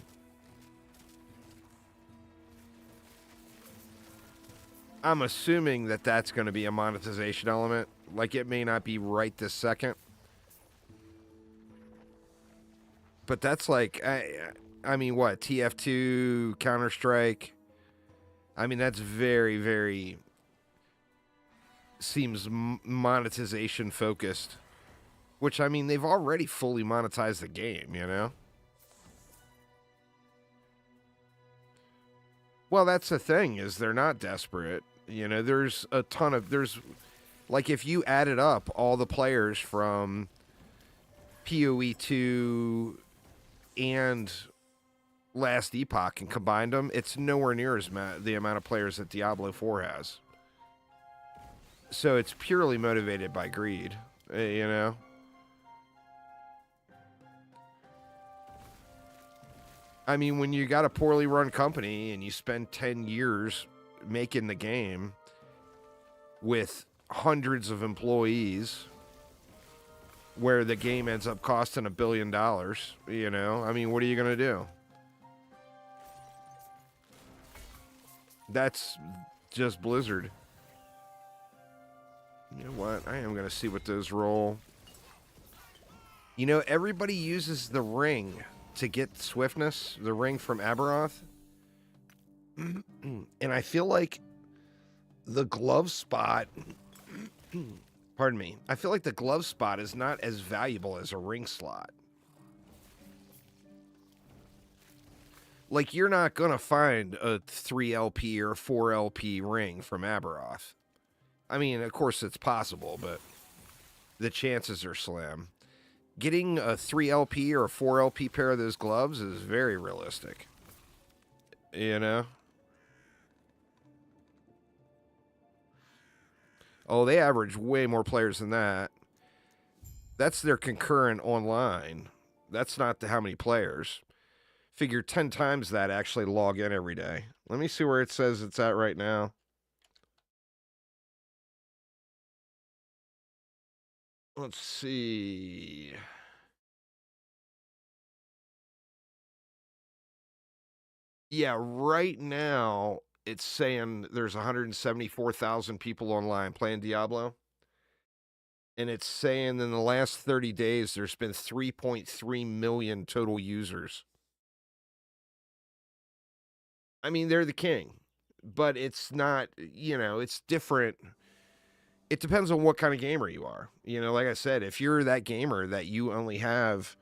I'm assuming that that's going to be a monetization element. Like, it may not be right this second. But that's like, I mean, what? TF2, Counter-Strike? I mean, that's very, very... seems monetization focused. Which, I mean, they've already fully monetized the game, you know? Well, that's the thing, is they're not desperate. You know, there's a ton of... There's... Like, if you added up all the players from PoE 2 and Last Epoch and combined them, it's nowhere near as the amount of players that Diablo 4 has. So it's purely motivated by greed, you know? I mean, when you got a poorly run company and you spend 10 years making the game with hundreds of employees where the game ends up costing $1 billion, you know? I mean, what are you going to do? That's just Blizzard. You know what? I am going to see what those roll. You know, everybody uses the ring to get swiftness, the ring from Aberoth. And I feel like the glove spot... Pardon me. I feel like the glove spot is not as valuable as a ring slot. Like, you're not going to find a 3LP or 4LP ring from Aberoth. I mean, of course it's possible, but the chances are slim. Getting a 3LP or a 4LP pair of those gloves is very realistic. You know? Oh, they average way more players than that. That's their concurrent online. That's not how many players. Figure 10 times that actually log in every day. Let me see where it says it's at right now. Let's see. Yeah, right now it's saying there's 174,000 people online playing Diablo. And it's saying in the last 30 days, there's been 3.3 million total users. I mean, they're the king, but it's not, it's different. It depends on what kind of gamer you are. Like I said, if you're that gamer that you only have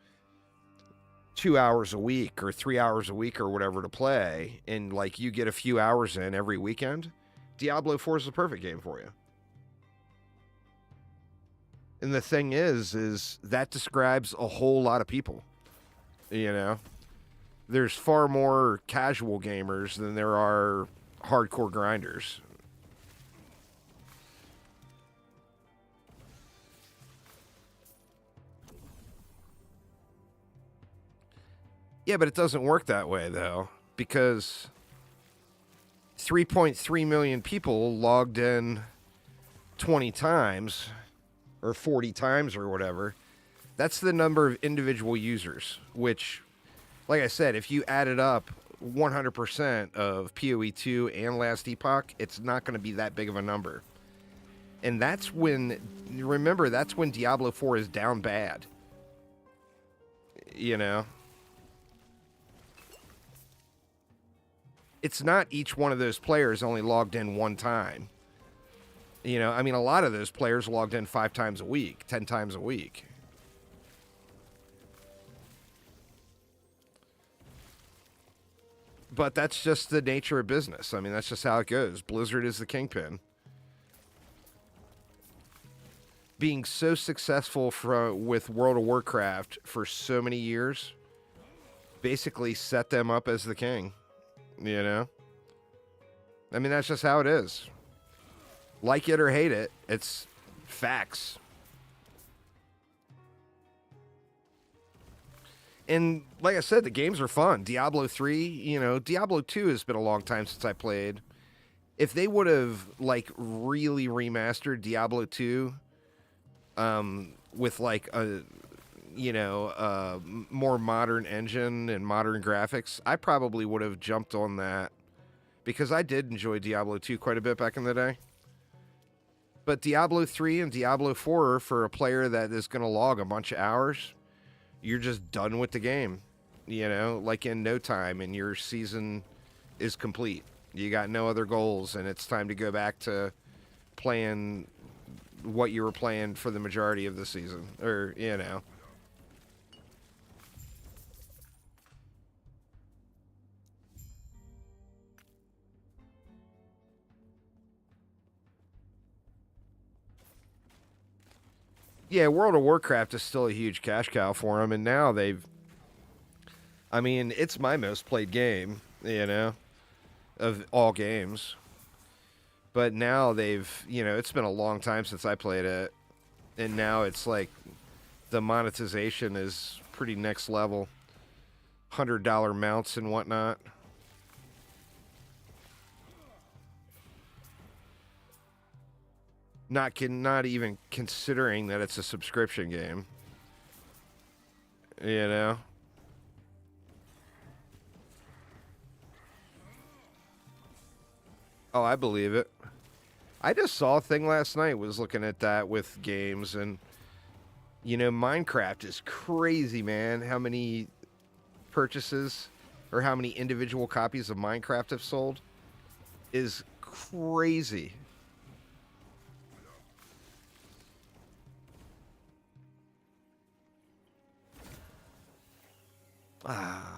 2 hours a week or 3 hours a week or whatever to play, and like you get a few hours in every weekend, Diablo 4 is the perfect game for you. And the thing is that describes a whole lot of people. There's far more casual gamers than there are hardcore grinders. Yeah, but it doesn't work that way, though, because 3.3 million people logged in 20 times or 40 times or whatever. That's the number of individual users, which, like I said, if you added up 100% of PoE2 and Last Epoch, it's not going to be that big of a number. And that's when Diablo 4 is down bad. It's not each one of those players only logged in one time. I mean, a lot of those players logged in 5 times a week, 10 times a week. But that's just the nature of business. I mean, that's just how it goes. Blizzard is the kingpin. Being so successful with World of Warcraft for so many years basically set them up as the king. I mean, that's just how it is. Like it or hate it, it's facts. And like I said, the games are fun. Diablo 3, Diablo 2 has been a long time since I played. If they would have, like, really remastered Diablo 2 with, like, a more modern engine and modern graphics, I probably would have jumped on that, because I did enjoy Diablo 2 quite a bit back in the day. But Diablo 3 and Diablo 4, for a player that is going to log a bunch of hours, you're just done with the game, like in no time, and your season is complete. You got no other goals, and it's time to go back to playing what you were playing for the majority of the season, or. Yeah, World of Warcraft is still a huge cash cow for them, and now it's my most played game, of all games. But now it's been a long time since I played it, and now it's like the monetization is pretty next level. $100 mounts and whatnot. Not even considering that it's a subscription game. Oh, I believe it. I just saw a thing last night, was looking at that with games, and Minecraft is crazy, man. How many purchases or how many individual copies of Minecraft have sold is crazy.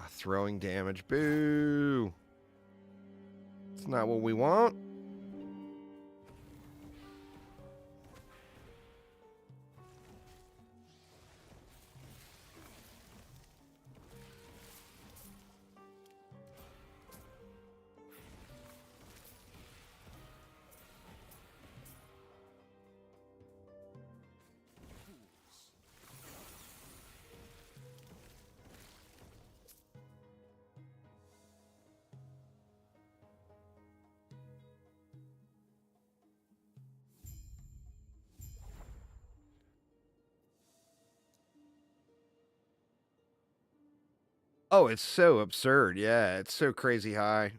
Throwing damage. Boo. It's not what we want. Oh, it's so absurd. Yeah, it's so crazy high.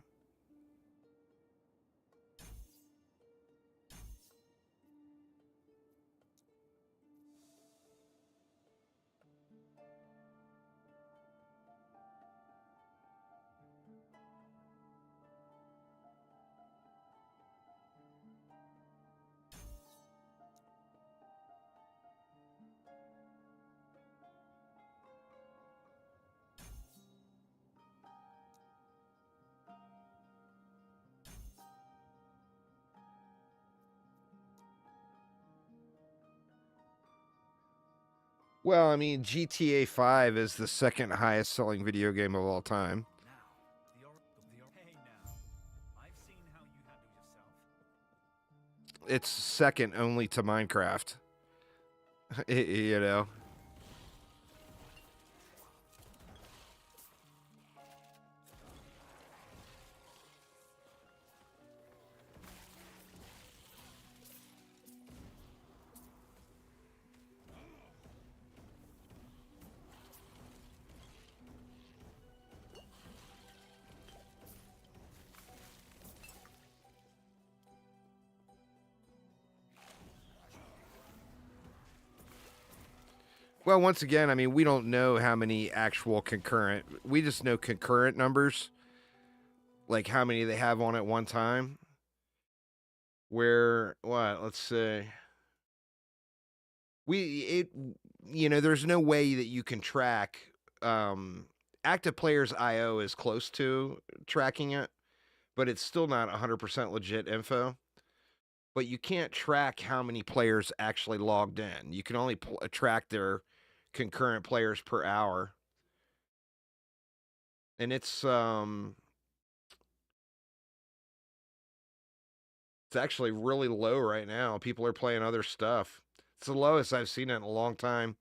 Well, I mean, GTA 5 is the second highest selling video game of all time. Now, hey now, I've seen how you handle yourself. It's second only to Minecraft. You know. Well, once again, I mean, we don't know how many actual concurrent. We just know concurrent numbers, like how many they have on at one time. Where what? Let's say there's no way that you can track. Active players IO is close to tracking it, but it's still not 100% legit info. But you can't track how many players actually logged in. You can only track their concurrent players per hour. And it's actually really low right now. People are playing other stuff. It's the lowest I've seen it in a long time.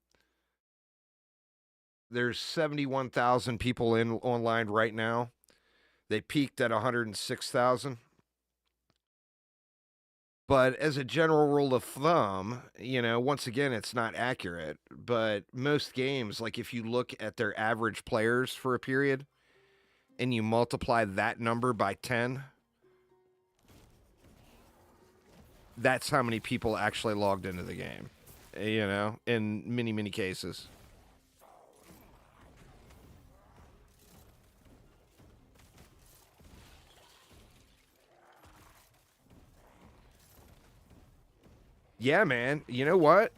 There's 71,000 people in online right now. They peaked at 106,000. But as a general rule of thumb, once again, it's not accurate. But most games, like if you look at their average players for a period and you multiply that number by 10, that's how many people actually logged into the game, in many, many cases. Yeah, man. You know what?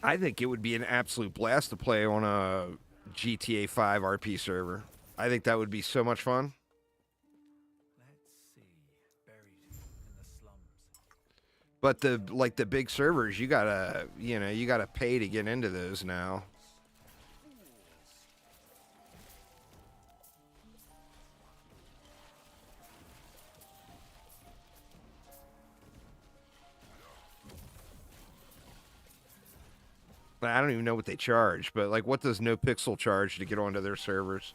I think it would be an absolute blast to play on a GTA 5 RP server. I think that would be so much fun. Let's see, buried in the slums. But the big servers, you gotta pay to get into those now. I don't even know what they charge, but like, what does No Pixel charge to get onto their servers?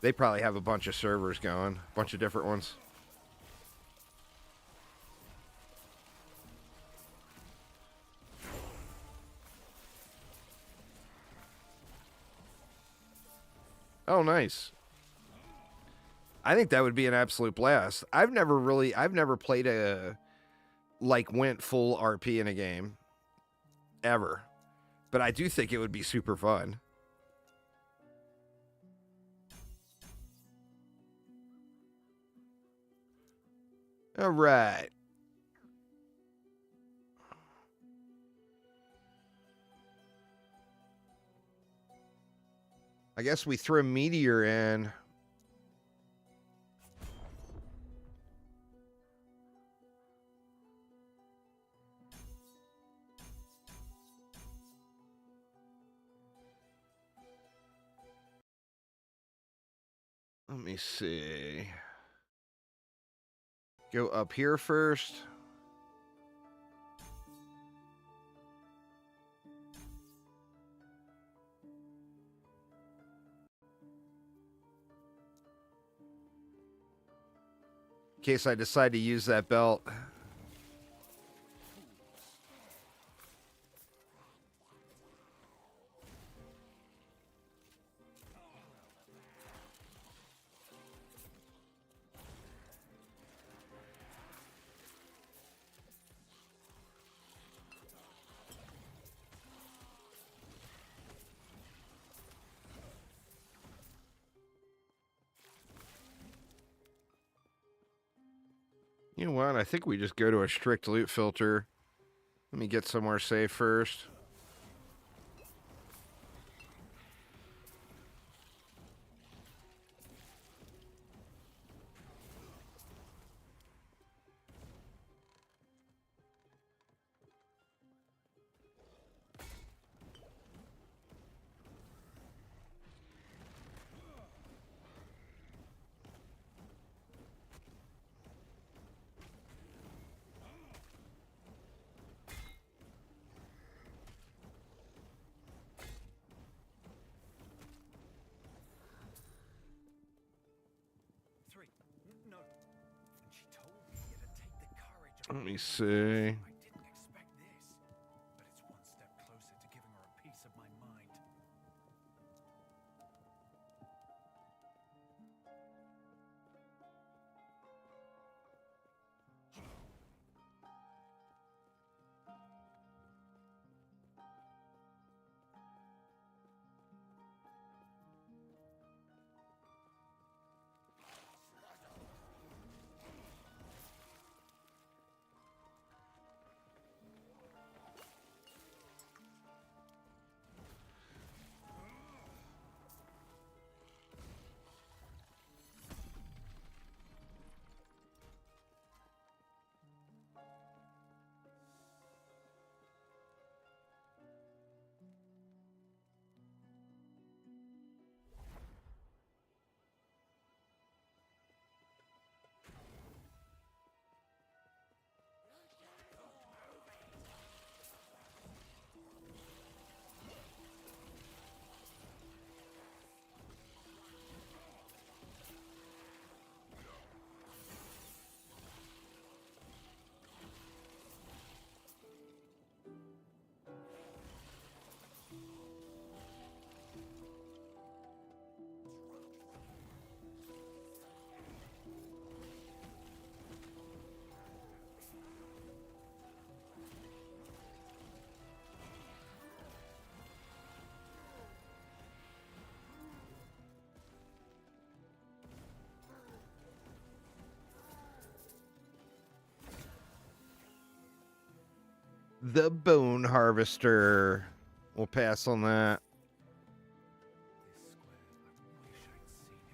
They probably have a bunch of servers going, a bunch of different ones. Oh, nice. I think that would be an absolute blast. I've never played went full RP in a game. Ever. But I do think it would be super fun. All right. I guess we throw Meteor in. Let me see. Go up here first. In case I decide to use that belt. You know what? I think we just go to a strict loot filter. Let me get somewhere safe first. Let me see. I didn't expect this, but it's one step closer to giving her a piece of my mind. The Bone Harvester. We'll pass on that. This square, I wish I'd seen it.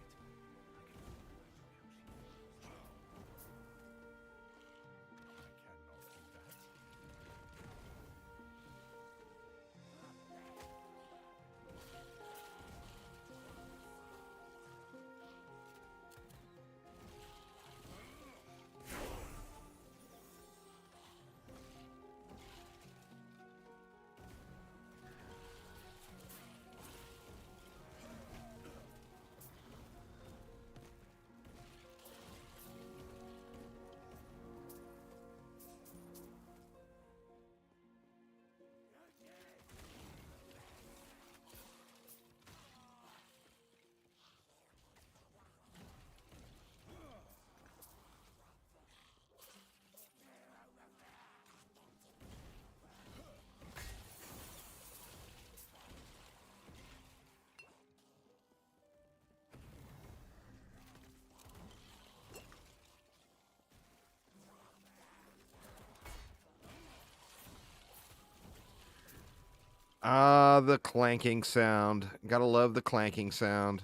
Ah, the clanking sound. Gotta love the clanking sound.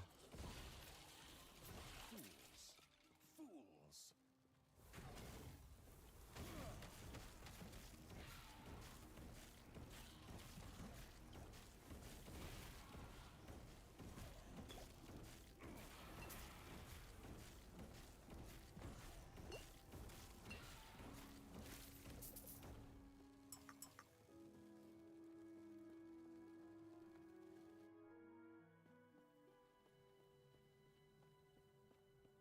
Fools!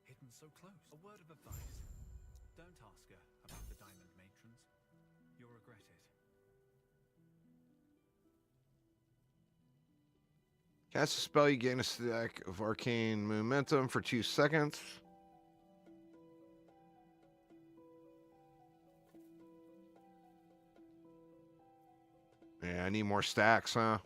Hidden so close. A word of advice. Don't ask her about the diamond matrons. You'll regret it. Cast a spell, you gain a stack of arcane momentum for 2 seconds. Yeah, I need more stacks, huh?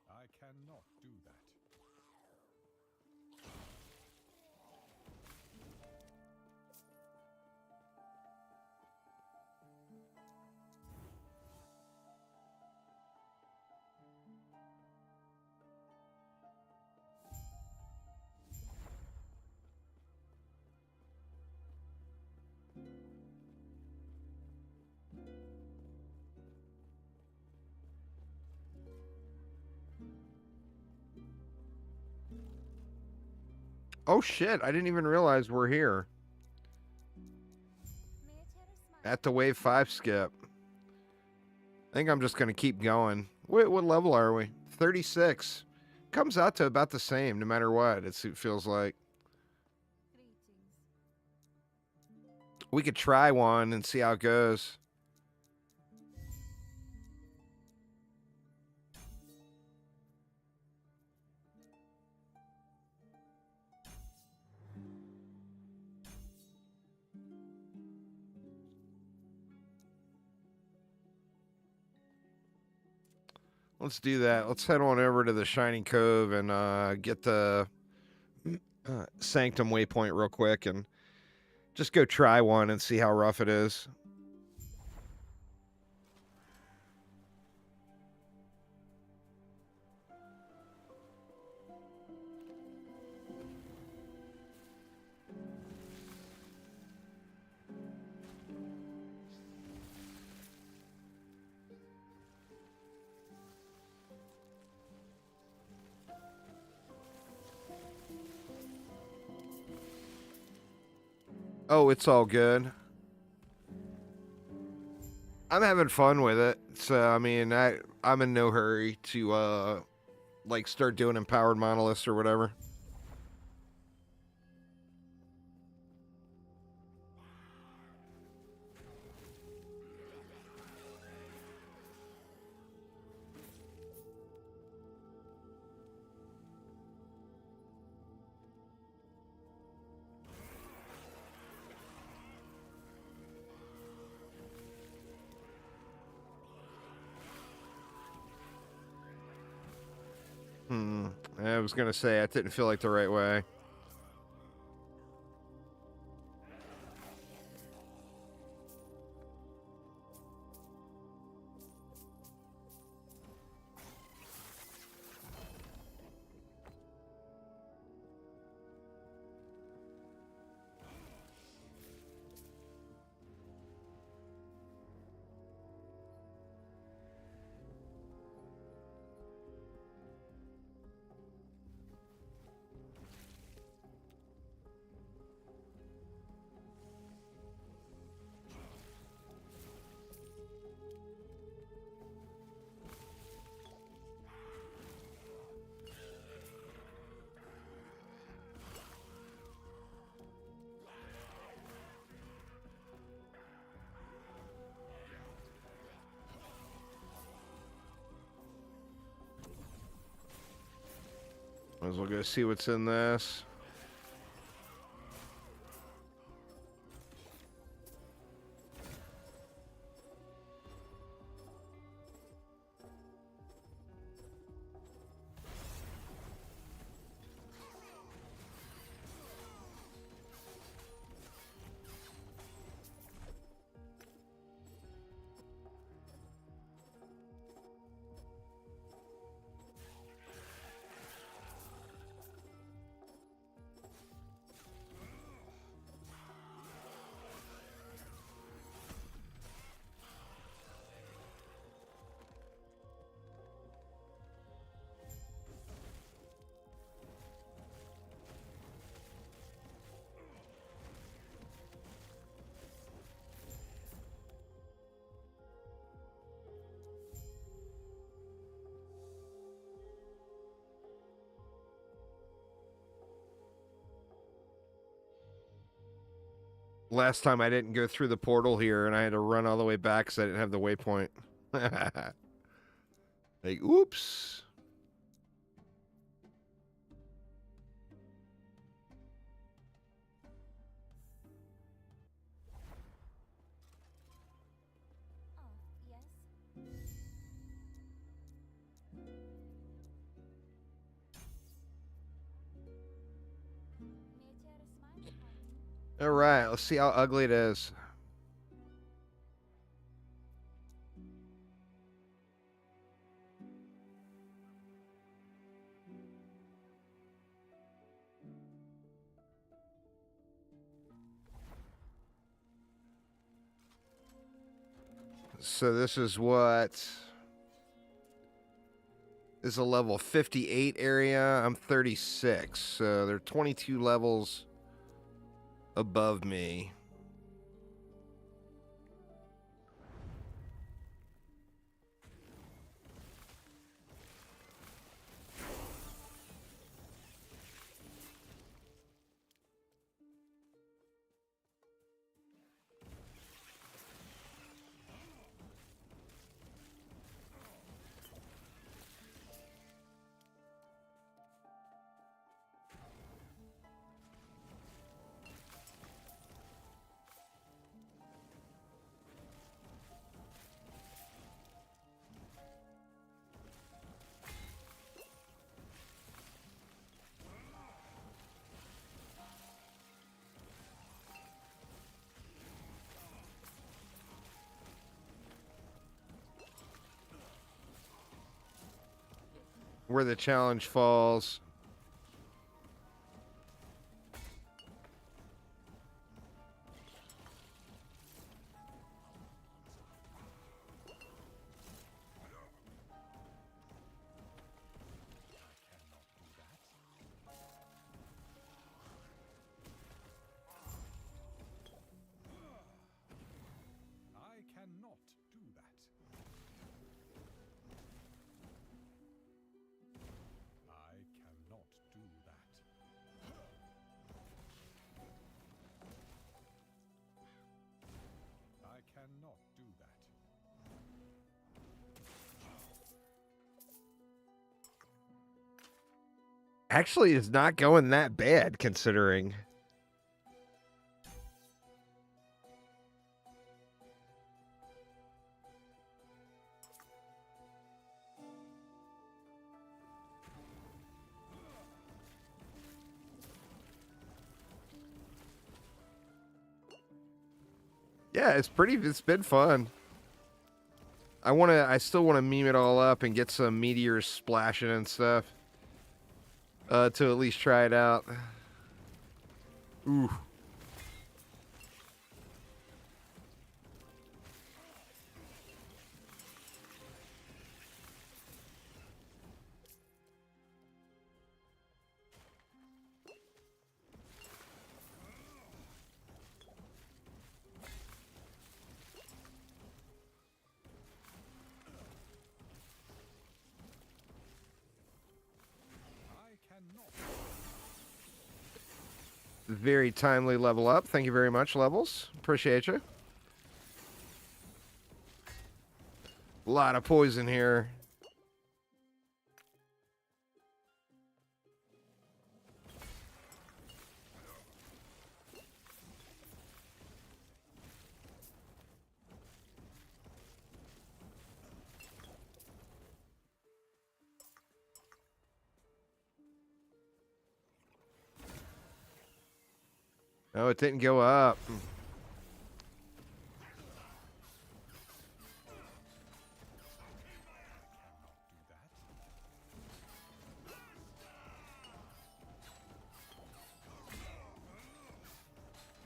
I cannot do that. Oh shit, I didn't even realize we're here. At the wave 5 skip. I think I'm just going to keep going. What level are we? 36. Comes out to about the same no matter what, it feels like. We could try one and see how it goes. Let's do that. Let's head on over to the Shining Cove and get the Sanctum waypoint real quick and just go try one and see how rough it is. Oh, it's all good. I'm having fun with it. So, I mean, I'm in no hurry to, like, start doing empowered monoliths or whatever. I was going to say, it didn't feel like the right way. Might as well go see what's in this. Last time I didn't go through the portal here and I had to run all the way back because I didn't have the waypoint. Like, oops. Oh, yes. May I share a smile upon you? All right, let's see how ugly it is. So this is what This is a level 58 area. I'm 36, so they're 22 levels above me. Where the challenge falls. I cannot do that. I cannot do that. I cannot do that. Actually, it's not going that bad, considering. Yeah, it's been fun. I still wanna meme it all up and get some meteors splashing and stuff. To at least try it out. Ooh. I cannot. Very timely level up. Thank you very much, Levels. Appreciate you. A lot of poison here. No, it didn't go up.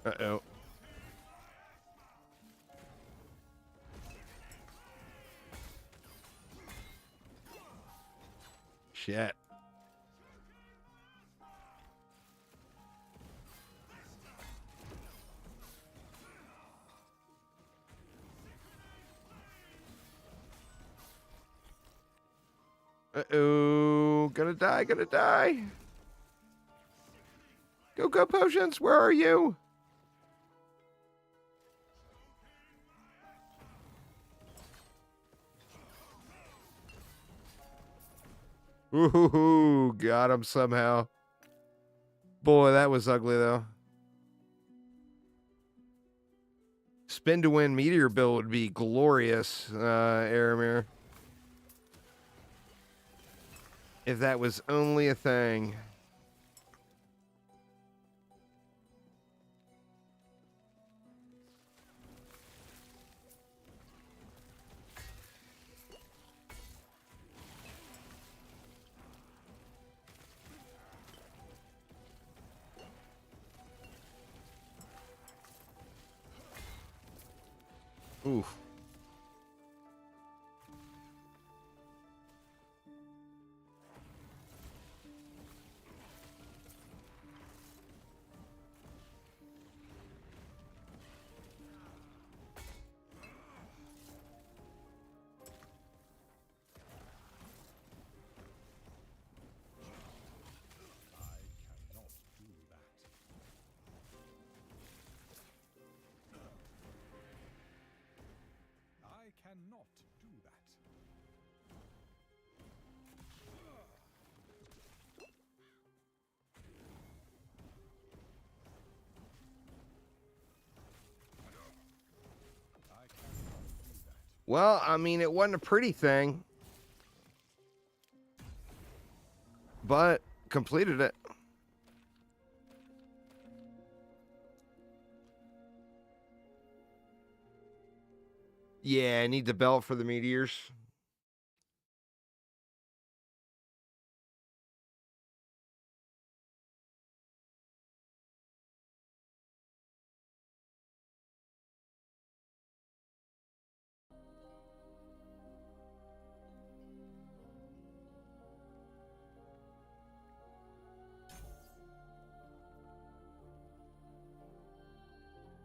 Uh-oh. Shit. Uh-oh. Gonna die, gonna die. Go, potions. Where are you? Ooh, got him somehow. Boy, that was ugly, though. Spin to win meteor build would be glorious, Aramir. If that was only a thing. Oof. Well, I mean, it wasn't a pretty thing, but completed it. Yeah, I need the belt for the meteors.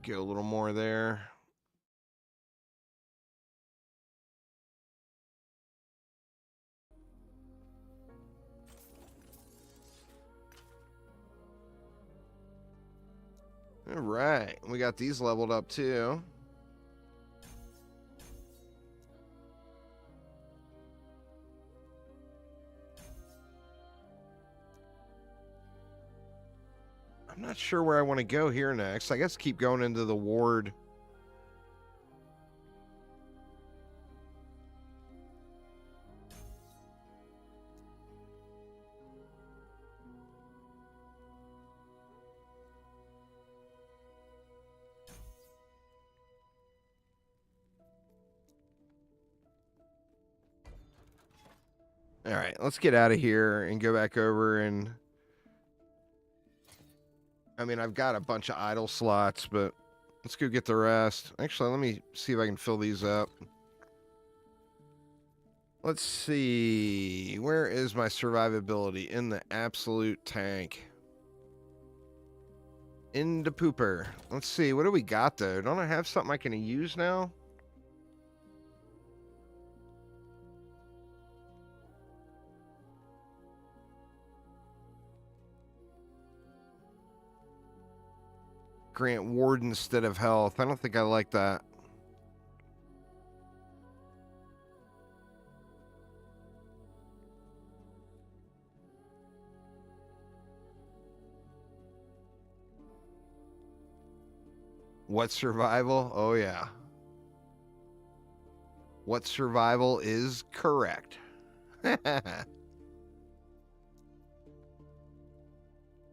Get a little more there. All right, we got these leveled up too. I'm not sure where I want to go here next. I guess keep going into the ward. All right, let's get out of here and go back over and... I mean, I've got a bunch of idle slots, but let's go get the rest. Actually, let me see if I can fill these up. Let's see. Where is my survivability? In the absolute tank. In the pooper. Let's see. What do we got, though? Don't I have something I can use now? Grant ward instead of health. I don't think I like that. What survival? Oh, yeah. What survival is correct.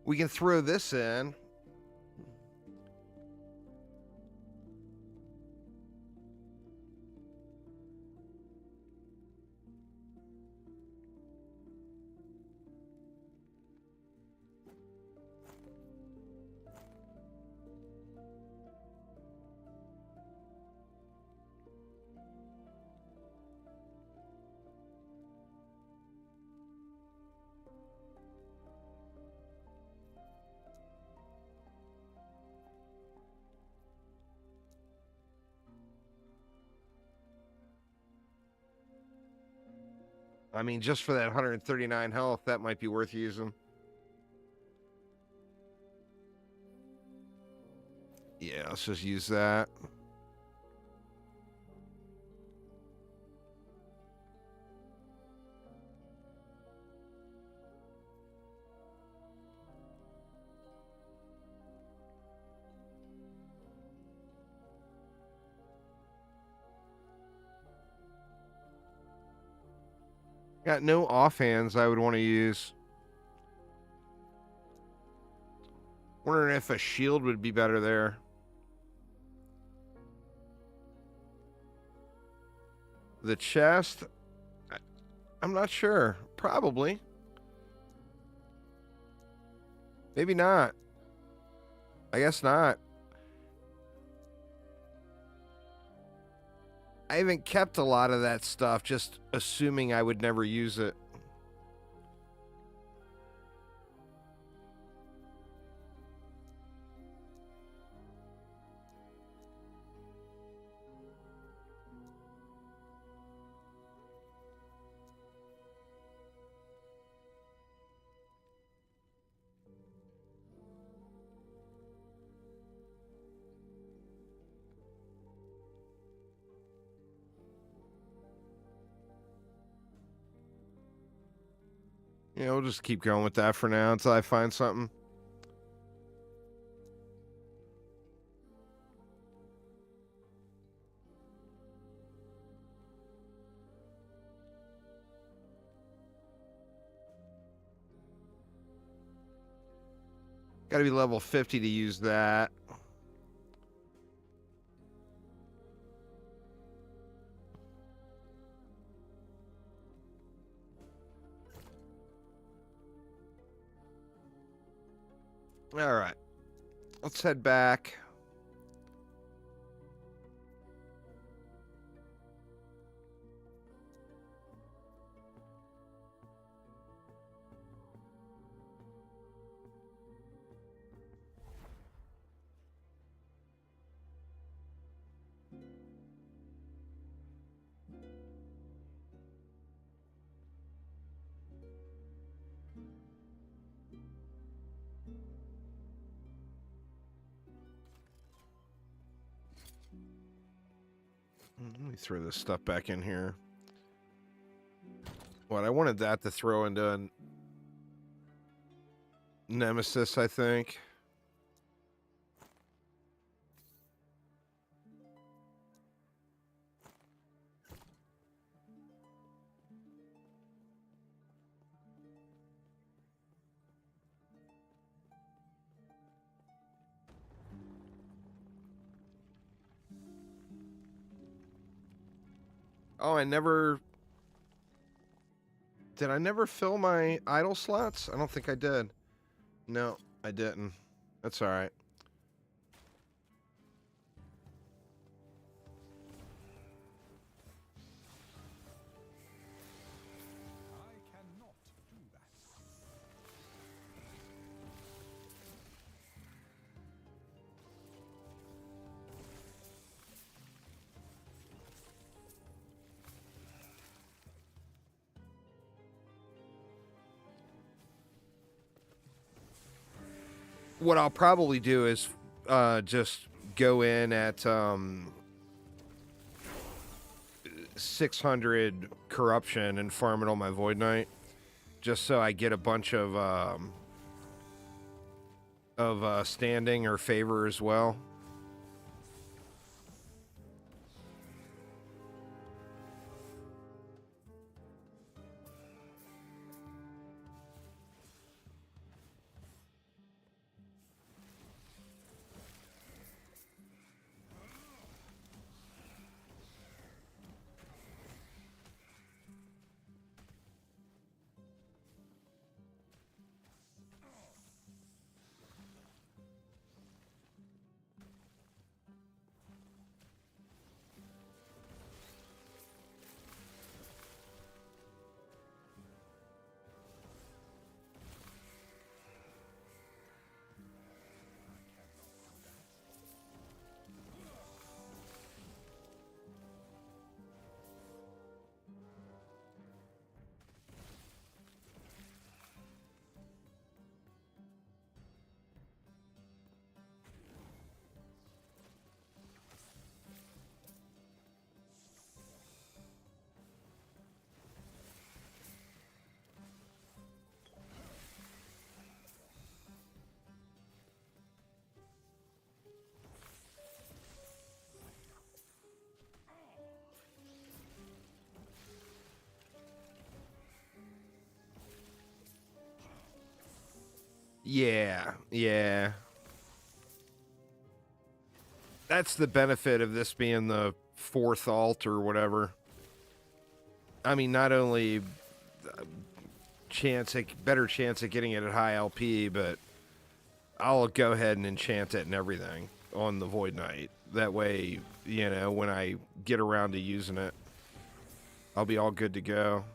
We can throw this in. I mean, just for that 139 health, that might be worth using. Yeah, let's just use that. Got no offhands I would want to use. Wondering if a shield would be better there. The chest, I'm not sure. Probably. Maybe not. I guess not. I haven't kept a lot of that stuff, just assuming I would never use it. Yeah, we'll just keep going with that for now until I find something. Got to be level 50 to use that. All right. Let's head back. Let me throw this stuff back in here. What, I wanted that to throw into a Nemesis, I think. Oh, I never... Did I never fill my idle slots? I don't think I did. No, I didn't. That's all right. I cannot do that. What I'll probably do is just go in at 600 corruption and farm it on my Void Knight, just so I get a bunch of standing or favor as well. Yeah. That's the benefit of this being the fourth alt or whatever. I mean, not only better chance at getting it at high LP, but I'll go ahead and enchant it and everything on the Void Knight. That way, you know, when I get around to using it, I'll be all good to go.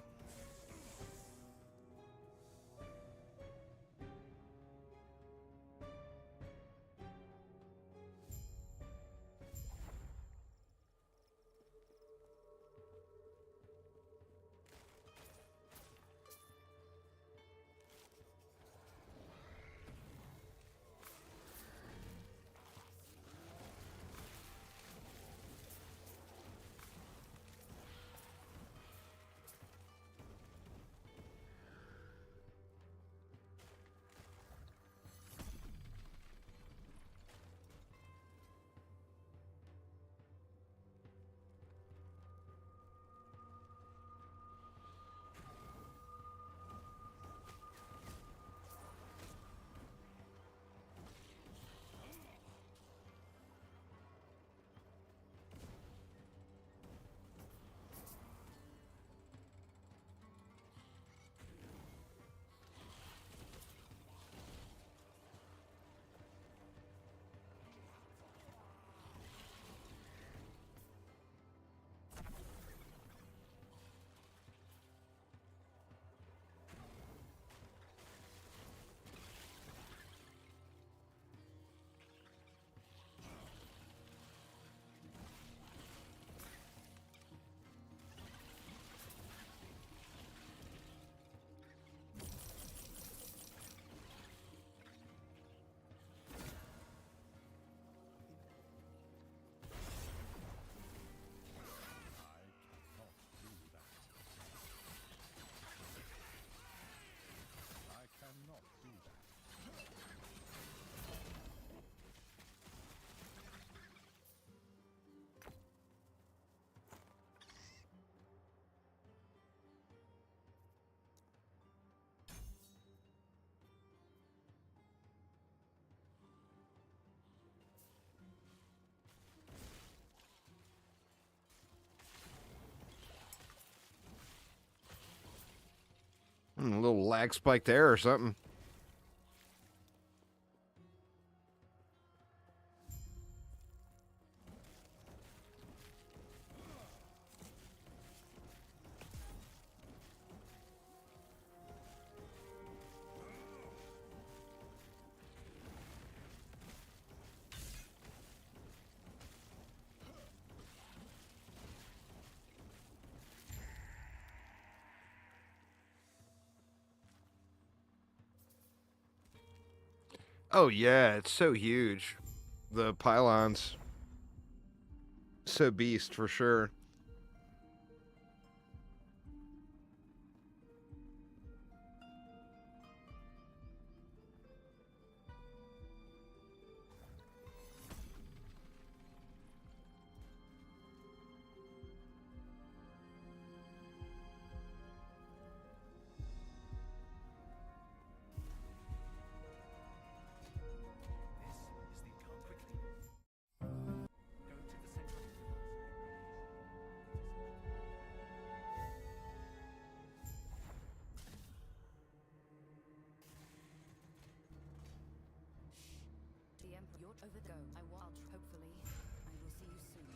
A little lag spike there or something. Oh yeah, it's so huge. The pylons. So beast for sure. This is the come quickly. Go to the central. The Emperor, you're over the go. I will. Hopefully, I will see you soon.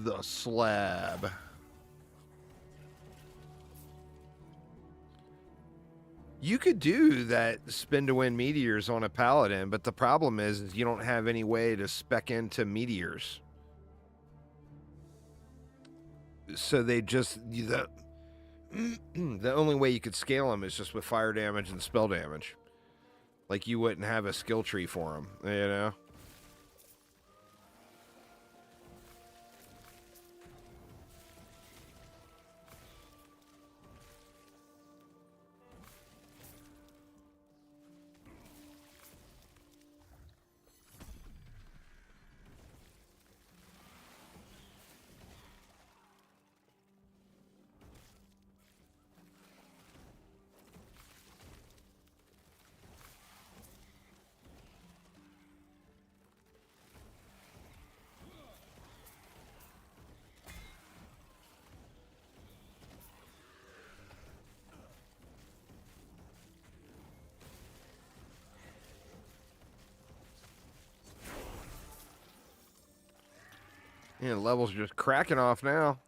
The slab. You could do that spin to win meteors on a paladin, but the problem is you don't have any way to spec into meteors. So they just the only way you could scale them is just with fire damage and spell damage. Like you wouldn't have a skill tree for them, you know? Yeah, levels are just cracking off now.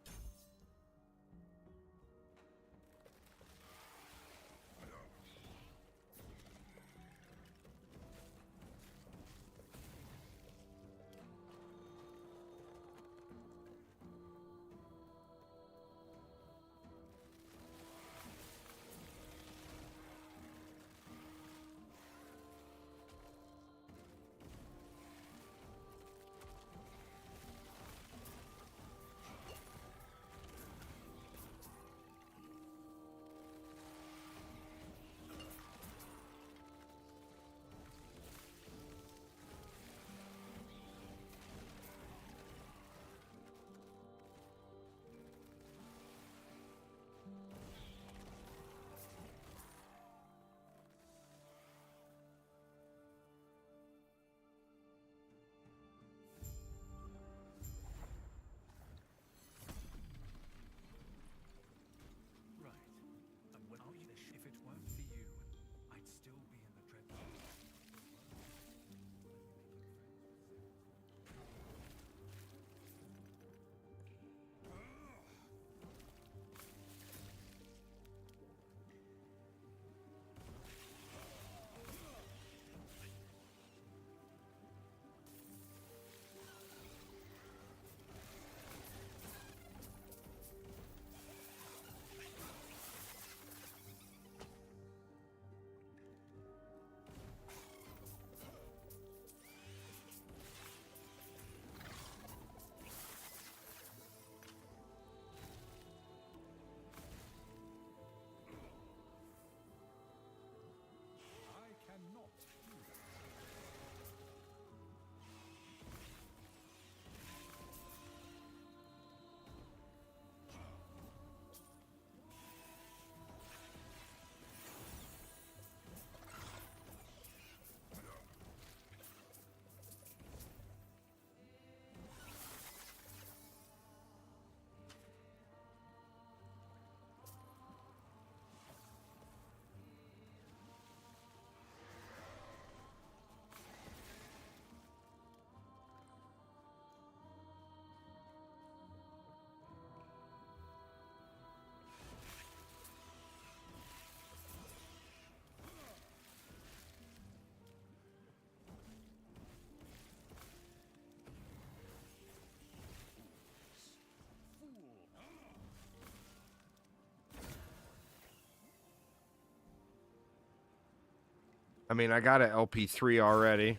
I mean, I got an LP3 already.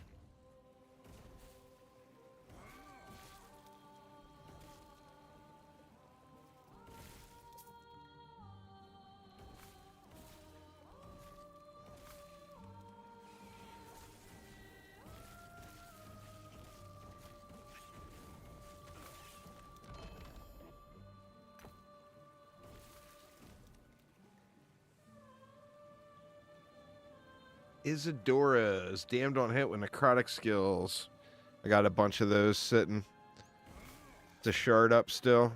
Isadora's damned on hit with necrotic skills. I got a bunch of those sitting. It's a shard up still.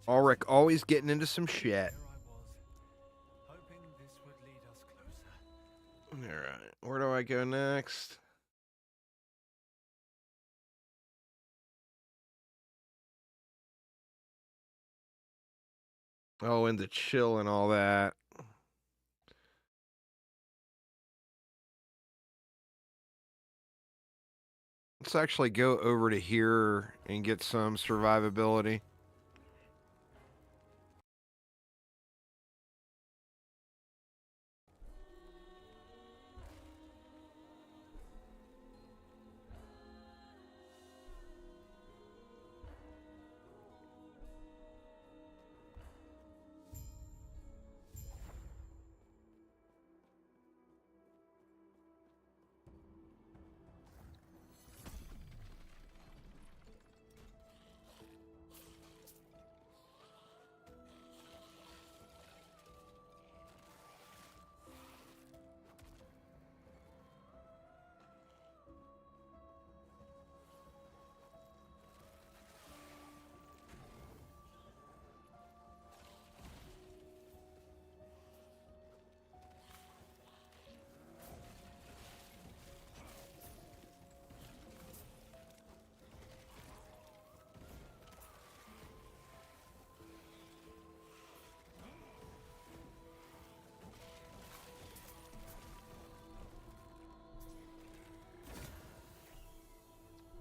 Ulrich always getting into some shit. There I was, hoping this would lead us closer. Alright, where do I go next? Oh, into chill and all that. Let's actually go over to here and get some survivability.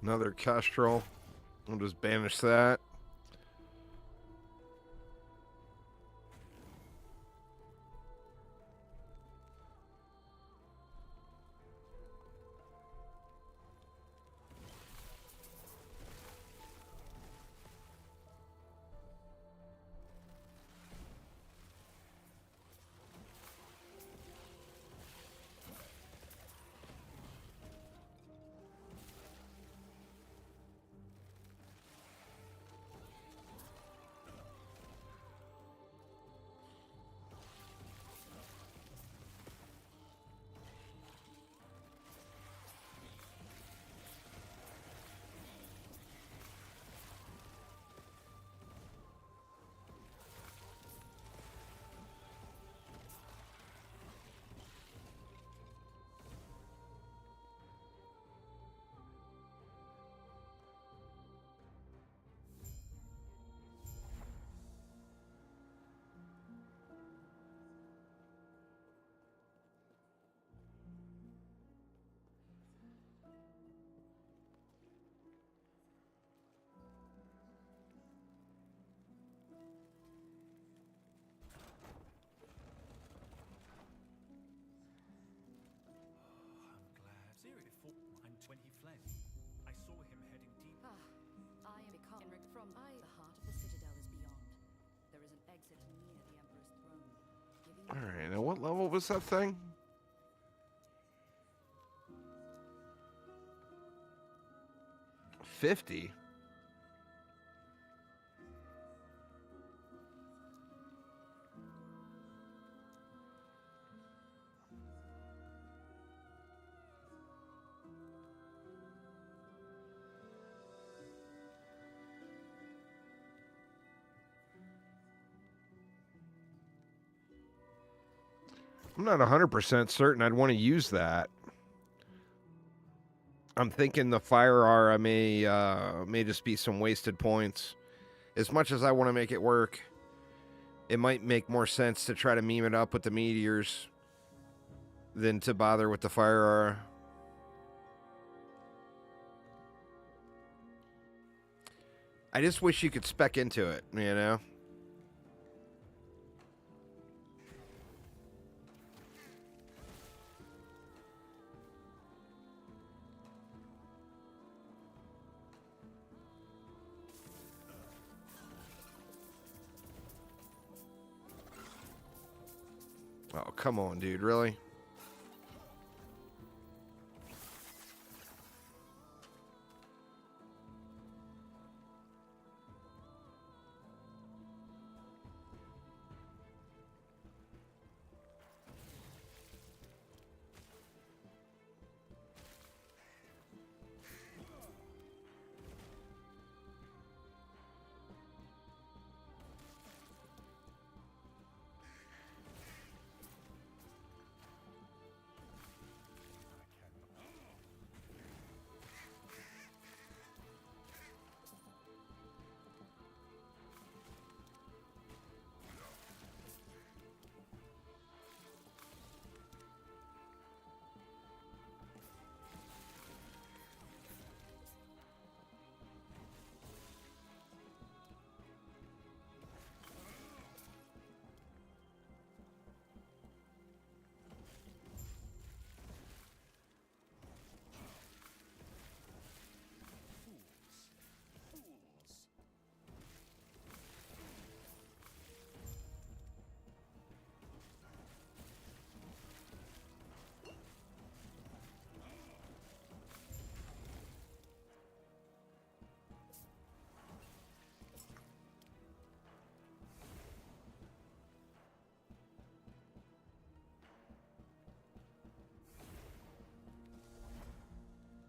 Another Kestrel. I'll just banish that. fled. I saw him heading deep. Ah, I am becoming from the heart of the citadel is beyond. There is an exit near the Emperor's throne. Giving All right, now what level was that thing? $50. I'm not 100% certain I'd want to use that. I'm thinking the fire aura may just be some wasted points. As much as I want to make it work, it might make more sense to try to meme it up with the meteors than to bother with the fire aura. I just wish you could spec into it, you know? Oh, come on, dude. Really?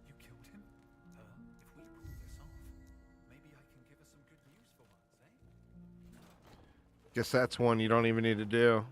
You killed him? If we pull this off, maybe I can give us some good news for once, eh? Guess that's one you don't even need to do.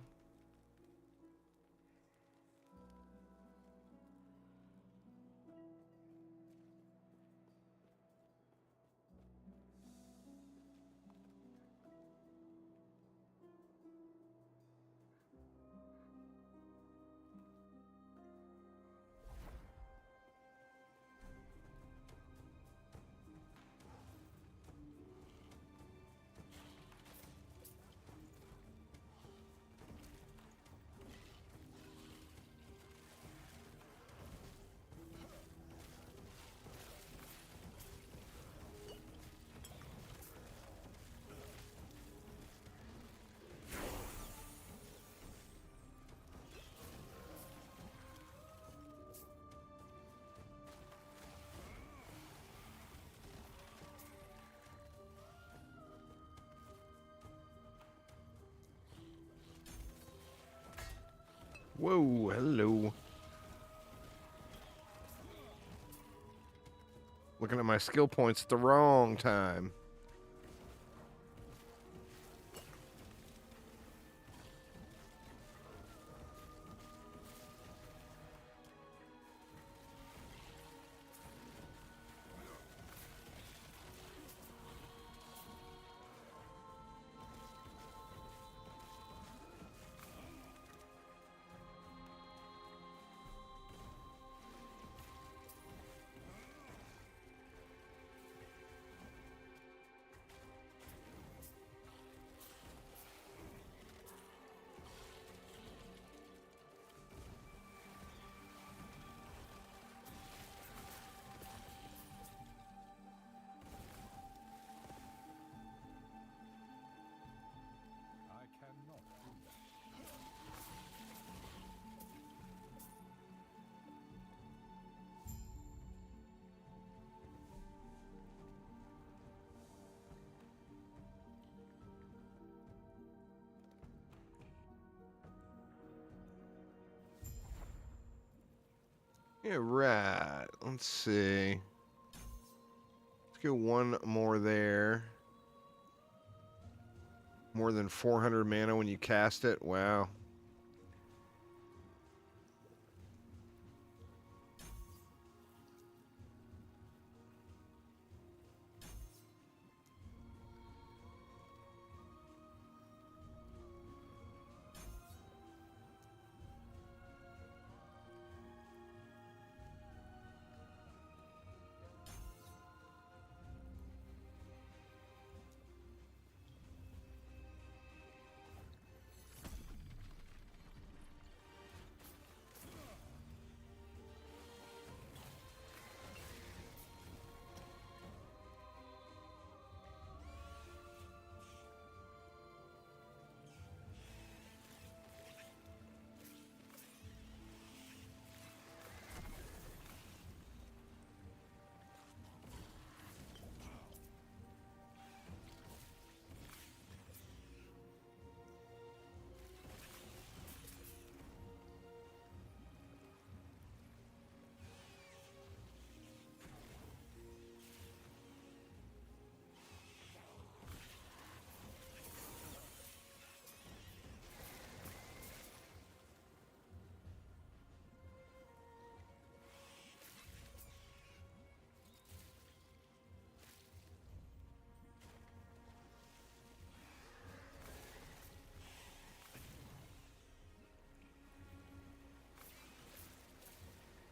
Whoa, hello. Looking at my skill points at the wrong time. Yeah, right. Let's see. Let's get one more there. More than 400 mana when you cast it. Wow.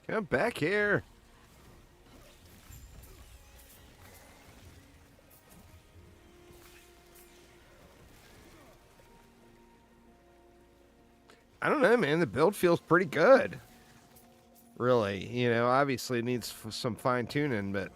Come back here. I don't know, man. The build feels pretty good. Really. You know, obviously it needs some fine tuning, but.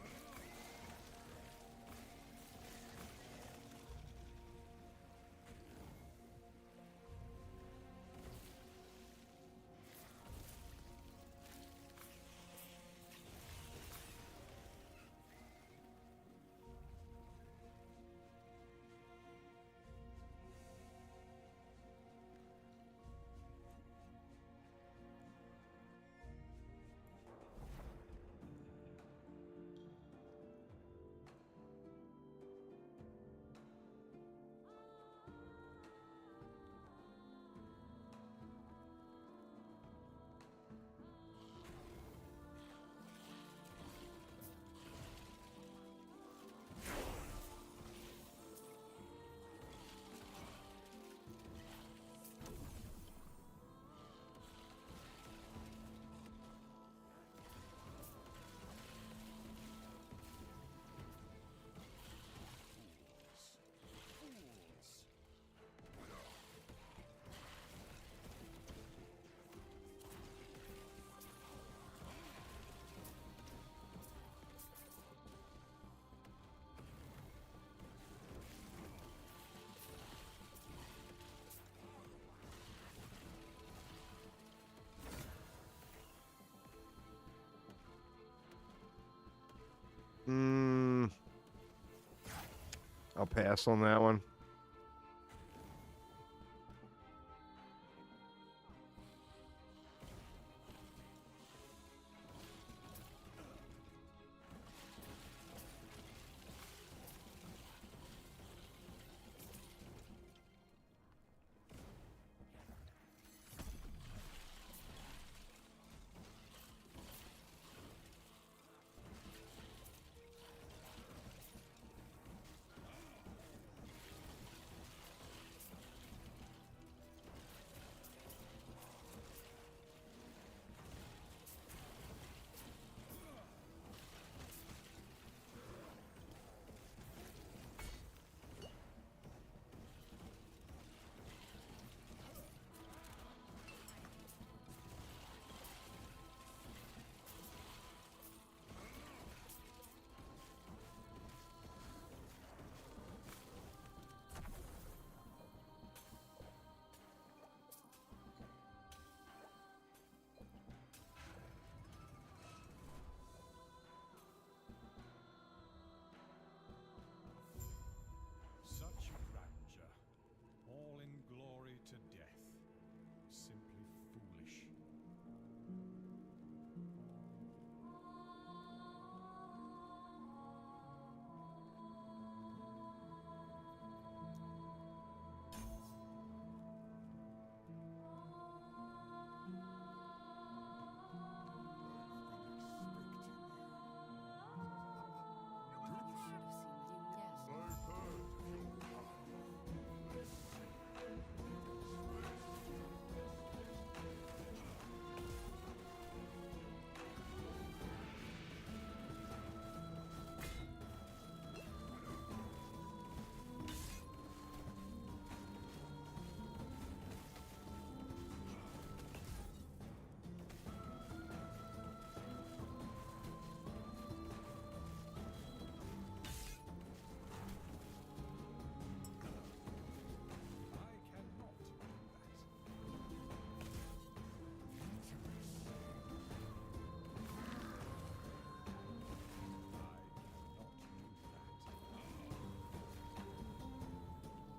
I'll pass on that one.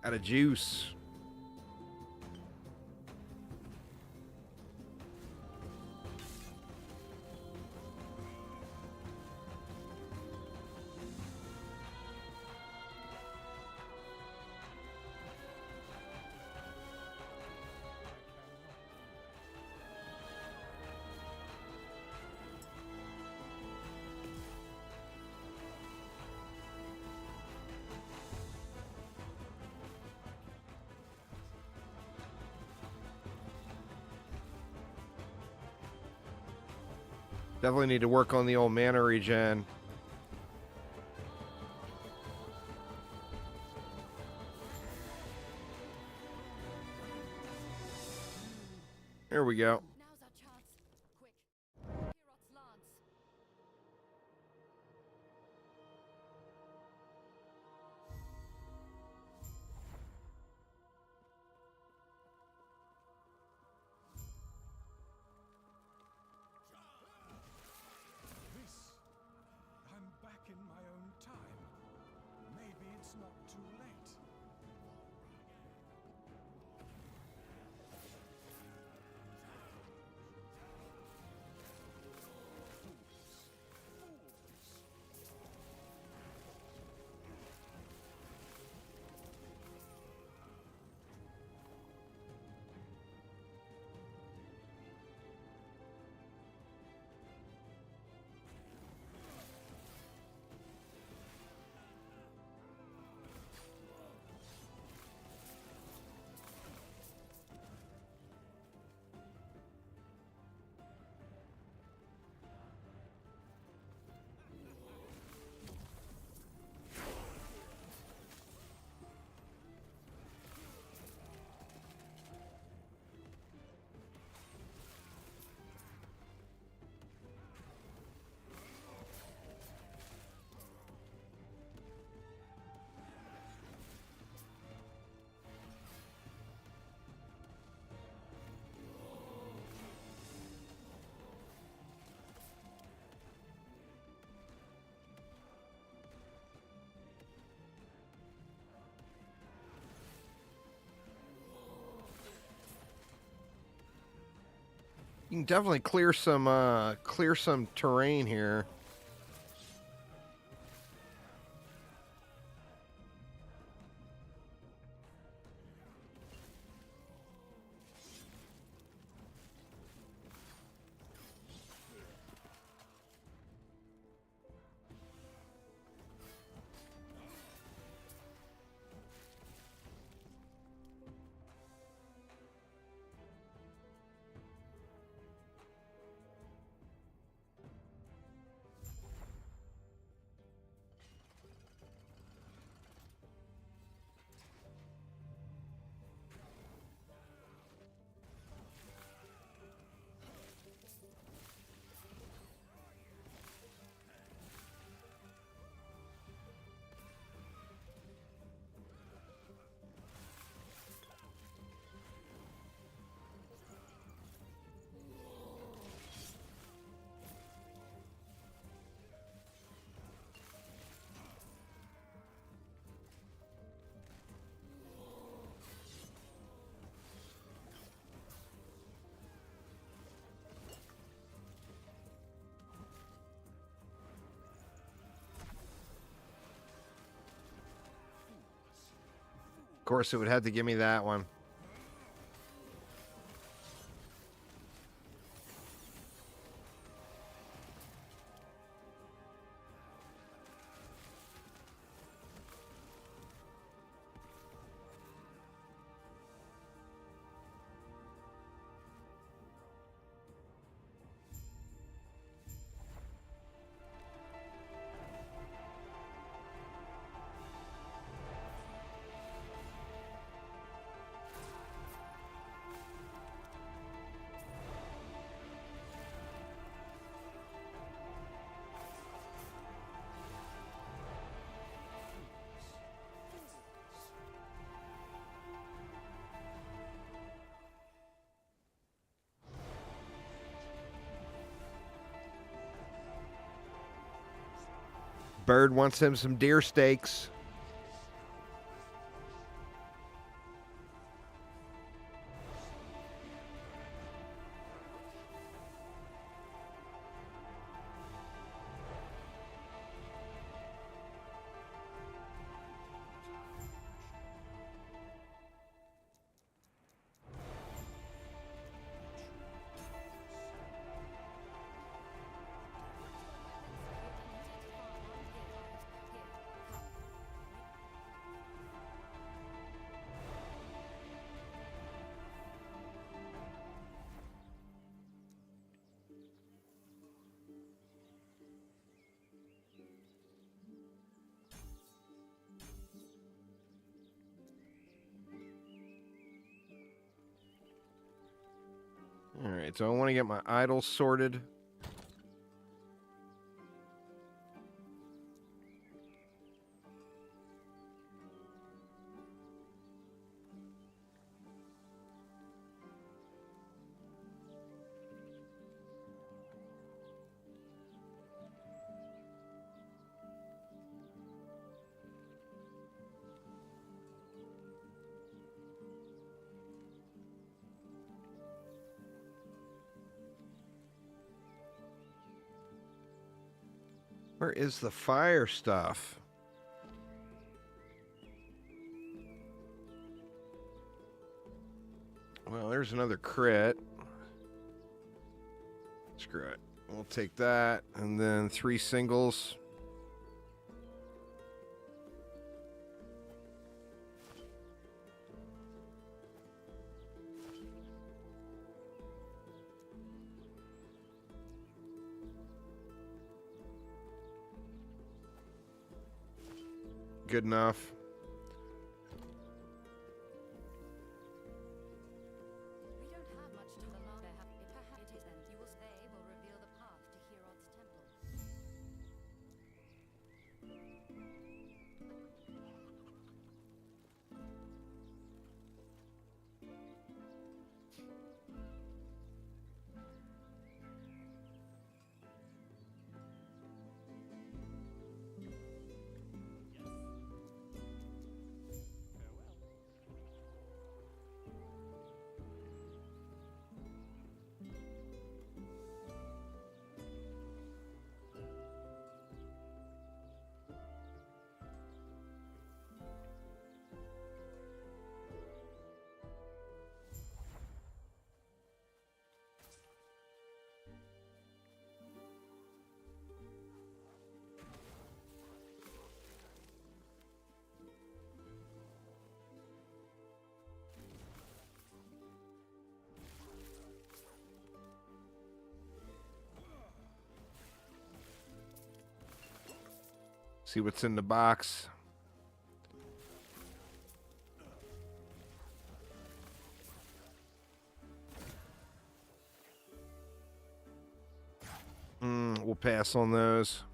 Out of juice. Definitely need to work on the old mana regen. There we go. Now's our chance. Quick. Heorot's lance. This. I'm back in my own time. Maybe it's not too late. You can definitely clear some terrain here. Of course, it would have to give me that one. Bird wants him some deer steaks. right, so I want to get my idols sorted. Where is the fire stuff? Well, there's another crit. Screw it. We'll take that. And then 3 singles. Good enough. We don't have much time. The longer it is, then you will say will reveal the path to Herod's temple. See what's in the box. We'll pass on those.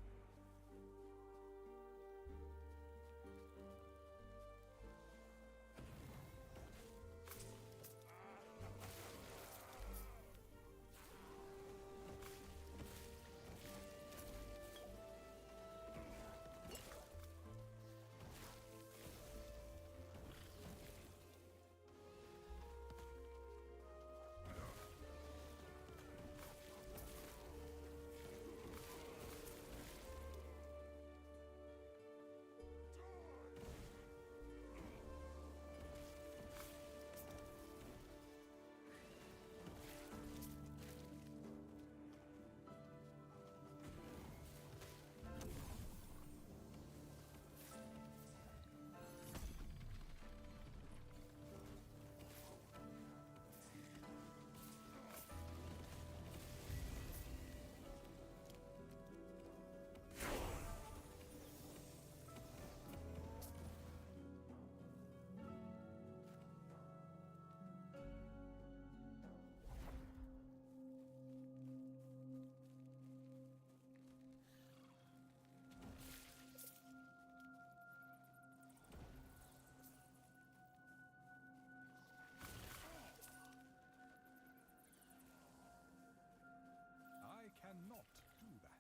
I cannot do that.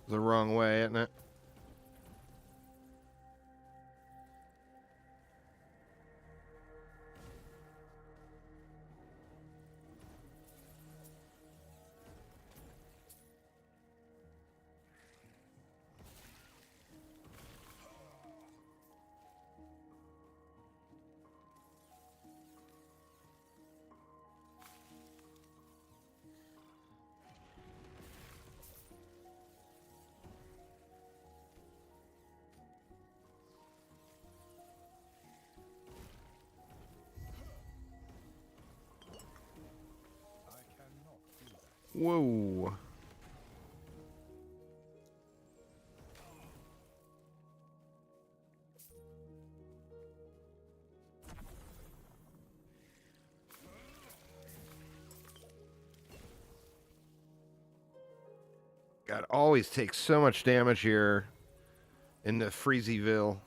The wrong way, isn't it? Whoa. God, always takes so much damage here in the Freezyville.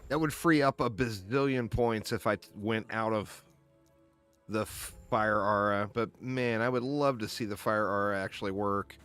That would free up a bazillion points if I went out of the fire aura. But man, I would love to see the fire aura actually work.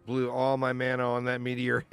Blew all my mana on that meteor.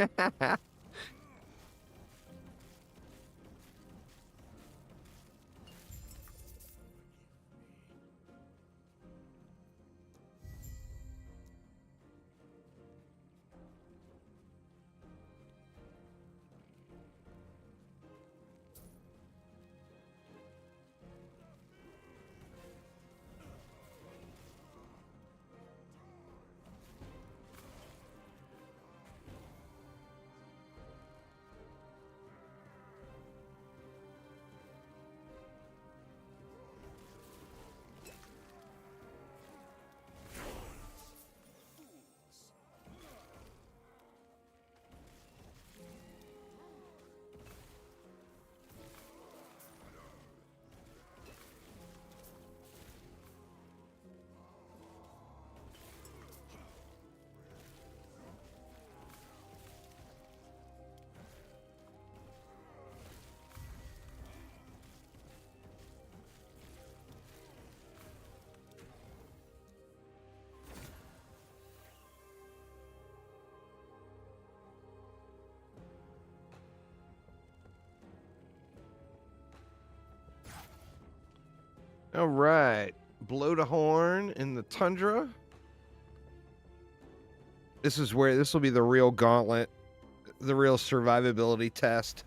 All right. Blow the horn in the tundra. This is where this will be the real gauntlet, the real survivability test.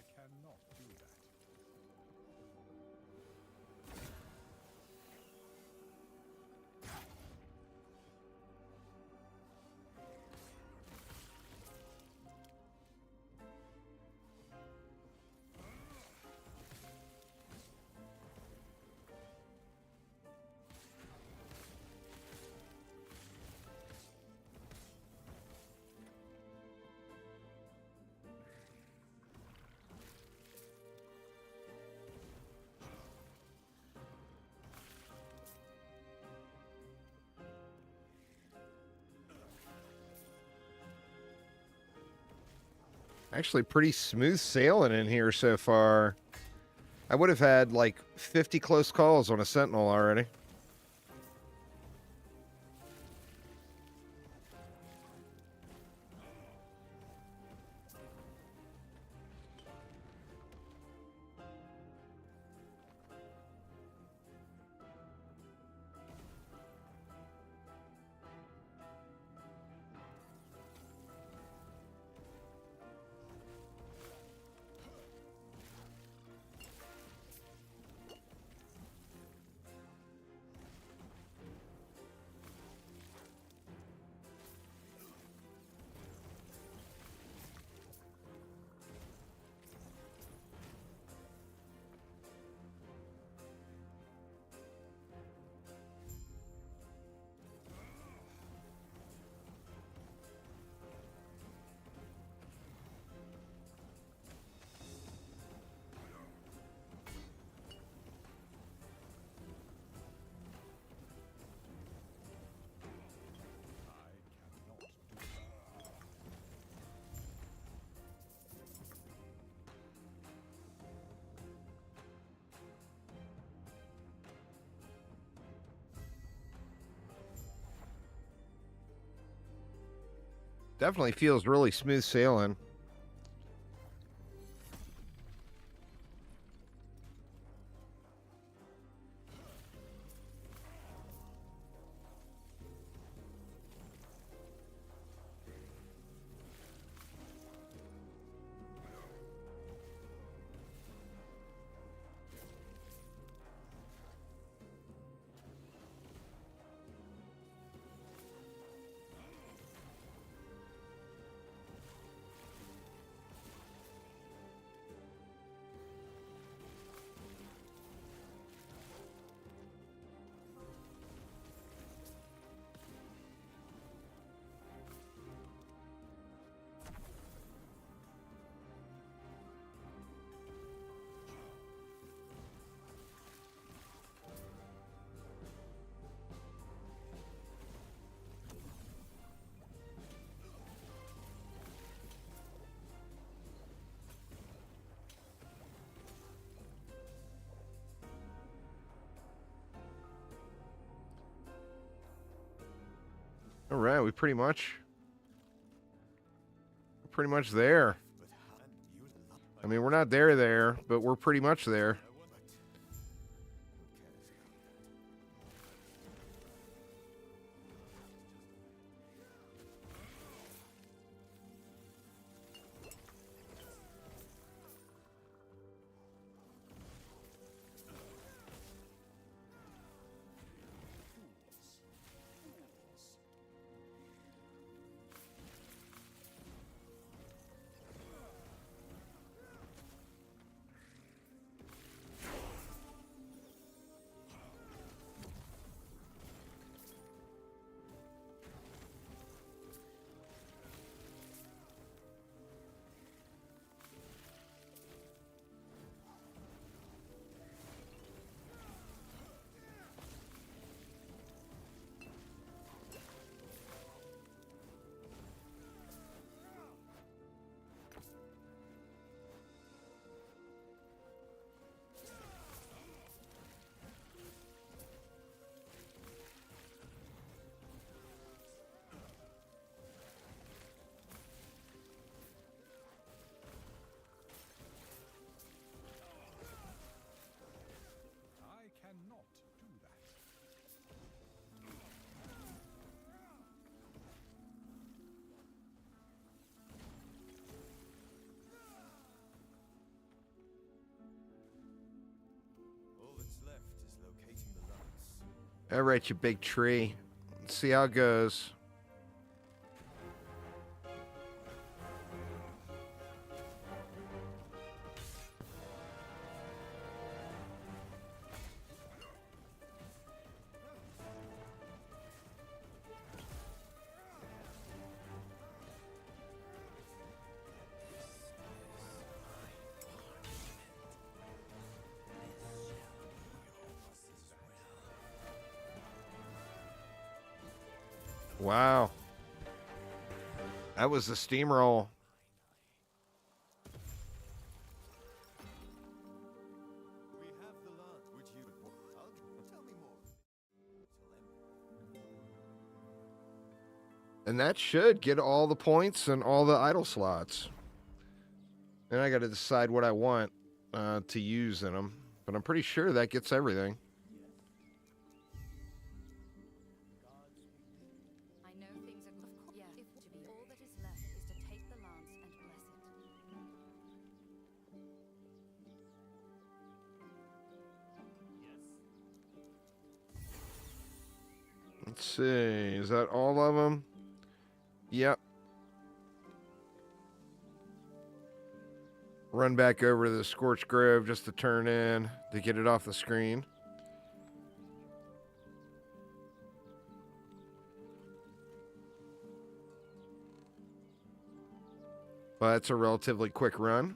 I cannot do that. Actually, pretty smooth sailing in here so far. I would have had like 50 close calls on a Sentinel already. Definitely feels really smooth sailing. All right, we're pretty much there. I mean, we're not there, but we're pretty much there. I cannot do that. All that's left is locating the lance. All right, you big tree. Let's see how it goes. Wow. That was a steamroll. We have the lance. Would you tell me more? And that should get all the points and all the idle slots. And I got to decide what I want to use in them. But I'm pretty sure that gets everything. I know things are of course. Yeah, if to be all that is left is to take the lance and bless it. Let's see. Is that all of them? Yep. Run back over to the Scorched Grove just to turn in to get it off the screen. But it's a relatively quick run.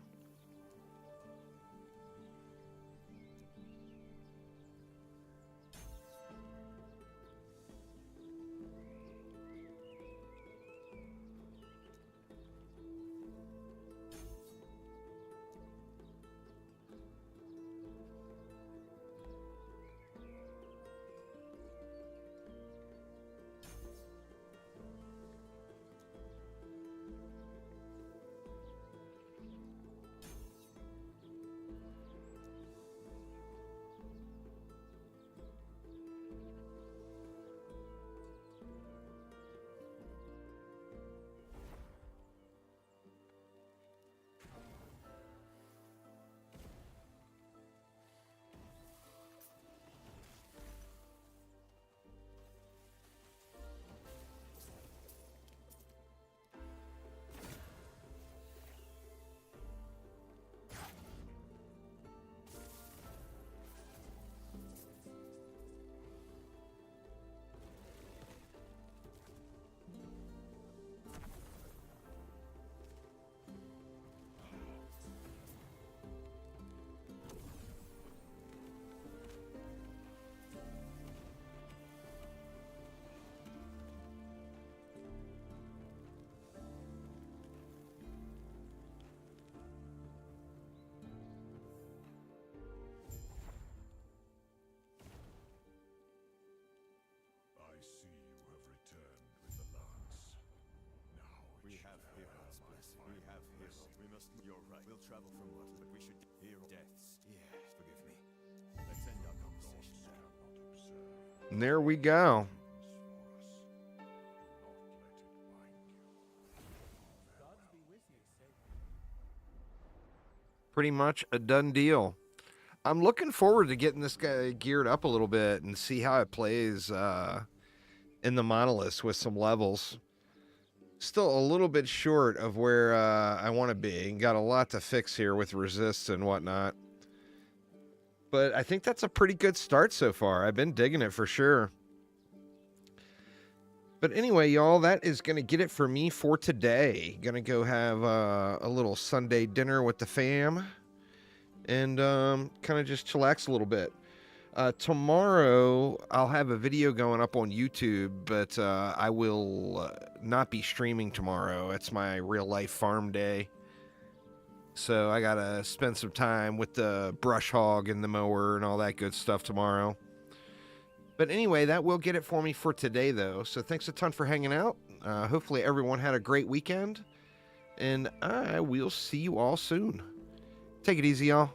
We must. You're right. We'll travel from what, but we should hear deaths. Yeah, forgive me. Let's end our conversation now. And there we go. Pretty much a done deal. I'm looking forward to getting this guy geared up a little bit and see how it plays in the monoliths with some levels. Still a little bit short of where I want to be. Got a lot to fix here with resists and whatnot. But I think that's a pretty good start so far. I've been digging it for sure. But anyway, y'all, that is going to get it for me for today. Going to go have a little Sunday dinner with the fam. And kind of just chillax a little bit. Tomorrow, I'll have a video going up on YouTube, but I will not be streaming tomorrow. It's my real-life farm day. So I got to spend some time with the brush hog and the mower and all that good stuff tomorrow. But anyway, that will get it for me for today, though. So thanks a ton for hanging out. Hopefully everyone had a great weekend. And I will see you all soon. Take it easy, y'all.